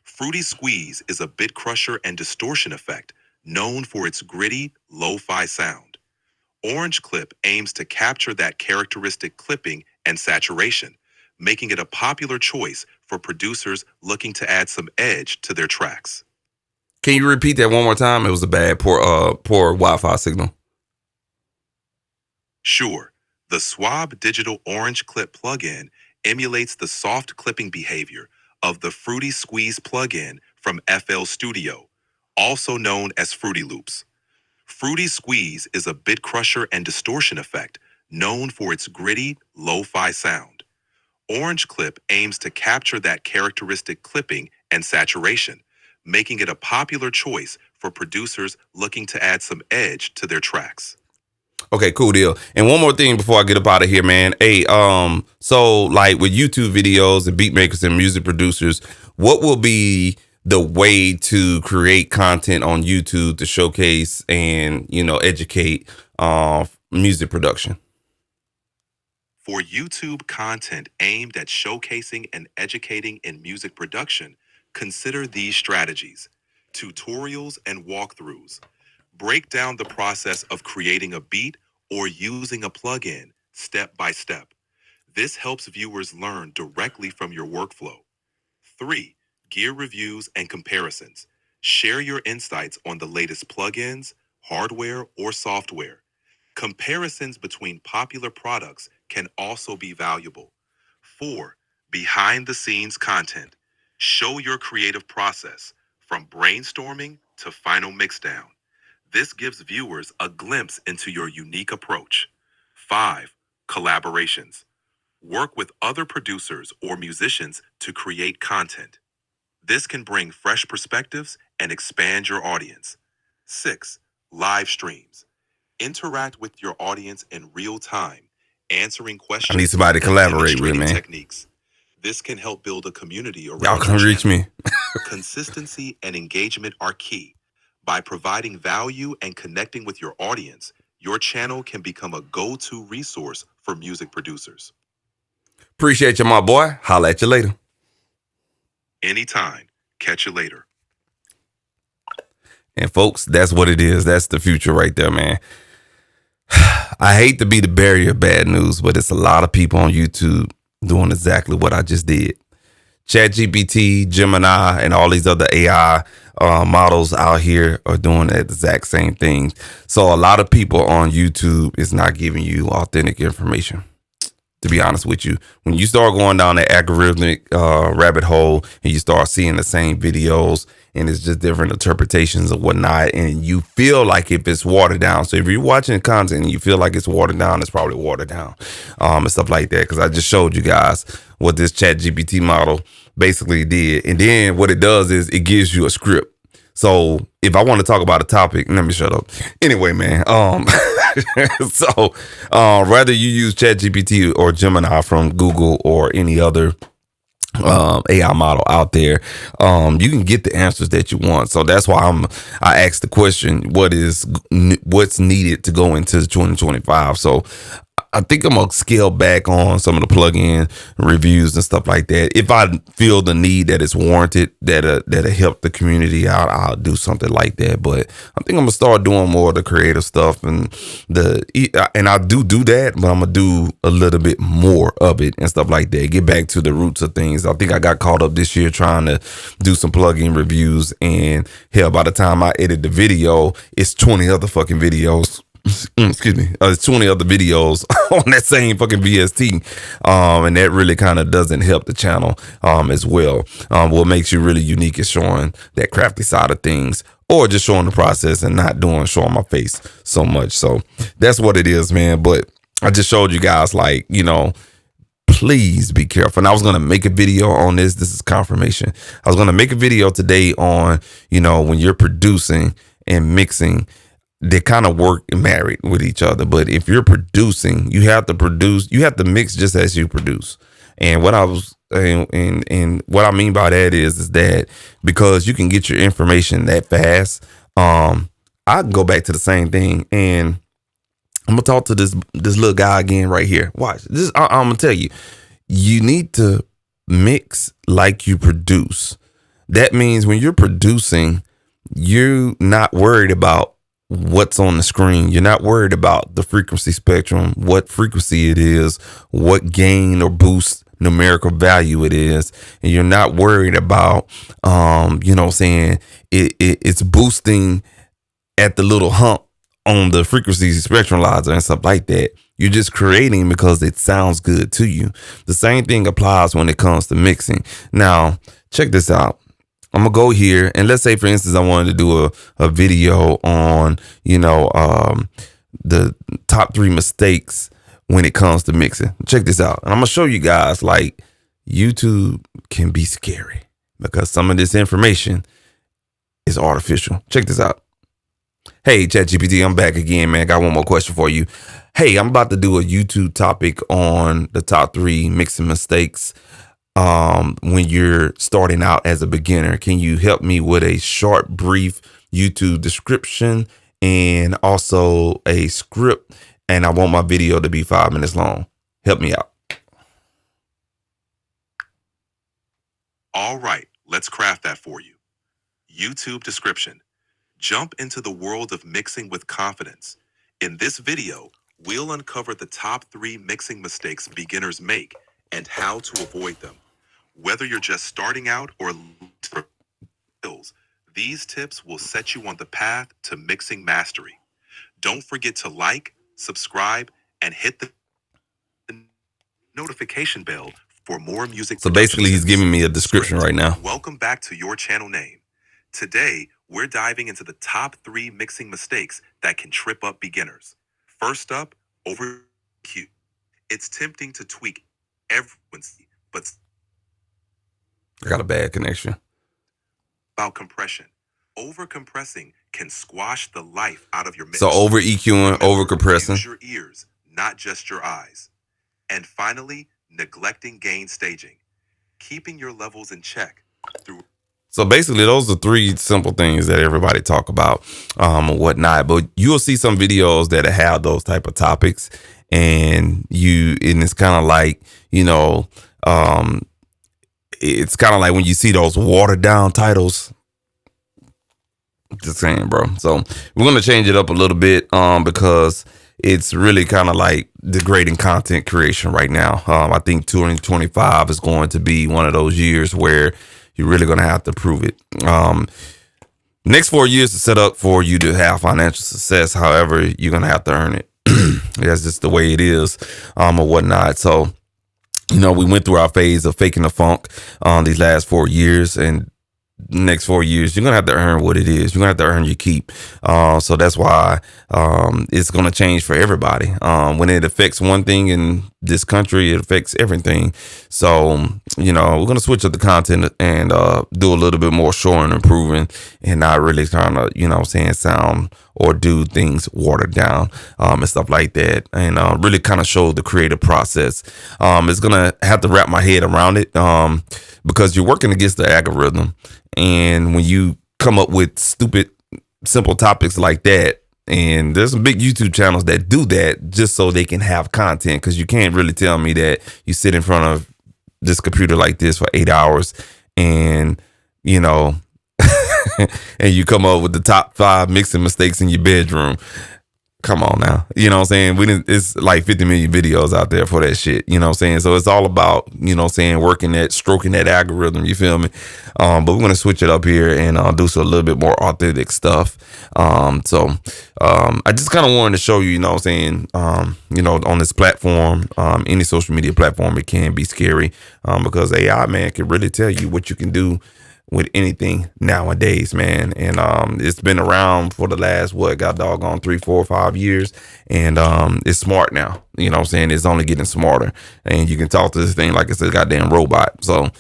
Fruity Squeeze is a bit crusher and distortion effect known for its gritty, lo-fi sound. Orange Clip aims to capture that characteristic clipping and saturation, making it a popular choice for producers looking to add some edge to their tracks. Can you repeat that one more time? It was a bad poor Wi-Fi signal. Sure, the Schwab Digital Orange Clip plugin emulates the soft clipping behavior of the Fruity Squeeze plugin from FL Studio, also known as Fruity Loops. Fruity Squeeze is a bit crusher and distortion effect known for its gritty, lo-fi sound. Orange Clip aims to capture that characteristic clipping and saturation, making it a popular choice for producers looking to add some edge to their tracks. Okay, cool deal. And one more thing before I get up out of here, man. Hey, so like with YouTube videos and beat makers and music producers, what will be the way to create content on YouTube to showcase and, educate music production? For YouTube content aimed at showcasing and educating in music production, consider these strategies: tutorials and walkthroughs. Break down the process of creating a beat or using a plugin step by step. This helps viewers learn directly from your workflow. 3. Gear reviews and comparisons. Share your insights on the latest plugins, hardware, or software. Comparisons between popular products can also be valuable. 4. Behind the scenes content. Show your creative process from brainstorming to final mixdown. This gives viewers a glimpse into your unique approach. 5. Collaborations. Work with other producers or musicians to create content. This can bring fresh perspectives and expand your audience. 6. Live streams. Interact with your audience in real time, answering I need questions somebody to and collaborate with, demonstrating man. techniques. This can help build a community Y'all around can your reach channel. me. Consistency and engagement are key. By providing value and connecting with your audience, your channel can become a go-to resource for music producers. Appreciate you, my boy. Holla at you later. Anytime. Catch you later. And folks, that's what it is. That's the future right there, man. I hate to be the bearer of bad news, but it's a lot of people on YouTube doing exactly what I just did. ChatGPT, Gemini, and all these other AI models out here are doing the exact same thing. So a lot of people on YouTube is not giving you authentic information. To be honest with you, when you start going down that algorithmic rabbit hole and you start seeing the same videos and it's just different interpretations of whatnot, and you feel like if it's watered down. So if you're watching content and you feel like it's watered down, it's probably watered down and stuff like that. Because I just showed you guys what this ChatGPT model basically did. And then what it does is it gives you a script. So if I want to talk about a topic, let me shut up. Anyway, man. So whether you use ChatGPT or Gemini from Google or any other AI model out there, you can get the answers that you want. So that's why I asked the question, what's needed to go into 2025? So I think I'm gonna scale back on some of the plugin reviews and stuff like that. If I feel the need that it's warranted, that'll help the community out, I'll do something like that. But I think I'm gonna start doing more of the creative stuff and I do that, but I'm gonna do a little bit more of it and stuff like that. Get back to the roots of things. I think I got caught up this year trying to do some plugin reviews, and hell, by the time I edit the video, it's 20 other fucking videos. Excuse me, there's 20 other videos on that same fucking VST, and that really kind of doesn't help the channel as well. What makes you really unique is showing that crafty side of things, or just showing the process and not showing my face so much. So that's what it is, man. But I just showed you guys, like, please be careful. And I was going to make a video on this. This is confirmation. I was going to make a video today on, when you're producing and mixing, they kind of work married with each other. But if you're producing, you have to mix just as you produce. And what I mean by that is that because you can get your information that fast, I can go back to the same thing, and I'm gonna talk to this little guy again right here. Watch this. I'm gonna tell you, you need to mix like you produce. That means when you're producing, you're not worried about what's on the screen. You're not worried about the frequency spectrum, what frequency it is, what gain or boost numerical value it is, and you're not worried about it's boosting at the little hump on the frequency spectralizer and stuff like that. You're just creating because it sounds good to you. The same thing applies when it comes to mixing. Now, check this out. I'm gonna go here, and let's say, for instance, I wanted to do a video on, the top 3 mistakes when it comes to mixing. Check this out, and I'm gonna show you guys, like, YouTube can be scary because some of this information is artificial. Check this out. Hey, ChatGPT, I'm back again, man. Got one more question for you. Hey, I'm about to do a YouTube topic on the top 3 mixing mistakes when you're starting out as a beginner. Can you help me with a short, brief YouTube description and also a script? And I want my video to be 5 minutes long. Help me out. All right, let's craft that for you. YouTube description. Jump into the world of mixing with confidence. In this video, we'll uncover the top 3 mixing mistakes beginners make and how to avoid them. Whether you're just starting out or skills, these tips will set you on the path to mixing mastery. Don't forget to like, subscribe, and hit the notification bell for more music. So basically, he's giving me a description right now. Welcome back to your channel name. Today, we're diving into the top 3 mixing mistakes that can trip up beginners. First up, over EQ. It's tempting to tweak every frequency, but I got a bad connection. About compression. Over compressing can squash the life out of your mix. So over EQing, over compressing. Use your ears, not just your eyes. And finally, neglecting gain staging. Keeping your levels in check through So basically, those are three simple things that everybody talk about, and whatnot. But you'll see some videos that have those type of topics, and it's kind of like, it's kind of like when you see those watered down titles. Just saying, bro. So we're gonna change it up a little bit, because it's really kind of like degrading content creation right now. I think 2025 is going to be one of those years where you're really gonna have to prove it. Next 4 years to set up for you to have financial success. However, you're gonna have to earn it. That's just the way it is, or whatnot. So, we went through our phase of faking the funk these last 4 years, and next 4 years you're gonna have to earn what it is. You're gonna have to earn your keep. So that's why it's gonna change for everybody. When it affects one thing in this country, it affects everything. So we're gonna switch up the content and do a little bit more showing and improving, and not really trying to sound or do things watered down and stuff like that, and really kind of show the creative process. It's gonna have to wrap my head around it, because you're working against the algorithm. And when you come up with stupid, simple topics like that, and there's some big YouTube channels that do that just so they can have content, because you can't really tell me that you sit in front of this computer like this for 8 hours and, and you come up with the top 5 mixing mistakes in your bedroom. Come on now. You know what I'm saying? It's like 50 million videos out there for that shit. You know what I'm saying? So it's all about, stroking that algorithm. You feel me? But we're going to switch it up here and do a little bit more authentic stuff. So I just kind of wanted to show you, on this platform, any social media platform, it can be scary, because AI, man, can really tell you what you can do with anything nowadays, man. And it's been around for the last 3, 4, 5 years, and it's smart now. You know what I'm saying? It's only getting smarter, and you can talk to this thing like it's a goddamn robot. So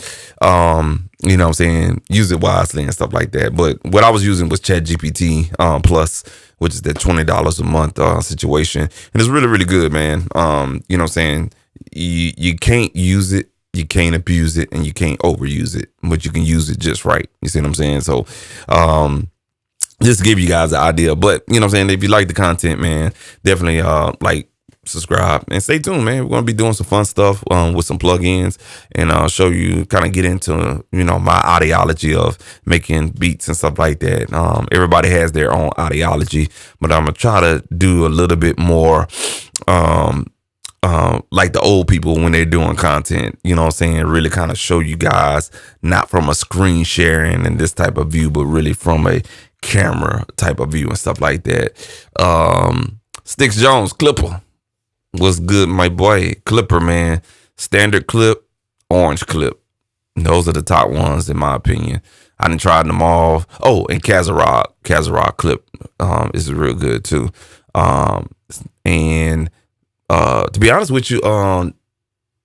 you know what I'm saying, use it wisely and stuff like that. But what I was using was ChatGPT Plus, which is that $20 a month situation, and it's really, really good, man. You know what I'm saying? You can't use it, you can't abuse it, and you can't overuse it, but you can use it just right. You see what I'm saying? So just to give you guys an idea. But you know what I'm saying, if you like the content, man, definitely like, subscribe, and stay tuned, man. We're gonna be doing some fun stuff with some plugins, and I'll show you, kind of get into my ideology of making beats and stuff like that. Everybody has their own ideology, but I'm gonna try to do a little bit more like the old people when they're doing content, you know what I'm saying, really kind of show you guys not from a screen sharing and this type of view, but really from a camera type of view and stuff like that. Sticks Jones, Clipper, what's good, my boy? Clipper, man. Standard clip, orange clip. Those are the top ones in my opinion. I done tried them all. Oh, and Kazarog clip is real good too. And to be honest with you,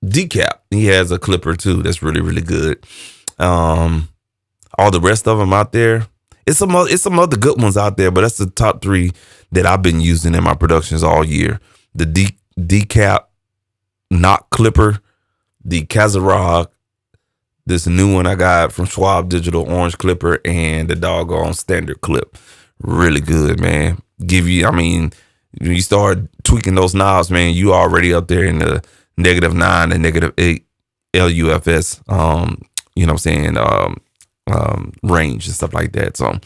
Decap, he has a clipper too that's really, really good. All the rest of them out there, it's some other good ones out there, but that's the top 3 that I've been using in my productions all year. The Decap Knock clipper, the Kazarog, this new one I got from Schwab Digital, orange clipper, and the doggone standard clip. Really good, man. When you start tweaking those knobs, man, you already up there in the -9 and -8 LUFS, you know what I'm saying, range and stuff like that. So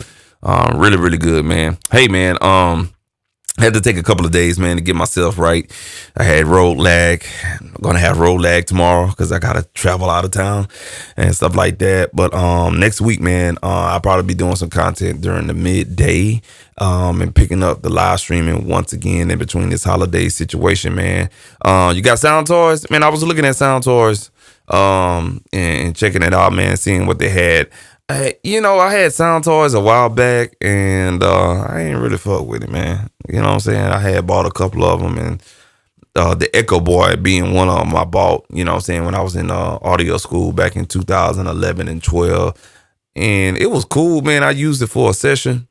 really, really good, man. Hey, man, I had to take a couple of days, man, to get myself right. I had road lag. I'm gonna have road lag tomorrow because I gotta travel out of town and stuff like that. But next week, man, I'll probably be doing some content during the midday, and picking up the live streaming once again in between this holiday situation, man. You got Sound Toys? Man, I was looking at Sound Toys and checking it out, man, seeing what they had. I had Sound Toys a while back, and I ain't really fuck with it, man. You know what I'm saying? I had bought a couple of them, and the Echo Boy being one of them I bought, you know what I'm saying, when I was in audio school back in 2011 and 12. And it was cool, man. I used it for a session.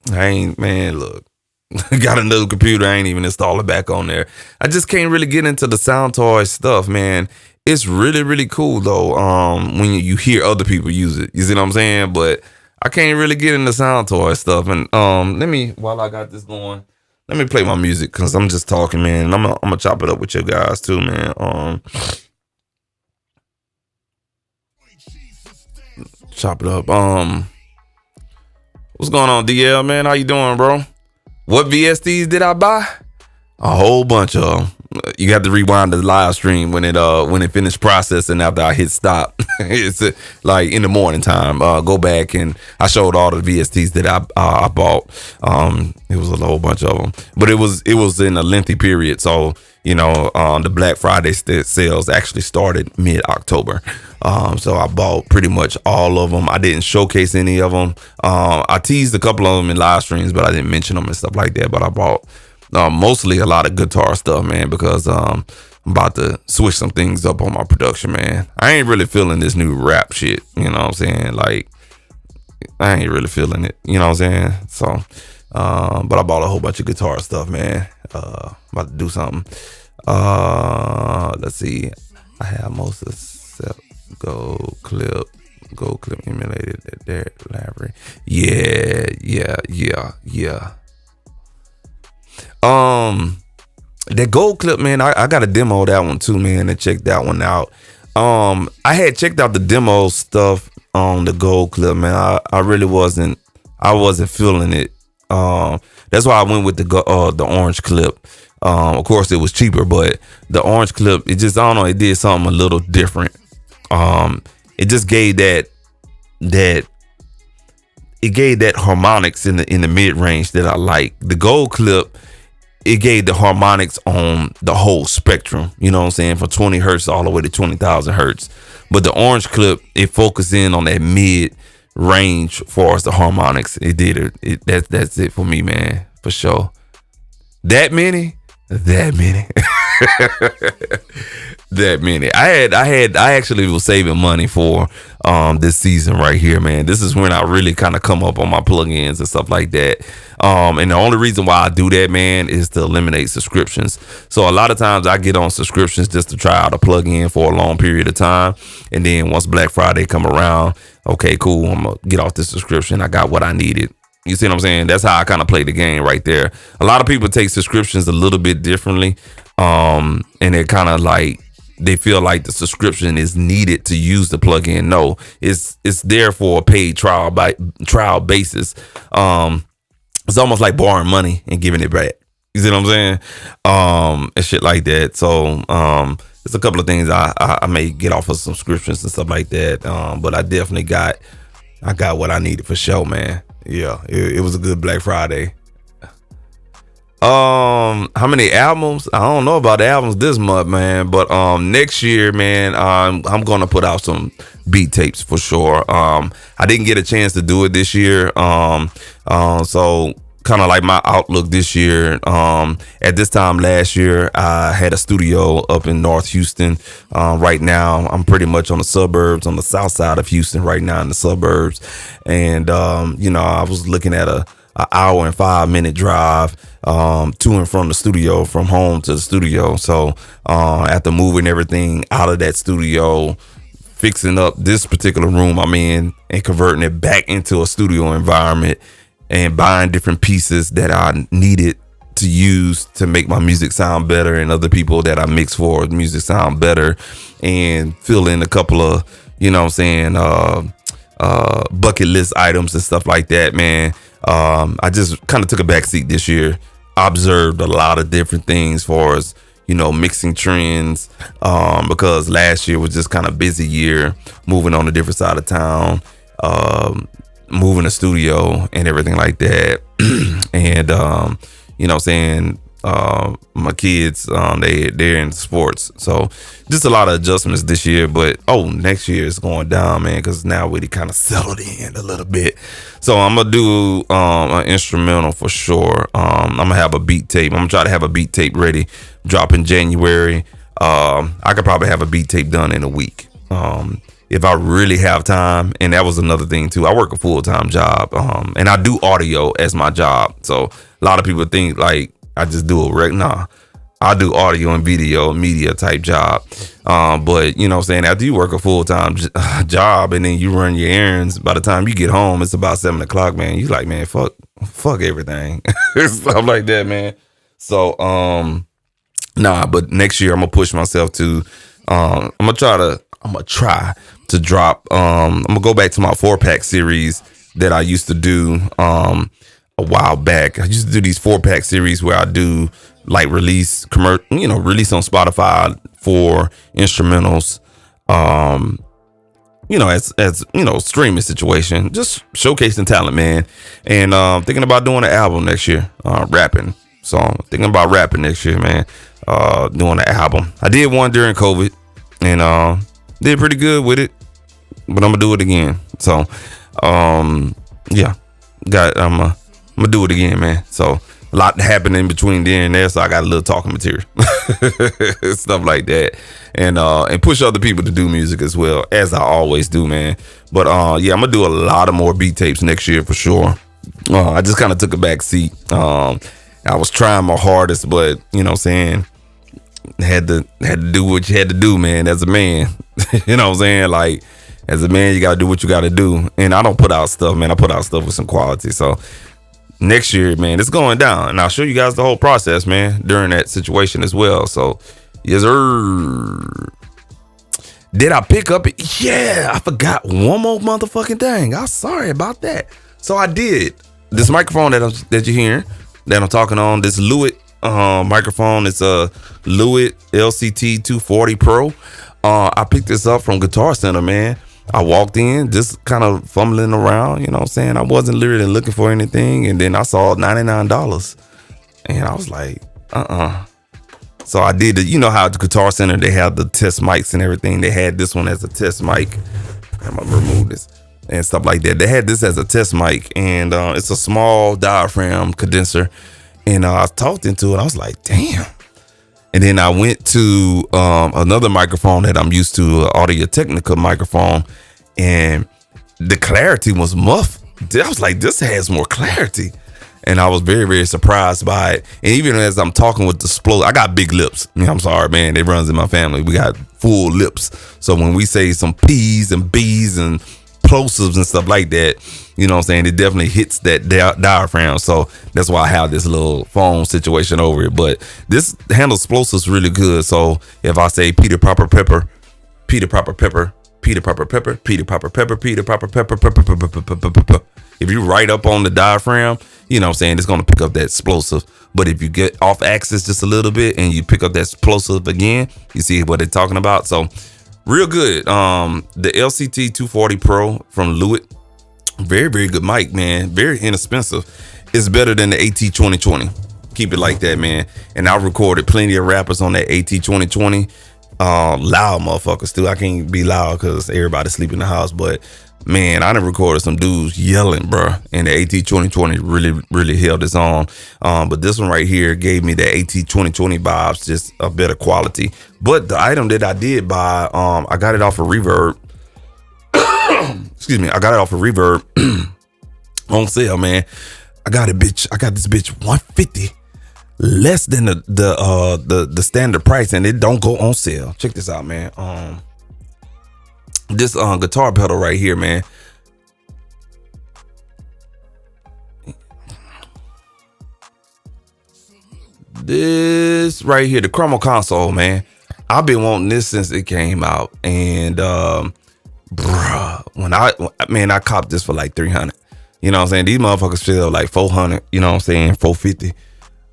Look, got a new computer. I ain't even install it back on there. I just can't really get into the Sound Toys stuff, man. it's really, really cool though. When you hear other people use it, you see what I'm saying? But I can't really get into sound toy stuff. And let me, while I got this going, let me play my music because I'm just talking, man. And I'm gonna chop it up with you guys too, man. Chop it up. What's going on, DL, man? How you doing, bro? What VSTs did I buy? A whole bunch of them. You have to rewind the live stream when it finished processing after I hit stop. It's like in the morning time. Go back and I showed all the VSTs that I bought. It was a whole bunch of them, but it was in a lengthy period. So the Black Friday sales actually started mid-October. So I bought pretty much all of them. I didn't showcase any of them. I teased a couple of them in live streams, but I didn't mention them and stuff like that. But I bought mostly a lot of guitar stuff, man, because I'm about to switch some things up on my production, man. I ain't really feeling this new rap shit, you know what I'm saying? Like, I ain't really feeling it, you know what I'm saying? So, but I bought a whole bunch of guitar stuff, man. About to do something. Let's see. I have most of the gold clip emulated that library. Yeah. That gold clip, man, I got a demo of that one too, man, and check that one out. I had checked out the demo stuff on the gold clip, man. I really wasn't feeling it. That's why I went with the orange clip. Of course it was cheaper, but the orange clip, it just, I don't know, it did something a little different. It just gave that harmonics in the mid range that I like. The gold clip, it gave the harmonics on the whole spectrum, you know what I'm saying, from 20 hertz all the way to 20,000 hertz. But the orange clip, it focused in on that mid range for us, the harmonics. It did it. That's it for me, man, for sure. That many. That many. I actually was saving money for this season right here, man. This is when I really kind of come up on my plugins and stuff like that. And the only reason why I do that, man, is to eliminate subscriptions. So a lot of times I get on subscriptions just to try out a plugin for a long period of time, and then once Black Friday come around, okay, cool, I'm gonna get off this subscription. I got what I needed. You see what I'm saying? That's how I kind of play the game right there. A lot of people take subscriptions a little bit differently. And they're kind of like, they feel like the subscription is needed to use the plugin. No, it's there for a paid trial basis. It's almost like borrowing money and giving it back. You see what I'm saying? And shit like that. So there's a couple of things I may get off of subscriptions and stuff like that. But I definitely got what I needed for sure, man. Yeah, it was a good Black Friday. How many albums? I don't know about the albums this month, man, but next year, man, I'm gonna put out some beat tapes for sure. I didn't get a chance to do it this year. So kind of like my outlook this year. At this time last year, I had a studio up in North Houston. Right now, I'm pretty much on the suburbs, on the south side of Houston right now in the suburbs. And, I was looking at an hour and 5-minute drive to and from the studio, from home to the studio. So after moving everything out of that studio, fixing up this particular room I'm in and converting it back into a studio environment, and buying different pieces that I needed to use to make my music sound better, and other people that I mix for music sound better, and fill in a couple of, bucket list items and stuff like that, man. I just kind of took a back seat this year. I observed a lot of different things for us, mixing trends, because last year was just kind of busy year, moving on a different side of town, moving a studio and everything like that. And my kids, they're in sports, so just a lot of adjustments this year. But next year is going down, man, because now we kind of settled in a little bit. So I'm gonna do an instrumental for sure. I'm gonna have a beat tape. I'm gonna try to have a beat tape ready, drop in January. I could probably have a beat tape done in a week, if I really have time. And that was another thing too. I work a full-time job, and I do audio as my job. So a lot of people think like I just do a nah. I do audio and video media type job. But you know what I'm saying, after you work a full-time job and then you run your errands, by the time you get home, it's about 7:00, man. You like, man, fuck everything. Stuff like that, man. So, but next year I'm gonna push myself to, I'm gonna try to drop, I'm gonna go back to my 4-pack series that I used to do, a while back. I used to do these 4-pack series where I do like release on Spotify for instrumentals, as streaming situation, just showcasing talent, man. And thinking about doing an album next year, rapping. So I'm thinking about rapping next year, man. Doing an album. I did one during COVID and did pretty good with it, but I'm gonna do it again. So I'm gonna do it again, man. So a lot happened in between there and there, so I got a little talking material, stuff like that, and push other people to do music as well, as I always do, man. But I'm gonna do a lot of more beat tapes next year for sure. I just kind of took a back seat. I was trying my hardest, but you know what I'm saying, had to do what you had to do, man, as a man. You know what I'm saying? Like, as a man, you gotta do what you gotta do. And I don't put out stuff, man. I put out stuff with some quality. So next year, man, it's going down, and I'll show you guys the whole process, man, during that situation as well. So, yes, sir. Did I pick up it? Yeah, I forgot one more motherfucking thing. I'm sorry about that. So I did. This microphone that you're hearing, that I'm talking on, this Liveaxtion microphone, it's a Liveaxtion LCT 240 Pro. I picked this up from Guitar Center, man. I walked in just kind of fumbling around, you know what I'm saying? I wasn't literally looking for anything, and then I saw $99, and I was like, So I did you know how at the Guitar Center they have the test mics and everything. They had this one as a test mic. I'm gonna remove this and stuff like that. They had this as a test mic, and it's a small diaphragm condenser, and I talked into it. I was like, damn. And then I went to another microphone that I'm used to, an Audio Technica microphone, and the clarity was muffled. I was like, this has more clarity. And I was very, very surprised by it. And even as I'm talking with the explosive, I got big lips. I'm sorry, man. It runs in my family. We got full lips. So when we say some P's and B's and plosives and stuff like that, you know what I'm saying, it definitely hits that diaphragm. So that's why I have this little phone situation over it. But this handles explosives really good. So if I say Peter Piper pepper, Peter Piper pepper, Peter Piper pepper, Peter Piper pepper, Peter Piper pepper, pepper, if you right up on the diaphragm, you know what I'm saying, it's going to pick up that explosive. But if you get off axis just a little bit and you pick up that explosive again, you see what they're talking about. So real good. The LCT 240 Pro from Liveaxtion, very, very good mic, man. Very inexpensive. It's better than the AT 2020. Keep it like that, man. And I recorded plenty of rappers on that AT 2020. Loud motherfuckers too. I can't be loud because everybody's sleeping in the house, but man, I done recorded some dudes yelling, bro. And the AT 2020 really, really held its own. But this one right here gave me the AT 2020 vibes, just a better quality. But the item that I did buy, I got it off of Reverb. Excuse me, I got it off of Reverb on sale, man. I got this bitch $150 less than the standard price, and it don't go on sale. Check this out, man. This guitar pedal right here, man. This right here, the Chroma console, man. I've been wanting this since it came out, and bruh, when I copped this for like $300. You know what I'm saying? These motherfuckers sell like $400. You know what I'm saying? $450.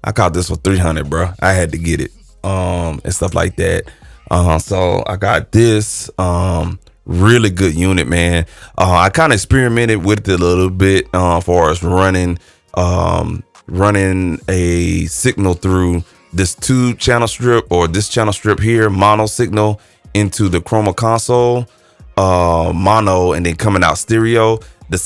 I copped this for $300, bro. I had to get it, and stuff like that. So I got this. Really good unit, man. I kind of experimented with it a little bit for us running a signal through this 2-channel strip, or this channel strip here, mono signal into the Chroma console, mono, and then coming out stereo. The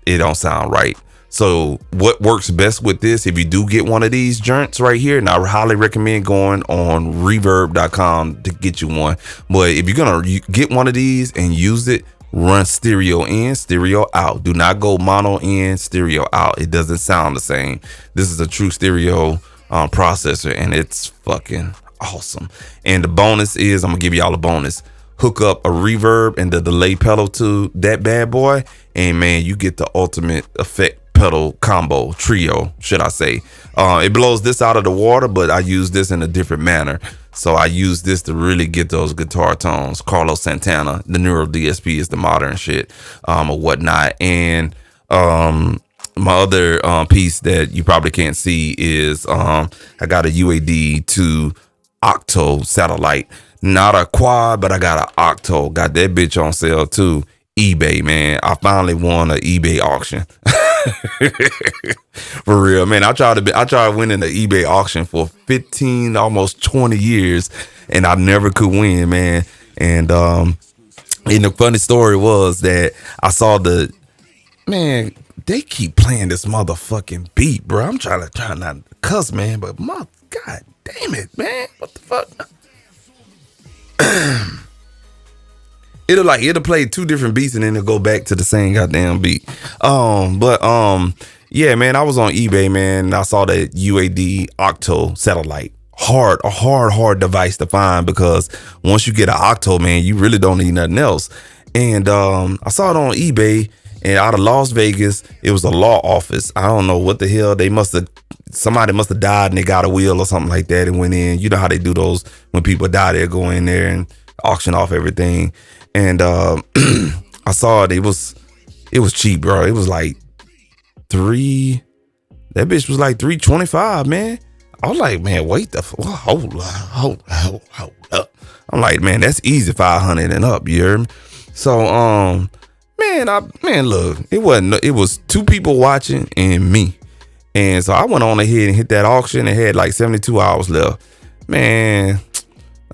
it don't sound right. So what works best with this, if you do get one of these joints right here, and I highly recommend going on reverb.com to get you one. But if you're going to get one of these and use it, run stereo in, stereo out. Do not go mono in, stereo out. It doesn't sound the same. This is a true stereo processor, and it's fucking awesome. And the bonus is, I'm gonna give y'all a bonus. Hook up a reverb and the delay pedal to that bad boy, and man, you get the ultimate effect pedal combo, trio, should I say. It blows this out of the water, but I use this in a different manner. So I use this to really get those guitar tones. Carlos Santana, the Neuro DSP is the modern shit, or whatnot. And my other piece that you probably can't see is I got a UAD to Octo satellite. Not a quad, but I got an Octo. Got that bitch on sale too. eBay, man. I finally won an eBay auction. For real, man. I tried winning the eBay auction for 15, almost 20 years, and I never could win, man. And the funny story was that I saw man, they keep playing this motherfucking beat, bro. I'm trying not to cuss, man, but god damn it, man. What the fuck? It'll play two different beats and then it'll go back to the same goddamn beat. Yeah, man, I was on eBay, man, and I saw that UAD Octo satellite. A hard device to find, because once you get an Octo, man, you really don't need nothing else. And I saw it on eBay, and out of Las Vegas, it was a law office. I don't know what the hell, somebody must have died and they got a wheel or something like that and went in. You know how they do those when people die, they'll go in there and auction off everything. And I saw it was cheap, bro. It was like that bitch was like $325, man. I was like, man, wait hold up. I'm like, man, that's easy 500 and up, you hear me? So look, it was two people watching and me. And so I went on ahead and hit that auction and had like 72 hours left. Man,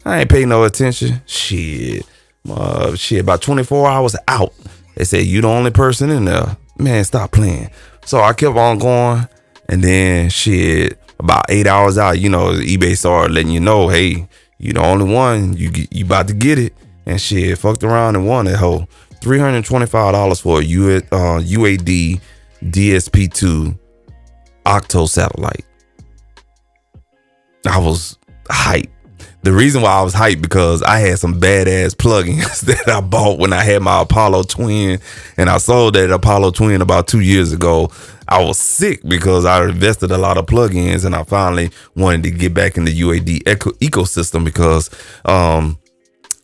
I ain't paying no attention. Shit, about 24 hours out. They said, you the only person in there. Man, stop playing. So I kept on going. And then shit, about 8 hours out, eBay started letting you know, hey, you the only one. You about to get it. And shit, fucked around and won that whole $325 for a UAD DSP2 Octo satellite. I was hyped. The reason why I was hyped, because I had some badass plugins that I bought when I had my Apollo Twin, and I sold that Apollo Twin about 2 years ago. I was sick because I invested a lot of plugins, and I finally wanted to get back in the UAD ecosystem because,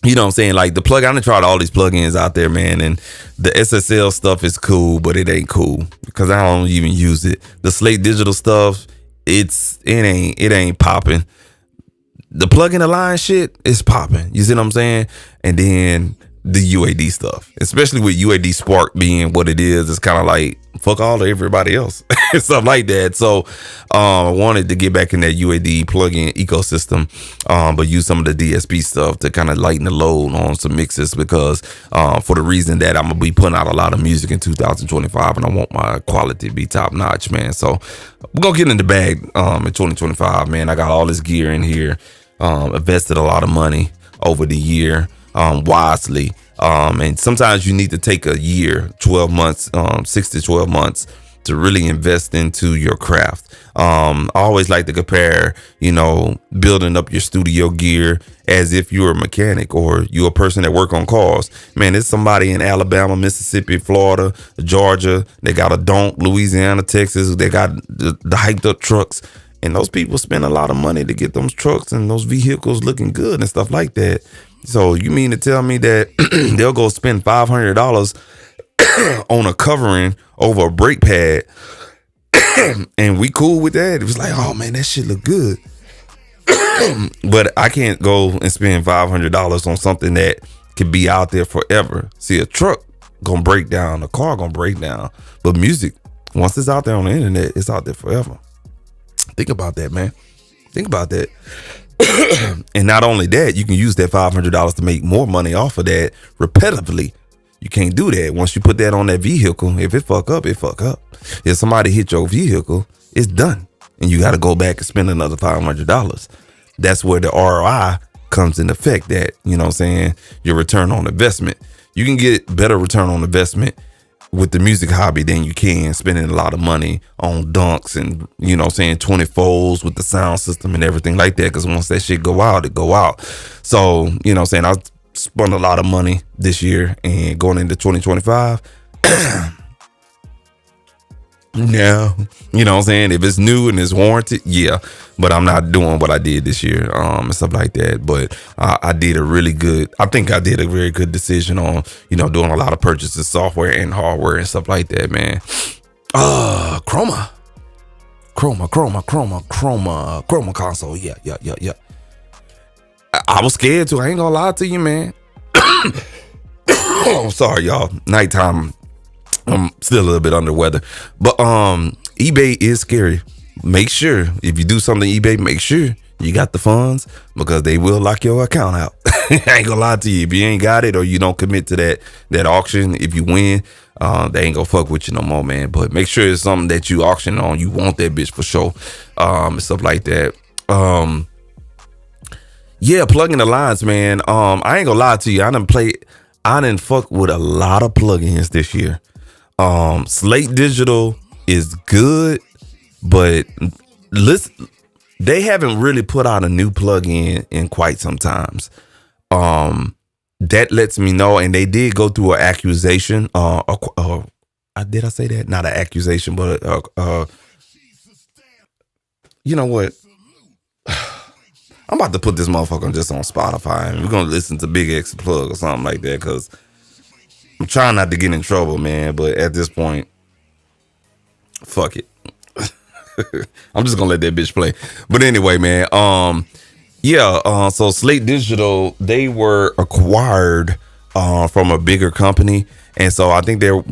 you know what I'm saying? Like I done tried all these plugins out there, man, and the SSL stuff is cool, but it ain't cool because I don't even use it. The Slate Digital stuff, it ain't popping. The plug-in align shit is popping. You see what I'm saying? And then the UAD stuff, especially with UAD Spark being what it is, it's kind of like fuck all of everybody else. Stuff like that. So I wanted to get back in that UAD plugin ecosystem, but use some of the DSP stuff to kind of lighten the load on some mixes, because for the reason that I'm gonna be putting out a lot of music in 2025, and I want my quality to be top notch, man. So we're gonna get in the bag in 2025, man. I got all this gear in here. Invested a lot of money over the year wisely. And sometimes you need to take a year, 12 months, 6 to 12 months to really invest into your craft. I always like to compare, building up your studio gear as if you're a mechanic or you're a person that work on cars. Man, there's somebody in Alabama, Mississippi, Florida, Georgia. They got a donk, Louisiana, Texas. They got the hyped up trucks. And those people spend a lot of money to get those trucks and those vehicles looking good and stuff like that. So you mean to tell me that they'll go spend $500 on a covering over a brake pad and we cool with that? It was like, oh man, that shit look good. But I can't go and spend $500 on something that could be out there forever. See, a truck gonna break down, a car gonna break down, but music, once it's out there on the internet, it's out there forever. Think about that, man. Think about that. And not only that, you can use that $500 to make more money off of that repetitively. You can't do that. Once you put that on that vehicle, if it fuck up, it fuck up. If somebody hit your vehicle, it's done. And you got to go back and spend another $500. That's where the ROI comes in effect, that, you know what I'm saying, your return on investment. You can get better return on investment with the music hobby than you can spending a lot of money on dunks and, 24s with the sound system and everything like that. Because once that shit go out, it go out. So, I spent a lot of money this year and going into 2025. No, if it's new and it's warranted, yeah, but I'm not doing what I did this year, and stuff like that. But I did I think I did a very good decision on, doing a lot of purchases, software and hardware and stuff like that, man. Chroma console. Yeah. I was scared too. I ain't gonna lie to you, man. Oh, sorry, y'all. Nighttime. I'm still a little bit under weather, but eBay is scary. Make sure if you do something eBay, make sure you got the funds, because they will lock your account out. I ain't gonna lie to you. If you ain't got it or you don't commit to that auction, if you win, they ain't gonna fuck with you no more, man. But make sure it's something that you auction on. You want that bitch for sure, and stuff like that. Yeah, plugging the lines, man. I ain't gonna lie to you. I done fuck with a lot of plugins this year. Slate Digital is good, but listen, they haven't really put out a new plugin in quite some times. That lets me know, and they did go through an accusation. Did I say that? Not an accusation, but you know what? I'm about to put this motherfucker just on Spotify, and we're gonna listen to Big X Plug or something like that, because I'm trying not to get in trouble, man. But at this point, fuck it. I'm just gonna let that bitch play. But anyway, man. So Slate Digital, they were acquired from a bigger company, and so I think they're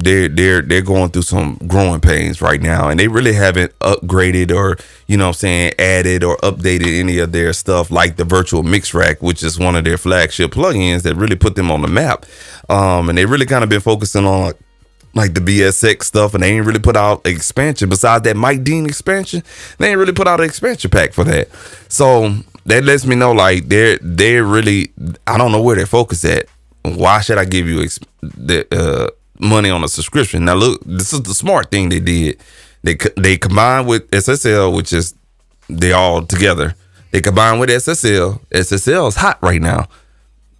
going through some growing pains right now, and they really haven't upgraded or added or updated any of their stuff, like the virtual mix rack, which is one of their flagship plugins that really put them on the map. And they really kind of been focusing on like the BSX stuff, and they ain't really put out an expansion besides that Mike Dean expansion. They ain't really put out an expansion pack for that. So that lets me know, like, they're really, I don't know where their focus at. Why should I give you the money on a subscription? Now look, this is the smart thing they did. They combined with SSL, which is, they all together. They combined with SSL. SSL is hot right now.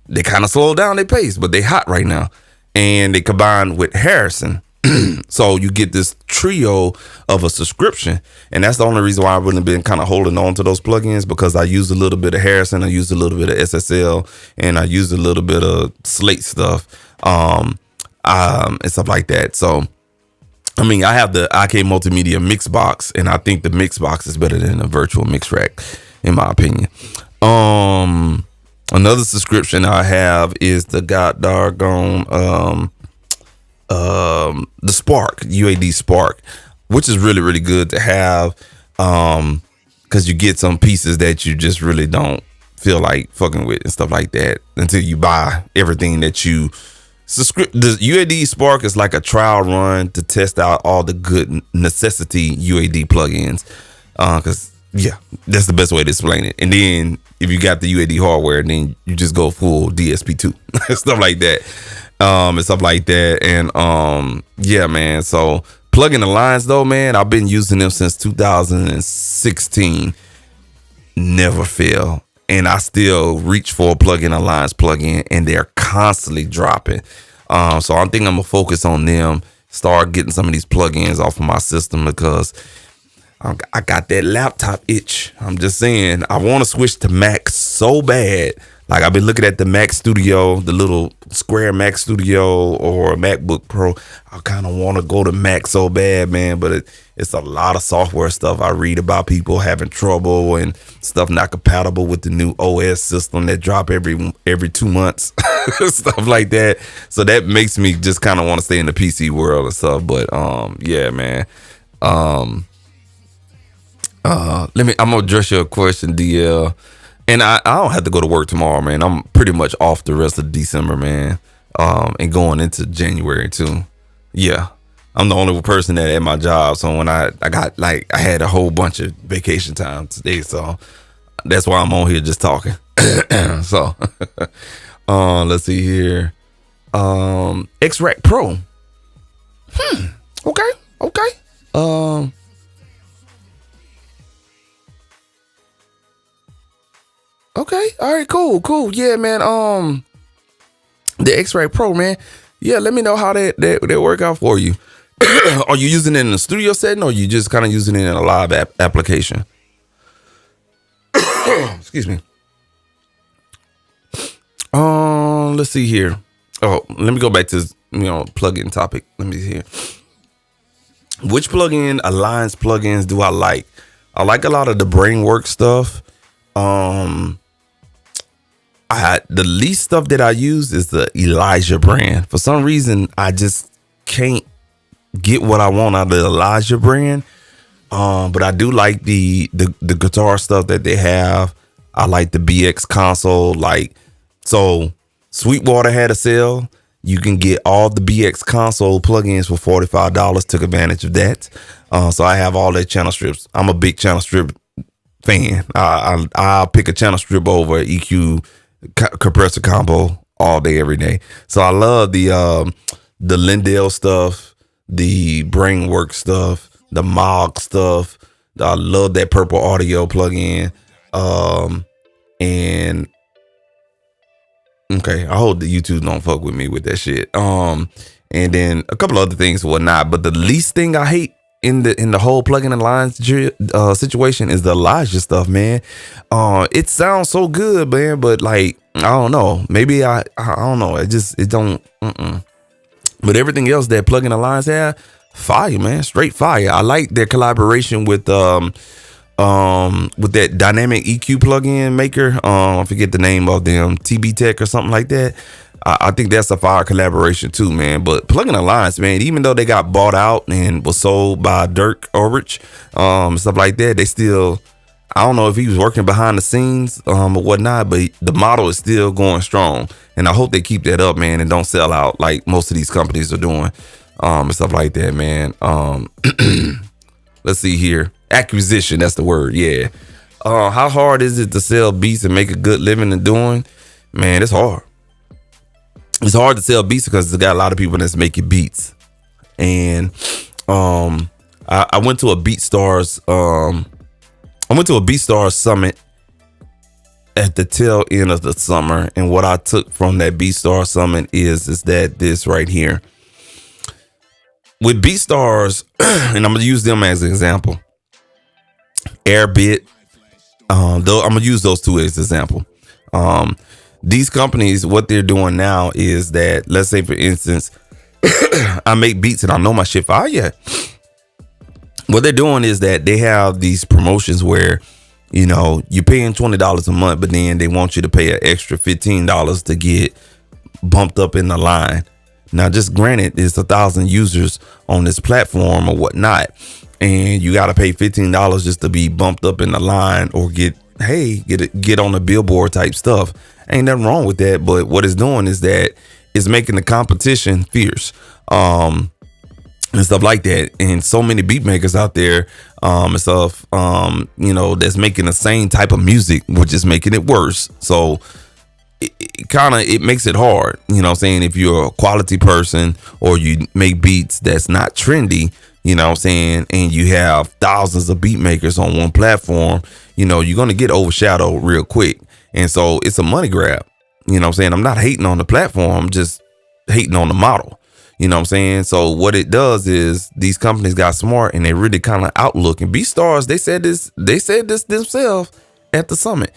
They kind of slowed down their pace, but they hot right now. And they combined with Harrison. So you get this trio of a subscription. And that's the only reason why I've really been kind of holding on to those plugins, because I used a little bit of Harrison, I used a little bit of SSL, and I used a little bit of Slate stuff, and stuff like that. So, I mean, I have the IK Multimedia Mix Box, and I think the Mix Box is better than the virtual mix rack, in my opinion. Another subscription I have is the the Spark, UAD Spark, which is really, really good to have, because you get some pieces that you just really don't feel like fucking with and stuff like that until you buy everything that you subscribe. The UAD Spark is like a trial run to test out all the good necessity UAD plugins, because yeah, that's the best way to explain it. And then if you got the UAD hardware, then you just go full DSP2 stuff like that, and stuff like that. And yeah, man. So plugin the lines though, man, I've been using them since 2016. Never fail, and I still reach for a plugin alliance plugin, and they're constantly dropping. So I think I'm gonna focus on them. Start getting some of these plugins off of my system, because I got that laptop itch. I'm just saying, I want to switch to Mac so bad. Like, I've been looking at the Mac Studio, the little square Mac Studio or MacBook Pro. I kind of want to go to Mac so bad, man. But it's a lot of software stuff. I read about people having trouble and stuff not compatible with the new OS system that drop every 2 months, stuff like that. So that makes me just kind of want to stay in the PC world and stuff. But yeah, man. I'm gonna address your question, DL. And I don't have to go to work tomorrow, man. I'm pretty much off the rest of December, man. And going into January too. Yeah. I'm the only person that at my job. So when I had a whole bunch of vacation time today. So that's why I'm on here just talking. So let's see here. X-Rack Pro. Okay. Okay. All right. Cool. Yeah, man. The X-Ray Pro, man. Yeah, let me know how that work out for you. Are you using it in a studio setting, or are you just kind of using it in a live application? Excuse me. Let's see here. Oh, let me go back to this, plugin topic. Let me see here. Which plugin, Alliance plugins, do I like? I like a lot of the Brainwork stuff. The least stuff that I use is the Elijah brand. For some reason, I just can't get what I want out of the Elijah brand. But I do like the guitar stuff that they have. I like the BX console. So Sweetwater had a sale. You can get all the BX console plugins for $45. Took advantage of that. So I have all their channel strips. I'm a big channel strip fan. I'll pick a channel strip over EQ compressor combo all day, every day. So I love the Lindell stuff, the Brainwork stuff, the Mog stuff. I love that Purple Audio plugin. And okay, I hope the YouTube don't fuck with me with that shit. And then a couple other things and whatnot. But the least thing I hate in the whole plugin alliance situation is the Elijah stuff, man. It sounds so good, man, but I don't know. Maybe I don't know. It don't. But everything else that plugin alliance have, fire, man, straight fire. I like their collaboration with that dynamic EQ plugin maker. I forget the name of them, TB Tech or something like that. I think that's a fire collaboration too, man. But Plugin Alliance, man, even though they got bought out and was sold by Dirk Ulrich, stuff like that, they still, I don't know if he was working behind the scenes or whatnot, but the model is still going strong. And I hope they keep that up, man, and don't sell out like most of these companies are doing, and stuff like that, man. Let's see here. Acquisition, that's the word, yeah. How hard is it to sell beats and make a good living in doing? Man, it's hard. It's hard to sell beats because there's got a lot of people that's making beats. And I went to a BeatStars summit at the tail end of the summer, and what I took from that BeatStars summit is that this right here. With BeatStars, and I'm gonna use them as an example. Airbit, though I'm gonna use those two as an example. These companies, what they're doing now is that, let's say for instance, I make beats and I know my shit fire. Yeah. What they're doing is that they have these promotions where, you're paying $20 a month, but then they want you to pay an extra $15 to get bumped up in the line. Now, just granted, there's 1,000 users on this platform or whatnot, and you got to pay $15 just to be bumped up in the line or get on the billboard type stuff. Ain't nothing wrong with that, but what it's doing is that it's making the competition fierce, and stuff like that. And so many beat makers out there, and stuff, that's making the same type of music, which is making it worse. So it makes it hard, if you're a quality person or you make beats that's not trendy, and you have thousands of beat makers on one platform, you're going to get overshadowed real quick. And so it's a money grab. I'm not hating on the platform, I'm just hating on the model. So what it does is these companies got smart and they really kind of outlook. And BeatStars, they said this themselves at the summit.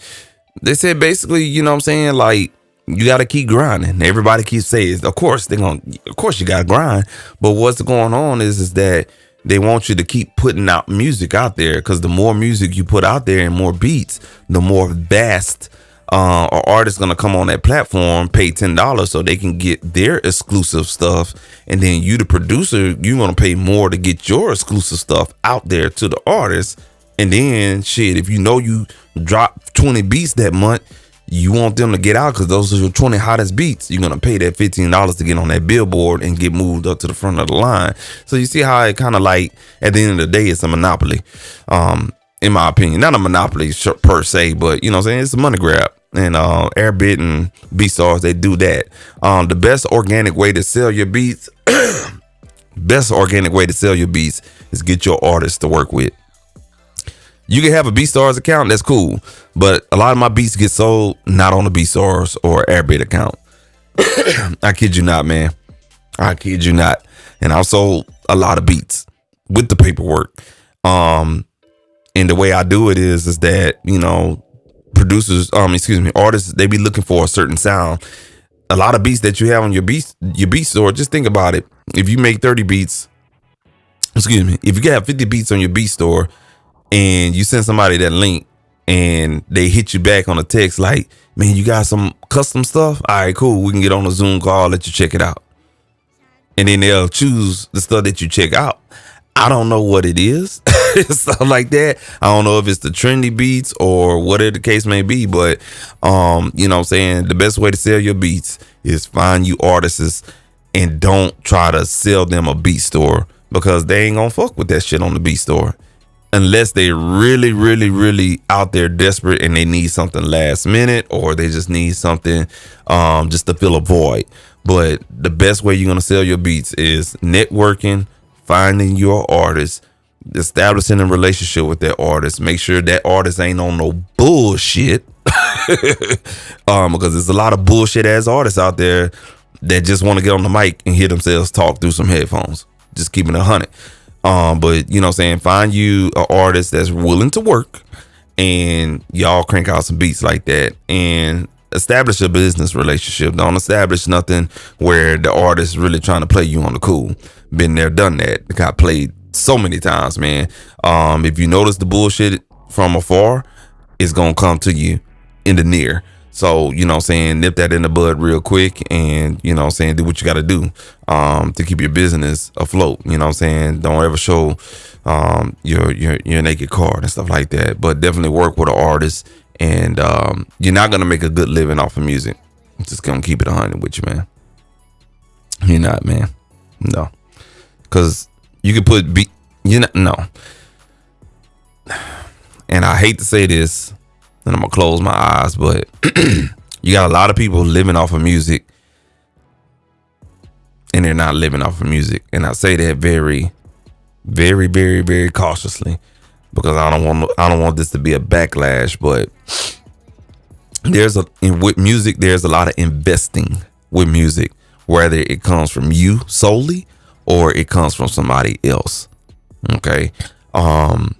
They said basically, you got to keep grinding. Everybody keeps saying, of course you got to grind. But what's going on is that they want you to keep putting out music out there, because the more music you put out there and more beats, the more vast or artists gonna come on that platform, pay $10 so they can get their exclusive stuff, and then you, the producer, you're gonna pay more to get your exclusive stuff out there to the artist. And then shit, if you drop 20 beats that month, you want them to get out because those are your 20 hottest beats. You're gonna pay that $15 to get on that billboard and get moved up to the front of the line. So you see how it kind of at the end of the day, it's a monopoly. In my opinion, not a monopoly per se, but it's a money grab. And Airbit and BeatStars, they do that. The best organic way to sell your beats best organic way to sell your beats is get your artists to work with. You can have a BeatStars account, that's cool, but a lot of my beats get sold not on the BeatStars or Airbit account. I kid you not, man. I kid you not. And I've sold a lot of beats with the paperwork. And the way I do it is that, you know, producers, artists, they be looking for a certain sound. A lot of beats that you have on your beat store, just think about it. If you make 30 beats, if you have 50 beats on your beat store and you send somebody that link and they hit you back on a text like, man, you got some custom stuff? All right, cool. We can get on a Zoom call, let you check it out. And then they'll choose the stuff that you check out. I don't know what it is, stuff like that. I don't know if it's the trendy beats or whatever the case may be, but you know what I'm saying, the best way to sell your beats is find you artists and don't try to sell them a beat store, because they ain't gonna fuck with that shit on the beat store unless they really, really, really out there desperate and they need something last minute, or they just need something just to fill a void. But the best way you're gonna sell your beats is networking, finding your artist, establishing a relationship with that artist. Make sure that artist ain't on no bullshit. Because there's a lot of bullshit ass artists out there that just want to get on the mic and hear themselves talk through some headphones. Just keeping it 100. But you know what I'm saying, find you an artist that's willing to work and y'all crank out some beats like that, and establish a business relationship. Don't establish nothing where the artist really trying to play you on the cool. Been there, done that. Got played so many times, man. If you notice the bullshit from afar, it's gonna come to you in the near. So, you know what I'm saying, nip that in the bud real quick, and, you know what I'm saying, do what you got to do to keep your business afloat. You know what I'm saying? Don't ever show your naked card and stuff like that. But definitely work with an artist, and you're not going to make a good living off of music. I'm just going to keep it 100 with you, man. You're not, man. No. Because you can put no. And I hate to say this, and I'm gonna close my eyes, but you got a lot of people living off of music, and they're not living off of music. And I say that very, very, very, very cautiously, because I don't want this to be a backlash. But with music, there's a lot of investing with music, whether it comes from you solely or it comes from somebody else. Okay, and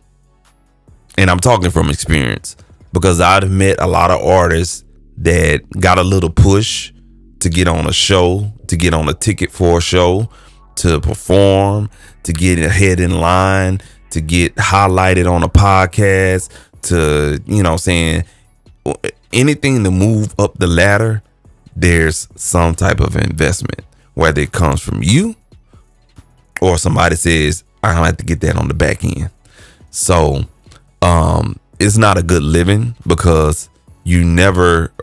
I'm talking from experience, because I've met a lot of artists that got a little push to get on a show, to get on a ticket for a show, to perform, to get ahead in line, to get highlighted on a podcast, to, you know what I'm saying, anything to move up the ladder. There's some type of investment, whether it comes from you or somebody says, I don't have to get that on the back end. So, it's not a good living, because you're never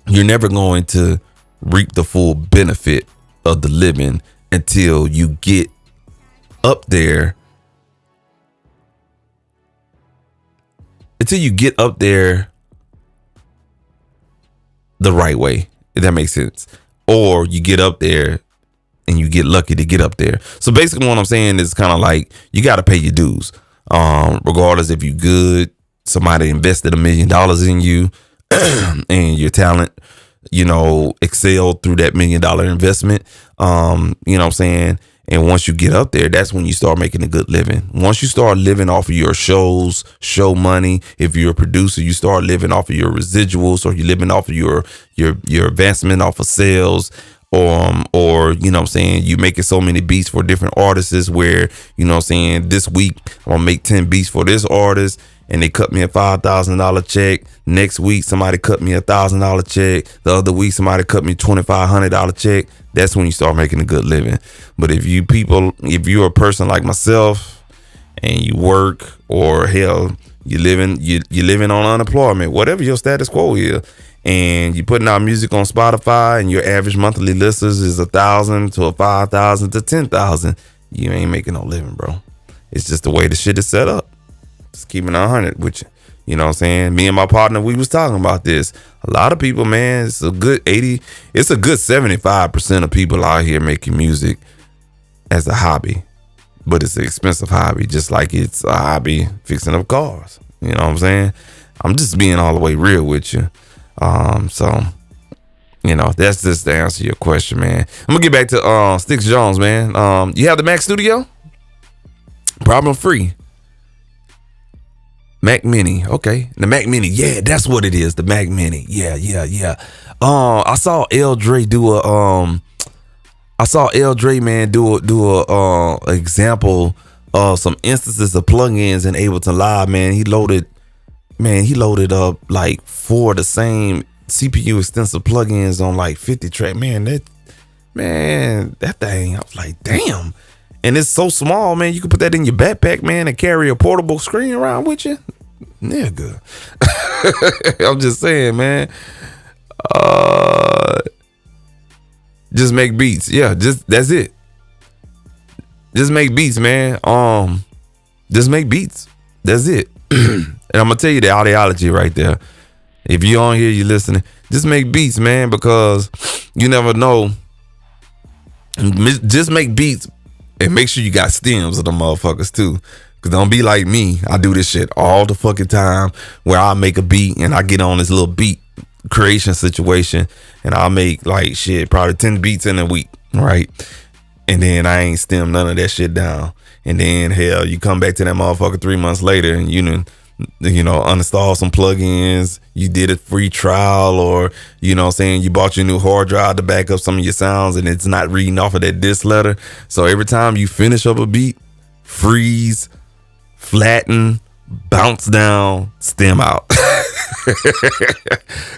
going to reap the full benefit of the living until you get up there. The right way, if that makes sense. Or you get up there and you get lucky to get up there. So basically what I'm saying is kind of like, you got to pay your dues. Regardless if you good, somebody invested $1 million in you and your talent, you know, excelled through that $1 million investment. You know what I'm saying? And once you get up there, that's when you start making a good living. Once you start living off of your shows, show money, if you're a producer, you start living off of your residuals, or you're living off of your advancement off of sales. Or you know what I'm saying, you making so many beats for different artists where, you know what I'm saying, this week I'm gonna make 10 beats for this artist and they cut me a $5,000 check. Next week somebody cut me a $1,000 check. The other week somebody cut me $2,500 check. That's when you start making a good living. But if you're a person like myself and you work, or hell, you're living on unemployment, whatever your status quo is, and you're putting out music on Spotify and your average monthly listeners is 1,000 to 5,000 to 10,000, you ain't making no living, bro. It's just the way the shit is set up. Just keeping 100 with you. You know what I'm saying? Me and my partner, we was talking about this. A lot of people, man, it's a good 75% of people out here making music as a hobby, but it's an expensive hobby, just like it's a hobby fixing up cars. You know what I'm saying? I'm just being all the way real with you. So, you know, that's just to answer your question, man. I'm gonna get back to Sticks Jones, man. You have the Mac Studio? Problem free. Mac Mini, okay. The Mac Mini, yeah, that's what it is. The Mac Mini, yeah. I saw L Dre do a example of some instances of plugins in Ableton Live, man. He loaded up like 4 of the same CPU extensive plugins on like 50 track. That thing, I was like, damn. And it's so small, man. You can put that in your backpack, man, and carry a portable screen around with you. Nigga. I'm just saying, man. Just make beats. Yeah, that's it. Just make beats, man. Just make beats. That's it. And I'm gonna tell you the ideology right there. If you're on here, you're listening, just make beats, man, because you never know. Just make beats and make sure you got stems of the motherfuckers too. Cause don't be like me. I do this shit all the fucking time where I make a beat and I get on this little beat creation situation and I'll make like shit, probably 10 beats in a week, right? And then I ain't stem none of that shit down. And then hell, you come back to that motherfucker 3 months later and you know, uninstall some plugins, you did a free trial, or you know what I'm saying, you bought your new hard drive to back up some of your sounds and it's not reading off of that disk letter. So every time you finish up a beat, freeze, flatten, bounce down, stem out.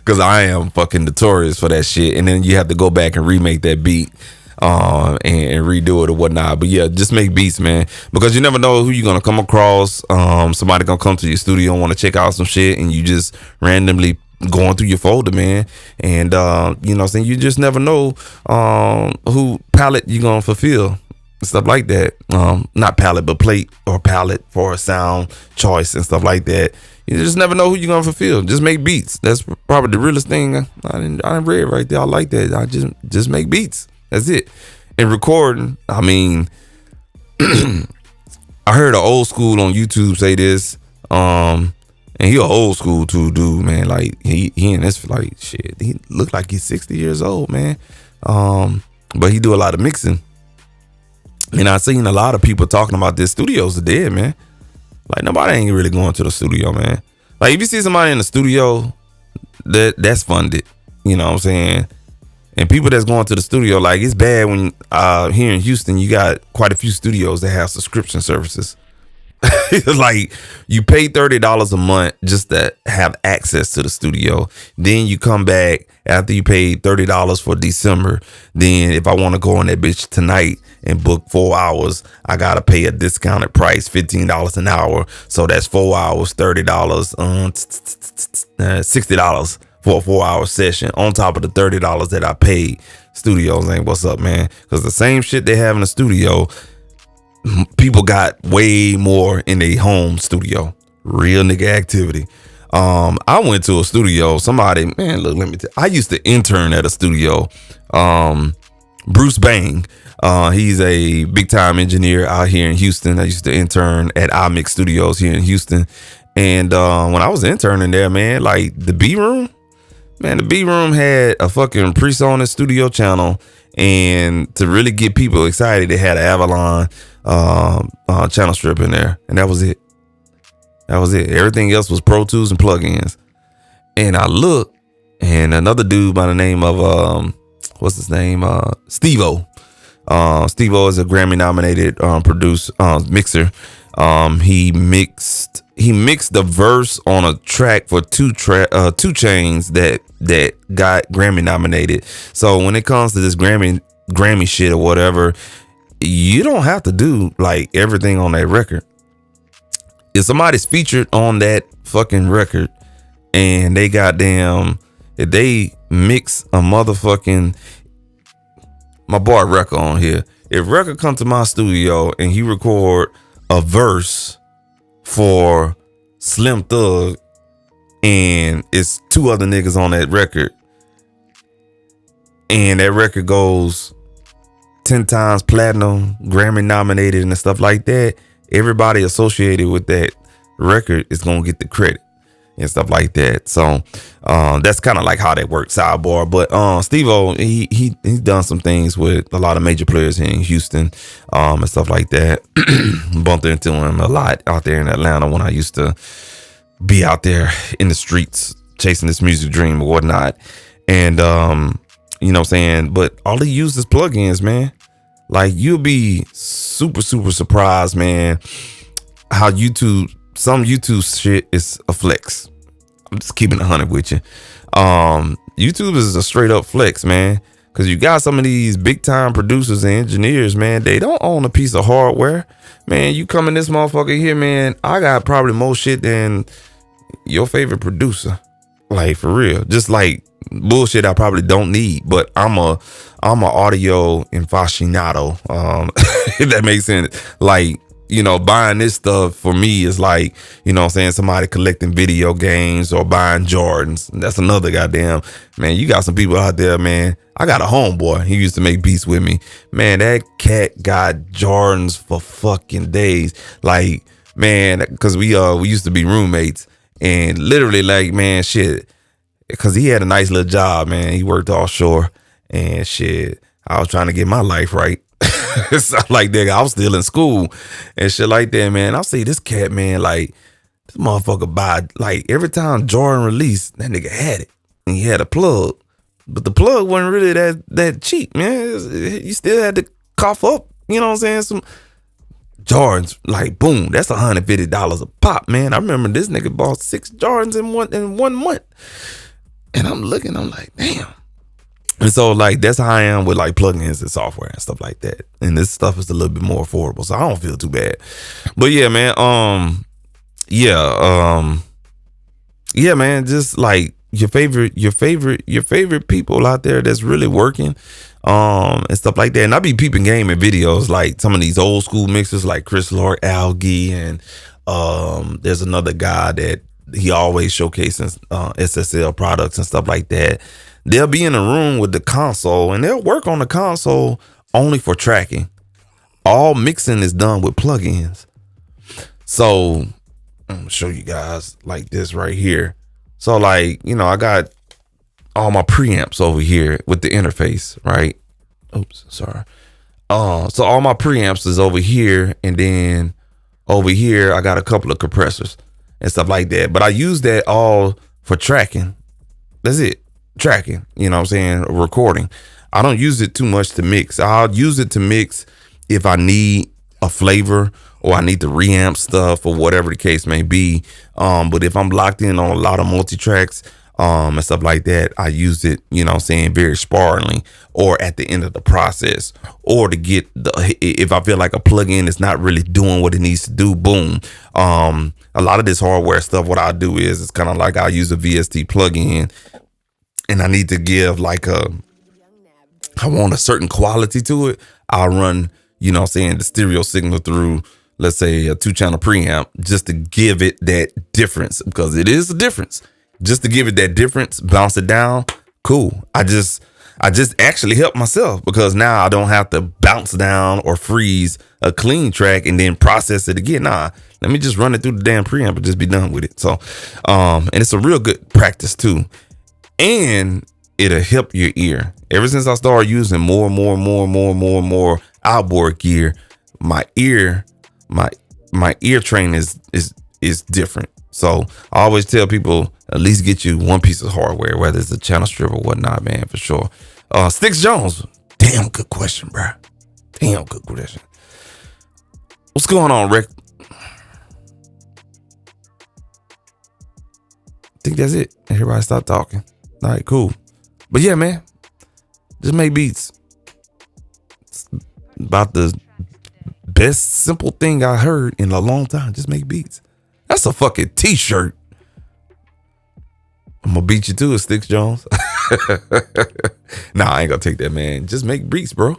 Cause I am fucking notorious for that shit. And then you have to go back and remake that beat and redo it or whatnot. But yeah, just make beats, man, because you never know who you're gonna come across. Somebody gonna come to your studio and want to check out some shit, and you just randomly going through your folder, man, and you know what I'm saying, you just never know who palette you gonna fulfill, stuff like that. Not palette, but plate or palette for a sound choice and stuff like that. You just never know who you're gonna fulfill. Just make beats. That's probably the realest thing I didn't read right there. I like that. I just make beats. That's it. And recording, I mean, I heard an old school on YouTube say this, and he an old school too, dude, man. Like he in this like shit. He look like he's 60 years old, man. But he do a lot of mixing. And I seen a lot of people talking about this studios are dead, man. Like nobody ain't really going to the studio, man. Like if you see somebody in the studio, that's funded. You know what I'm saying? And people that's going to the studio, like it's bad when here in Houston, you got quite a few studios that have subscription services. Like you pay $30 a month just to have access to the studio. Then you come back after you paid $30 for December. Then if I want to go on that bitch tonight and book 4 hours, I gotta pay a discounted price, $15 an hour. So that's 4 hours, $30, $60 for a 4-hour session on top of the $30 that I paid. Studios ain't what's up, man. Because the same shit they have in the studio, people got way more in their home studio. Real nigga activity. I went to a studio. Somebody, man, look, let me tell you, I used to intern at a studio. Bruce Bang. He's a big time engineer out here in Houston. I used to intern at iMix Studios here in Houston. And when I was interning there, man, like the B Room, man, the B Room had a fucking PreSonus studio channel. And to really get people excited, they had an Avalon channel strip in there. And that was it. Everything else was Pro Tools and plugins. And I looked, and another dude by the name of what's his name? Steve-O. Steve-O is a Grammy nominated mixer. He mixed the verse on a track for 2 Chainz that got Grammy nominated. So when it comes to this Grammy shit or whatever, you don't have to do like everything on that record. If somebody's featured on that fucking record and they goddamn, if they mix a motherfucking, my boy Rekka on here, if Rekka come to my studio and he record a verse for Slim Thug and it's 2 other niggas on that record and that record goes 10 times platinum, Grammy nominated and stuff like that, everybody associated with that record is gonna get the credit and stuff like that. So that's kind of like how that works, sidebar. But Steve-O, he's done some things with a lot of major players here in Houston and stuff like that. Bumped into him a lot out there in Atlanta when I used to be out there in the streets chasing this music dream or whatnot. And you know what I'm saying, but all he uses is plugins, man. Like, you'll be super surprised, man, how some YouTube shit is a flex. I'm just keeping 100 with you. YouTube is a straight up flex, man, because you got some of these big time producers and engineers, man. They don't own a piece of hardware, man. You come in this motherfucker here, man, I got probably more shit than your favorite producer, like, for real. Just like bullshit I probably don't need, but I'm a audio aficionado, if that makes sense. Like, you know, buying this stuff for me is like, you know what I'm saying, somebody collecting video games or buying Jordans. That's another goddamn, man, you got some people out there, man. I got a homeboy, he used to make beats with me, man. That cat got Jordans for fucking days. Like, man, because we used to be roommates, and literally, like, man, shit, because he had a nice little job, man. He worked offshore and shit. I was trying to get my life right. Stuff like that. I was still in school and shit like that, man. I see this cat, man, like, this motherfucker buy, like, every time Jordan released, that nigga had it. And he had a plug. But the plug wasn't really that cheap, man. You still had to cough up, you know what I'm saying, some Jordans. Like, boom, that's $150 a pop, man. I remember this nigga bought 6 Jordans in one month. And I'm looking, I'm like, damn. And so, like, that's how I am with, like, plugins and software and stuff like that. And this stuff is a little bit more affordable, so I don't feel too bad. But yeah, man, yeah, man, just like your favorite people out there that's really working, and stuff like that. And I be peeping gaming videos, like some of these old school mixers, like Chris Lord, Algie, and there's another guy that he always showcases SSL products and stuff like that. They'll be in a room with the console and they'll work on the console only for tracking. All mixing is done with plugins. So I'm gonna show you guys like this right here. So, like, you know, I got all my preamps over here with the interface, right? Oops, sorry. So all my preamps is over here, and then over here I got a couple of compressors and stuff like that. But I use that all for tracking. That's it. Tracking, you know what I'm saying, recording. I don't use it too much to mix. I'll use it to mix if I need a flavor or I need to reamp stuff or whatever the case may be. But if I'm locked in on a lot of multi-tracks and stuff like that, I use it, you know what I'm saying, very sparingly, or at the end of the process, or to get if I feel like a plugin is not really doing what it needs to do, boom. A lot of this hardware stuff, what I do is it's kind of like I use a VST plugin and I need to give like I want a certain quality to it. I'll run, you know what I'm saying, the stereo signal through, let's say, a 2-channel preamp just to give it that difference, because it is a difference. Just to give it that difference, bounce it down, cool. I just actually help myself, because now I don't have to bounce down or freeze a clean track and then process it again. Nah, let me just run it through the damn preamp and just be done with it. So, and it's a real good practice too. And it'll help your ear. Ever since I started using more outboard gear, my ear training is different. So I always tell people, at least get you one piece of hardware, whether it's a channel strip or whatnot, man, for sure. Sticks Jones, damn good question, bro. Damn good question. What's going on, Rick? I think that's it. Everybody stop talking. All right, cool. But yeah, man, just make beats. It's about the best simple thing I heard in a long time. Just make beats. That's a fucking t-shirt. I'm gonna beat you to it, Sticks Jones. Nah, I ain't gonna take that, man. Just make beats, bro.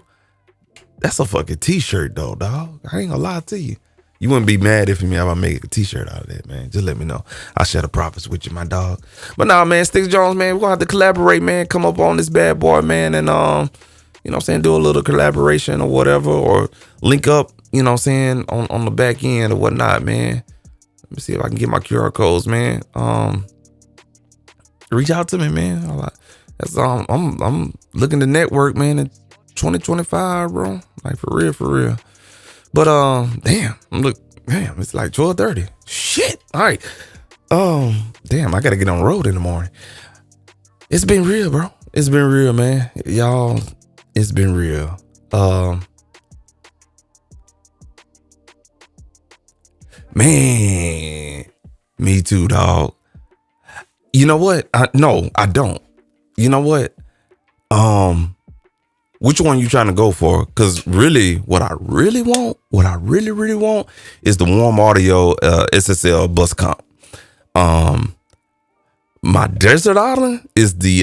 That's a fucking t-shirt though, dog. I ain't gonna lie to you. You wouldn't be mad if I make a t-shirt out of that, man. Just let me know. I'll share the profits with you, my dog. But nah, man, Sticks Jones, man, we're gonna have to collaborate, man. Come up on this bad boy, man, and you know what I'm saying, do a little collaboration or whatever, or link up, you know what I'm saying, on the back end or whatnot, man. Let me see if I can get my QR codes, man. Reach out to me, man. That's I'm looking to network, man, in 2025, bro. Like for real. But damn, it's like 12:30. Shit. All right. Damn, I gotta get on the road in the morning. It's been real, bro. It's been real, man. Y'all, it's been real. Man, me too, dog. You know what? No, I don't. You know what? Which one you trying to go for? Because really, what I really want is the warm audio SSL bus comp. My desert island is the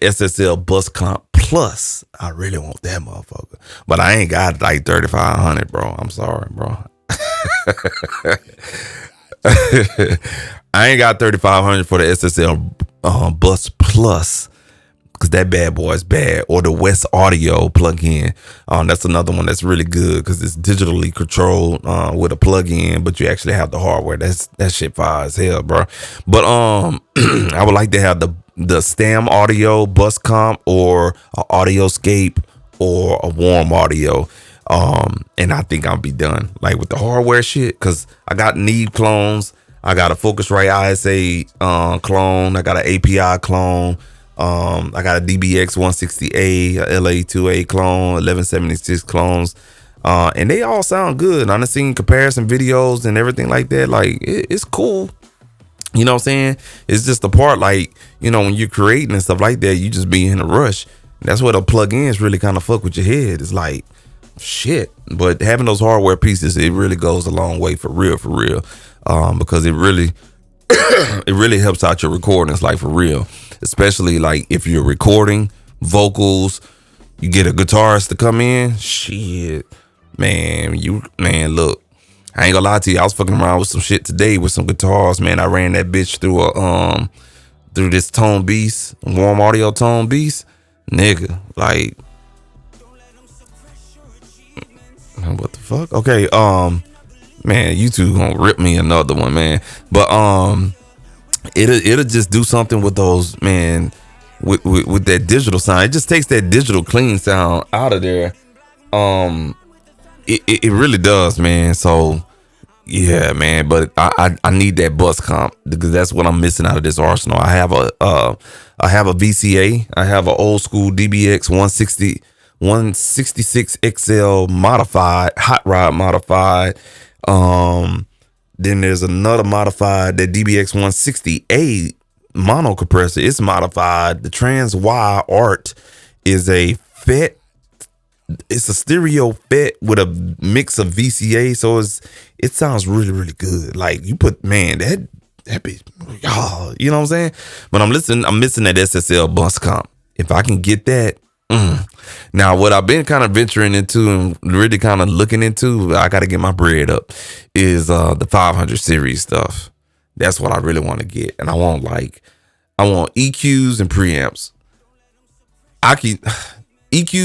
SSL bus comp plus. I really want that motherfucker, but I ain't got like 3,500, bro. I'm sorry, bro. I ain't got 3,500 for the SSL bus plus, because that bad boy is bad. Or the West Audio plugin. That's another one that's really good because it's digitally controlled with a plug-in, but you actually have the hardware. That shit fire as hell, bro. But I would like to have the Stam Audio bus comp, or an Audioscape, or a Warm Audio. And I think I'll be done like with the hardware shit, because I got Neve clones. I got a Focusrite ISA clone. I got an API clone. I got a DBX 160A, a LA2A clone, 1176 clones, and they all sound good. I've seen comparison videos and everything like that. Like it's cool. You know what I'm saying? It's just the part, like, you know, when you're creating and stuff like that, you just be in a rush. That's where the plugins really kind of fuck with your head. It's like shit. But having those hardware pieces, it really goes a long way for real. Because it really it really helps out your recordings, like for real. Especially like if you're recording vocals, you get a guitarist to come in. Shit, man, look, I ain't gonna lie to you. I was fucking around with some shit today with some guitars, man. I ran that bitch through this Tone Beast, Warm Audio Tone Beast, nigga. Like, what the fuck? Okay, man, YouTube gonna rip me another one, man. But it'll just do something with those, man, with that digital sound. It just takes that digital clean sound out of there. It really does, man. So yeah, man. But I need that bus comp, because that's what I'm missing out of this arsenal. I have a VCA. I have an old school DBX 166 XL modified, hot rod modified. Then there's another modified, that DBX 160A mono compressor. It's modified. The Trans Y Art is a FET. It's a stereo FET with a mix of VCA. So it sounds really good. Like you put, man, that bitch, oh, you know what I'm saying? But I'm missing that SSL bus comp. If I can get that. Now, what I've been kind of venturing into and really kind of looking into, I got to get my bread up, is the 500 series stuff. That's what I really want to get. And I want EQs and preamps. EQ,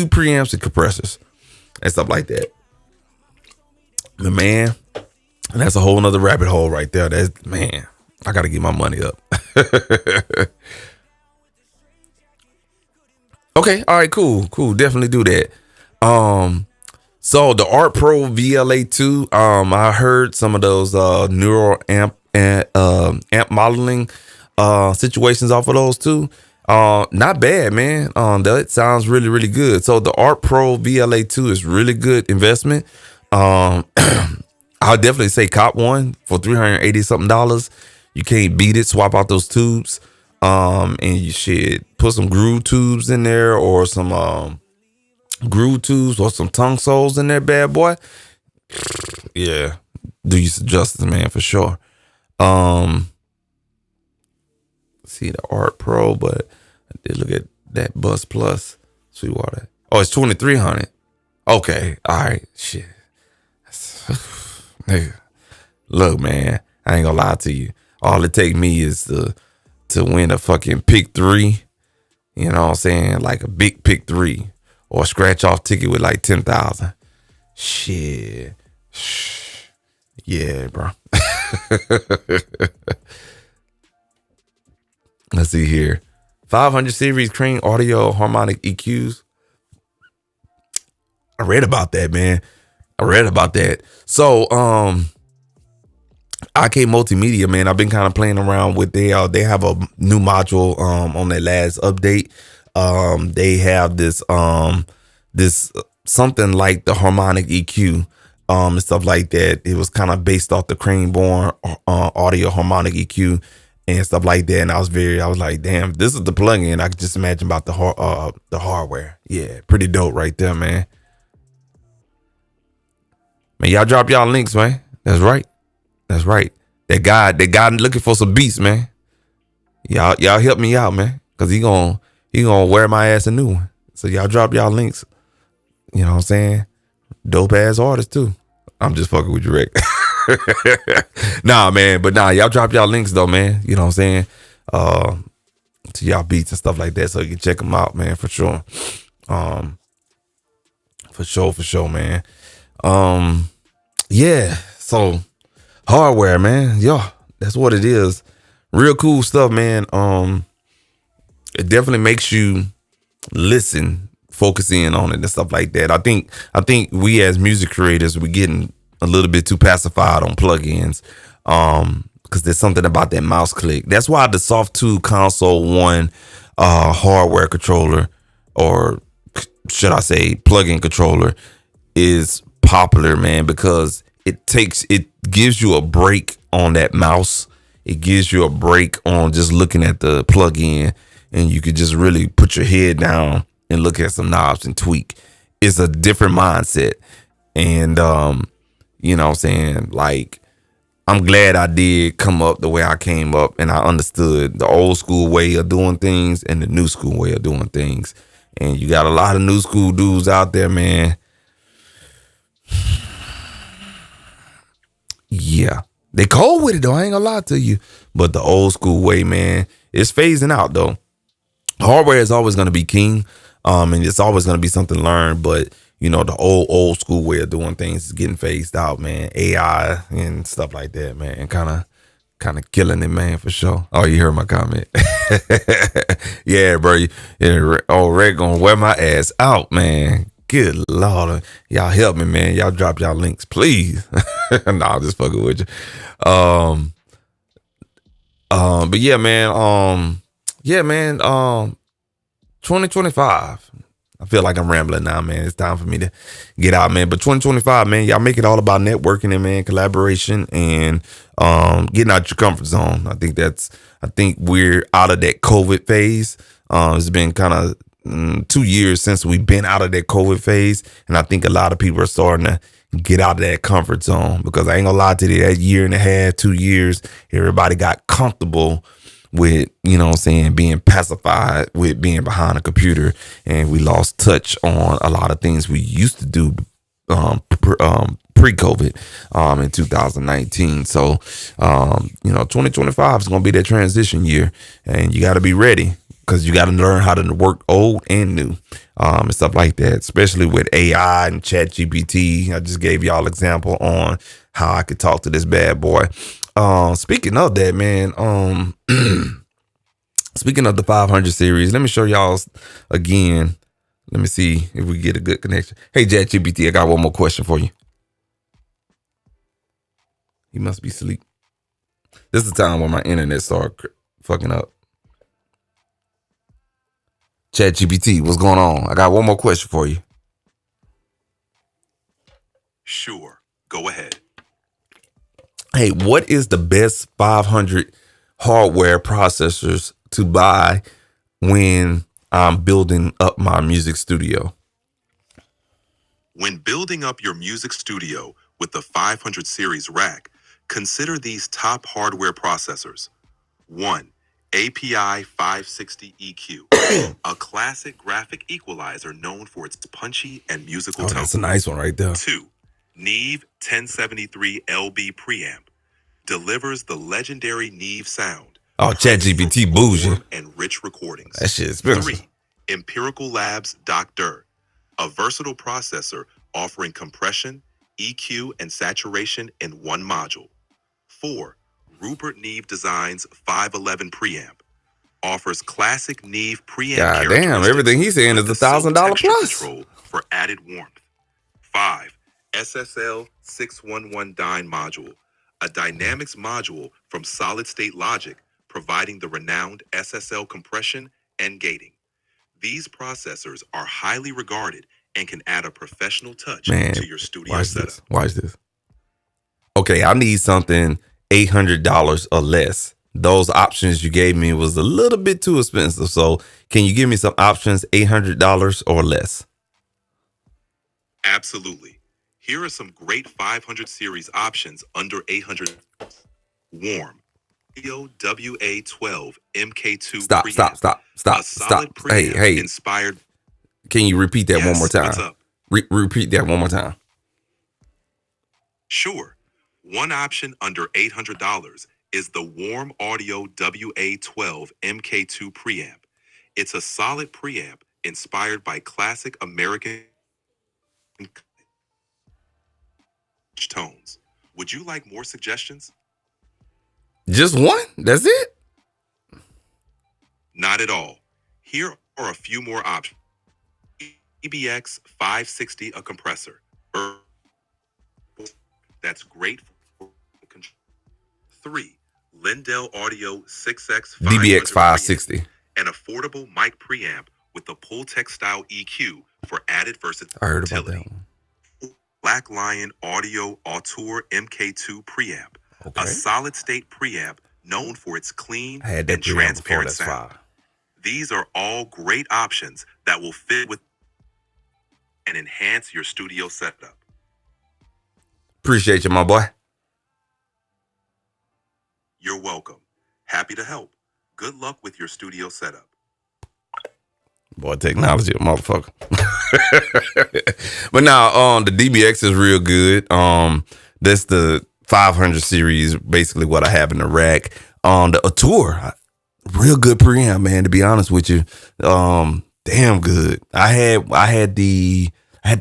preamps, and compressors and stuff like that. But man, that's a whole nother rabbit hole right there. That's, man, I got to get my money up. Okay, all right, cool. Definitely do that. So the Art Pro VLA2, I heard some of those neural amp modeling situations off of those too. Not bad, man. That sounds really good. So the Art Pro VLA2 is really good investment. I'll definitely say cop one for $380 something. You can't beat it. Swap out those tubes. And you should put some groove tubes in there, or some groove tubes, or some tongue soles in there, bad boy. Yeah, do you some justice, man, for sure. See the Art Pro, but I did look at that Bus Plus Sweetwater. Oh, it's 2,300. Okay, all right, shit. Nigga, look, man, I ain't gonna lie to you. All it take me is to win a fucking pick 3, you know what I'm saying? Like a big pick 3, or a scratch off ticket with like 10,000. Shit. Yeah, bro. Let's see here. 500 series Crane audio harmonic EQs. I read about that, man. So, IK Multimedia, man, I've been kind of playing around with they have a new module on their last update. They have this something like the harmonic EQ and stuff like that. It was kind of based off the Crane-born audio harmonic EQ and stuff like that. And I was like, damn, this is the plugin. I could just imagine about the hardware. Yeah, pretty dope right there, man. Man, y'all drop y'all links, man. That's right. That guy looking for some beats, man. Y'all help me out, man. Cause he gonna wear my ass a new one. So y'all drop y'all links. You know what I'm saying? Dope ass artist too. I'm just fucking with you, Rick. Nah, man. But y'all drop y'all links though, man. You know what I'm saying? To y'all beats and stuff like that. So you can check them out, man, for sure. For sure, man. Yeah. So hardware, man. Yeah, that's what it is. Real cool stuff, man. It definitely makes you listen, focus in on it and stuff like that. I think we as music creators, we're getting a little bit too pacified on plugins. Because there's something about that mouse click. That's why the Soft 2 Console 1 hardware controller, or should I say plugin controller, is popular, man, because it gives you a break on that mouse. It gives you a break on just looking at the plugin, and you could just really put your head down and look at some knobs and tweak. It's a different mindset. And you know what I'm saying? Like, I'm glad I did come up the way I came up, and I understood the old school way of doing things and the new school way of doing things. And you got a lot of new school dudes out there, man. Yeah, they cold with it though. I ain't gonna lie to you, but the old school way, man, it's phasing out though. Hardware is always gonna be king, and it's always gonna be something learned. But you know, the old school way of doing things is getting phased out, man. AI and stuff like that, man, kind of killing it, man, for sure. Oh, you heard my comment? Yeah, bro. Red gonna wear my ass out, man. Good Lord. Y'all help me, man. Y'all drop y'all links, please. Nah, I'm just fucking with you. But yeah, man. 2025. I feel like I'm rambling now, man. It's time for me to get out, man. But 2025, man, y'all make it all about networking and, man, collaboration and getting out your comfort zone. I think we're out of that COVID phase. It's been kind of 2 years since we've been out of that COVID phase, and I think a lot of people are starting to get out of that comfort zone, because I ain't gonna lie to you, that year and a half, 2 years, everybody got comfortable with, you know what I'm saying, being pacified with being behind a computer, and we lost touch on a lot of things we used to do pre-COVID in 2019. So 2025 is gonna be that transition year, and you got to be ready, because you got to learn how to work old and new and stuff like that, especially with AI and ChatGPT. I just gave y'all example on how I could talk to this bad boy. Speaking of that, man, speaking of the 500 series, let me show y'all again. Let me see if we get a good connection. Hey, ChatGPT, I got one more question for you. He must be asleep. This is the time when my internet started fucking up. ChatGPT, what's going on? I got one more question for you. Sure, go ahead. Hey, what is the best 500 hardware processors to buy when I'm building up my music studio? When building up your music studio with the 500 series rack, consider these top hardware processors. 1. API 560 EQ, a classic graphic equalizer known for its punchy and musical tone. That's a nice one right there. 2. Neve 1073 LB preamp, delivers the legendary Neve sound. Oh, ChatGPT bougie. And rich recordings. That shit is expensive. 3. Empirical Labs Dr. a versatile processor offering compression, EQ, and saturation in one module. 4. Rupert Neve Designs 511 preamp. Offers classic Neve preamp God damn, characteristics everything he's saying with is the $1,000 texture plus. control for added warmth. 5. SSL 611 Dyne module, a dynamics module from Solid State Logic, providing the renowned SSL compression and gating. These processors are highly regarded and can add a professional touch to your studio setup. Watch this. Okay, I need something $800 or less. Those options you gave me was a little bit too expensive. So can you give me some options, $800 or less? Absolutely. Here are some great 500 series options under 800. Warm. WA12 MK2 Stop. A solid preamp Hey, inspired. can you repeat that one more time? What's up? Repeat that one more time. Sure. One option under $800 is the Warm Audio WA12 MK2 preamp. It's a solid preamp inspired by classic American tones. Would you like more suggestions? Just one? That's it? Not at all. Here are a few more options. EBX 560, a compressor. That's great for control. 3. Lindell Audio 6X DBX 560. An affordable mic preamp with a Pultec style EQ for added versatility. I heard about that one. Black Lion Audio Auteur MK2 preamp. Okay. A solid state preamp known for its clean I had that and preamp transparent before, that's sound. fire. These are all great options that will fit with and enhance your studio setup. Appreciate you, my boy. You're welcome. Happy to help. Good luck with your studio setup. Boy, technology, motherfucker. But now, the DBX is real good. That's the 500 series, basically what I have in the rack. The Auteur, real good preamp, man. To be honest with you, damn good. I had the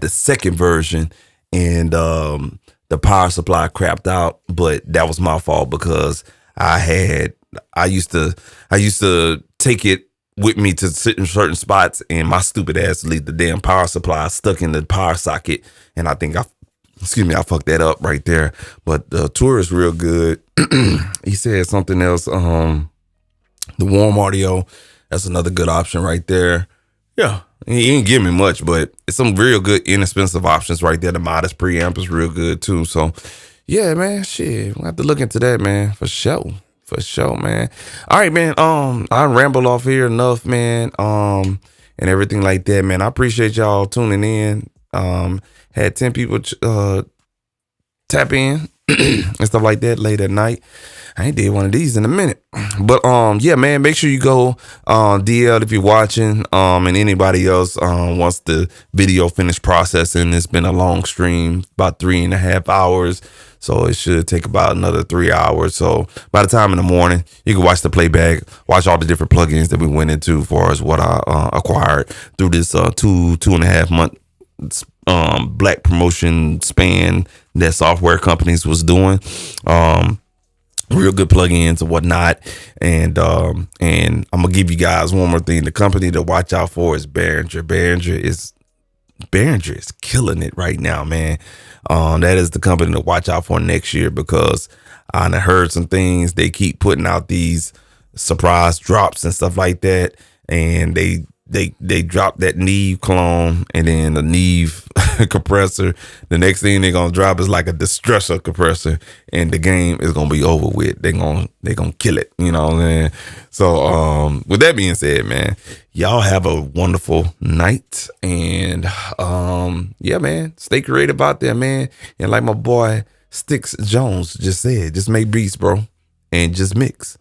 second version, and the power supply crapped out, but that was my fault because I used to take it with me to sit in certain spots, and my stupid ass leave the damn power supply stuck in the power socket, and I think I fucked that up right there. But the Tour is real good. He said something else. The Warm Audio, that's another good option right there. Yeah, he didn't give me much, but it's some real good inexpensive options right there. The Modest preamp is real good too. So yeah, man, shit, we'll have to look into that, man, for sure. For sure, man. All right, man. I rambled off here enough, man. And everything like that, man. I appreciate y'all tuning in. Had 10 people tap in and stuff like that late at night. I ain't did one of these in a minute. But yeah, man, make sure you go DL if you're watching. And anybody else wants the video finished processing. It's been a long stream, about 3.5 hours. So it should take about another 3 hours. So by the time in the morning, you can watch the playback, watch all the different plugins that we went into as far as what I acquired through this 2.5 month black promotion span that software companies was doing. Real good plugins and whatnot. And I'm gonna give you guys one more thing. The company to watch out for is Behringer. Behringer is killing it right now, man. That is the company to watch out for next year, because I heard some things. They keep putting out these surprise drops and stuff like that, and they drop that Neve clone and then the Neve compressor. The next thing they're gonna drop is like a distressor compressor, and the game is gonna be over with. They're gonna kill it, you know what I'm saying? So with that being said, man, y'all have a wonderful night, and yeah, man, stay creative out there, man. And like my boy Sticks Jones just said, just make beats, bro, and just mix.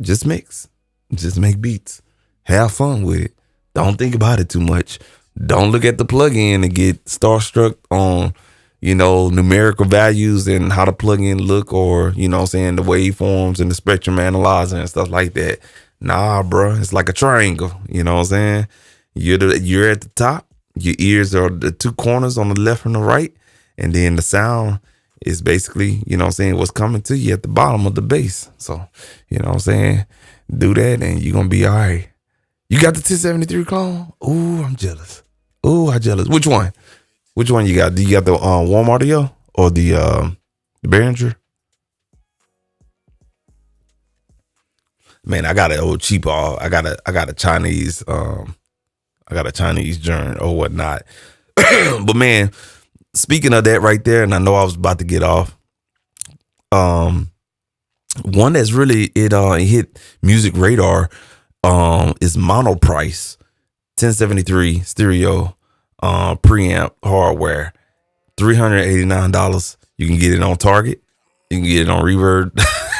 Just make beats. Have fun with it. Don't think about it too much. Don't look at the plugin and get starstruck on, numerical values and how the plugin look, or, the waveforms and the spectrum analyzer and stuff like that. Nah, bro. It's like a triangle. You know what I'm saying? You're at the top. your ears are the two corners on the left and the right, and then the sound is basically, you know what I'm saying, what's coming to you at the bottom of the bass. So, you know what I'm saying, do that and you're gonna be all right. You got the 1073 clone? Ooh, I'm jealous. Ooh, I'm jealous. Which one? Which one you got? Do you got the warm audio or the Behringer? Man, I got an old cheap I got a Chinese joint or whatnot. But man, speaking of that right there, and I know I was about to get off. One that's really it hit music radar is Monoprice 1073 stereo preamp hardware. $389. You can get it on Target. You can get it on Reverb,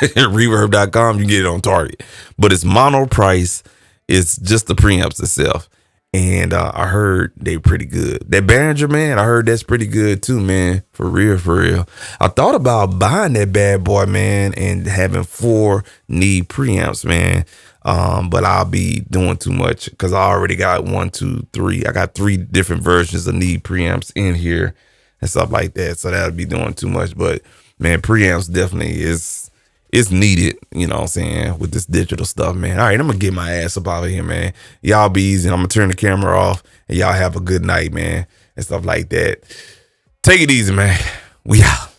Reverb.com. You can get it on Target. But it's Monoprice. It's just the preamps itself. And I heard they pretty good. That Behringer, man, I heard that's pretty good too, man. For real, for real. I thought about buying that bad boy, man, and having 4 Neve preamps, man. But I'll be doing too much because I already got 1, 2, 3. I got 3 different versions of Neve preamps in here and stuff like that. So that'll be doing too much. But man, preamps definitely it's needed, you know what I'm saying, with this digital stuff, man. All right, I'm gonna get my ass up out of here, man. Y'all be easy. I'm gonna turn the camera off and y'all have a good night, man, and stuff like that. Take it easy, man. We out.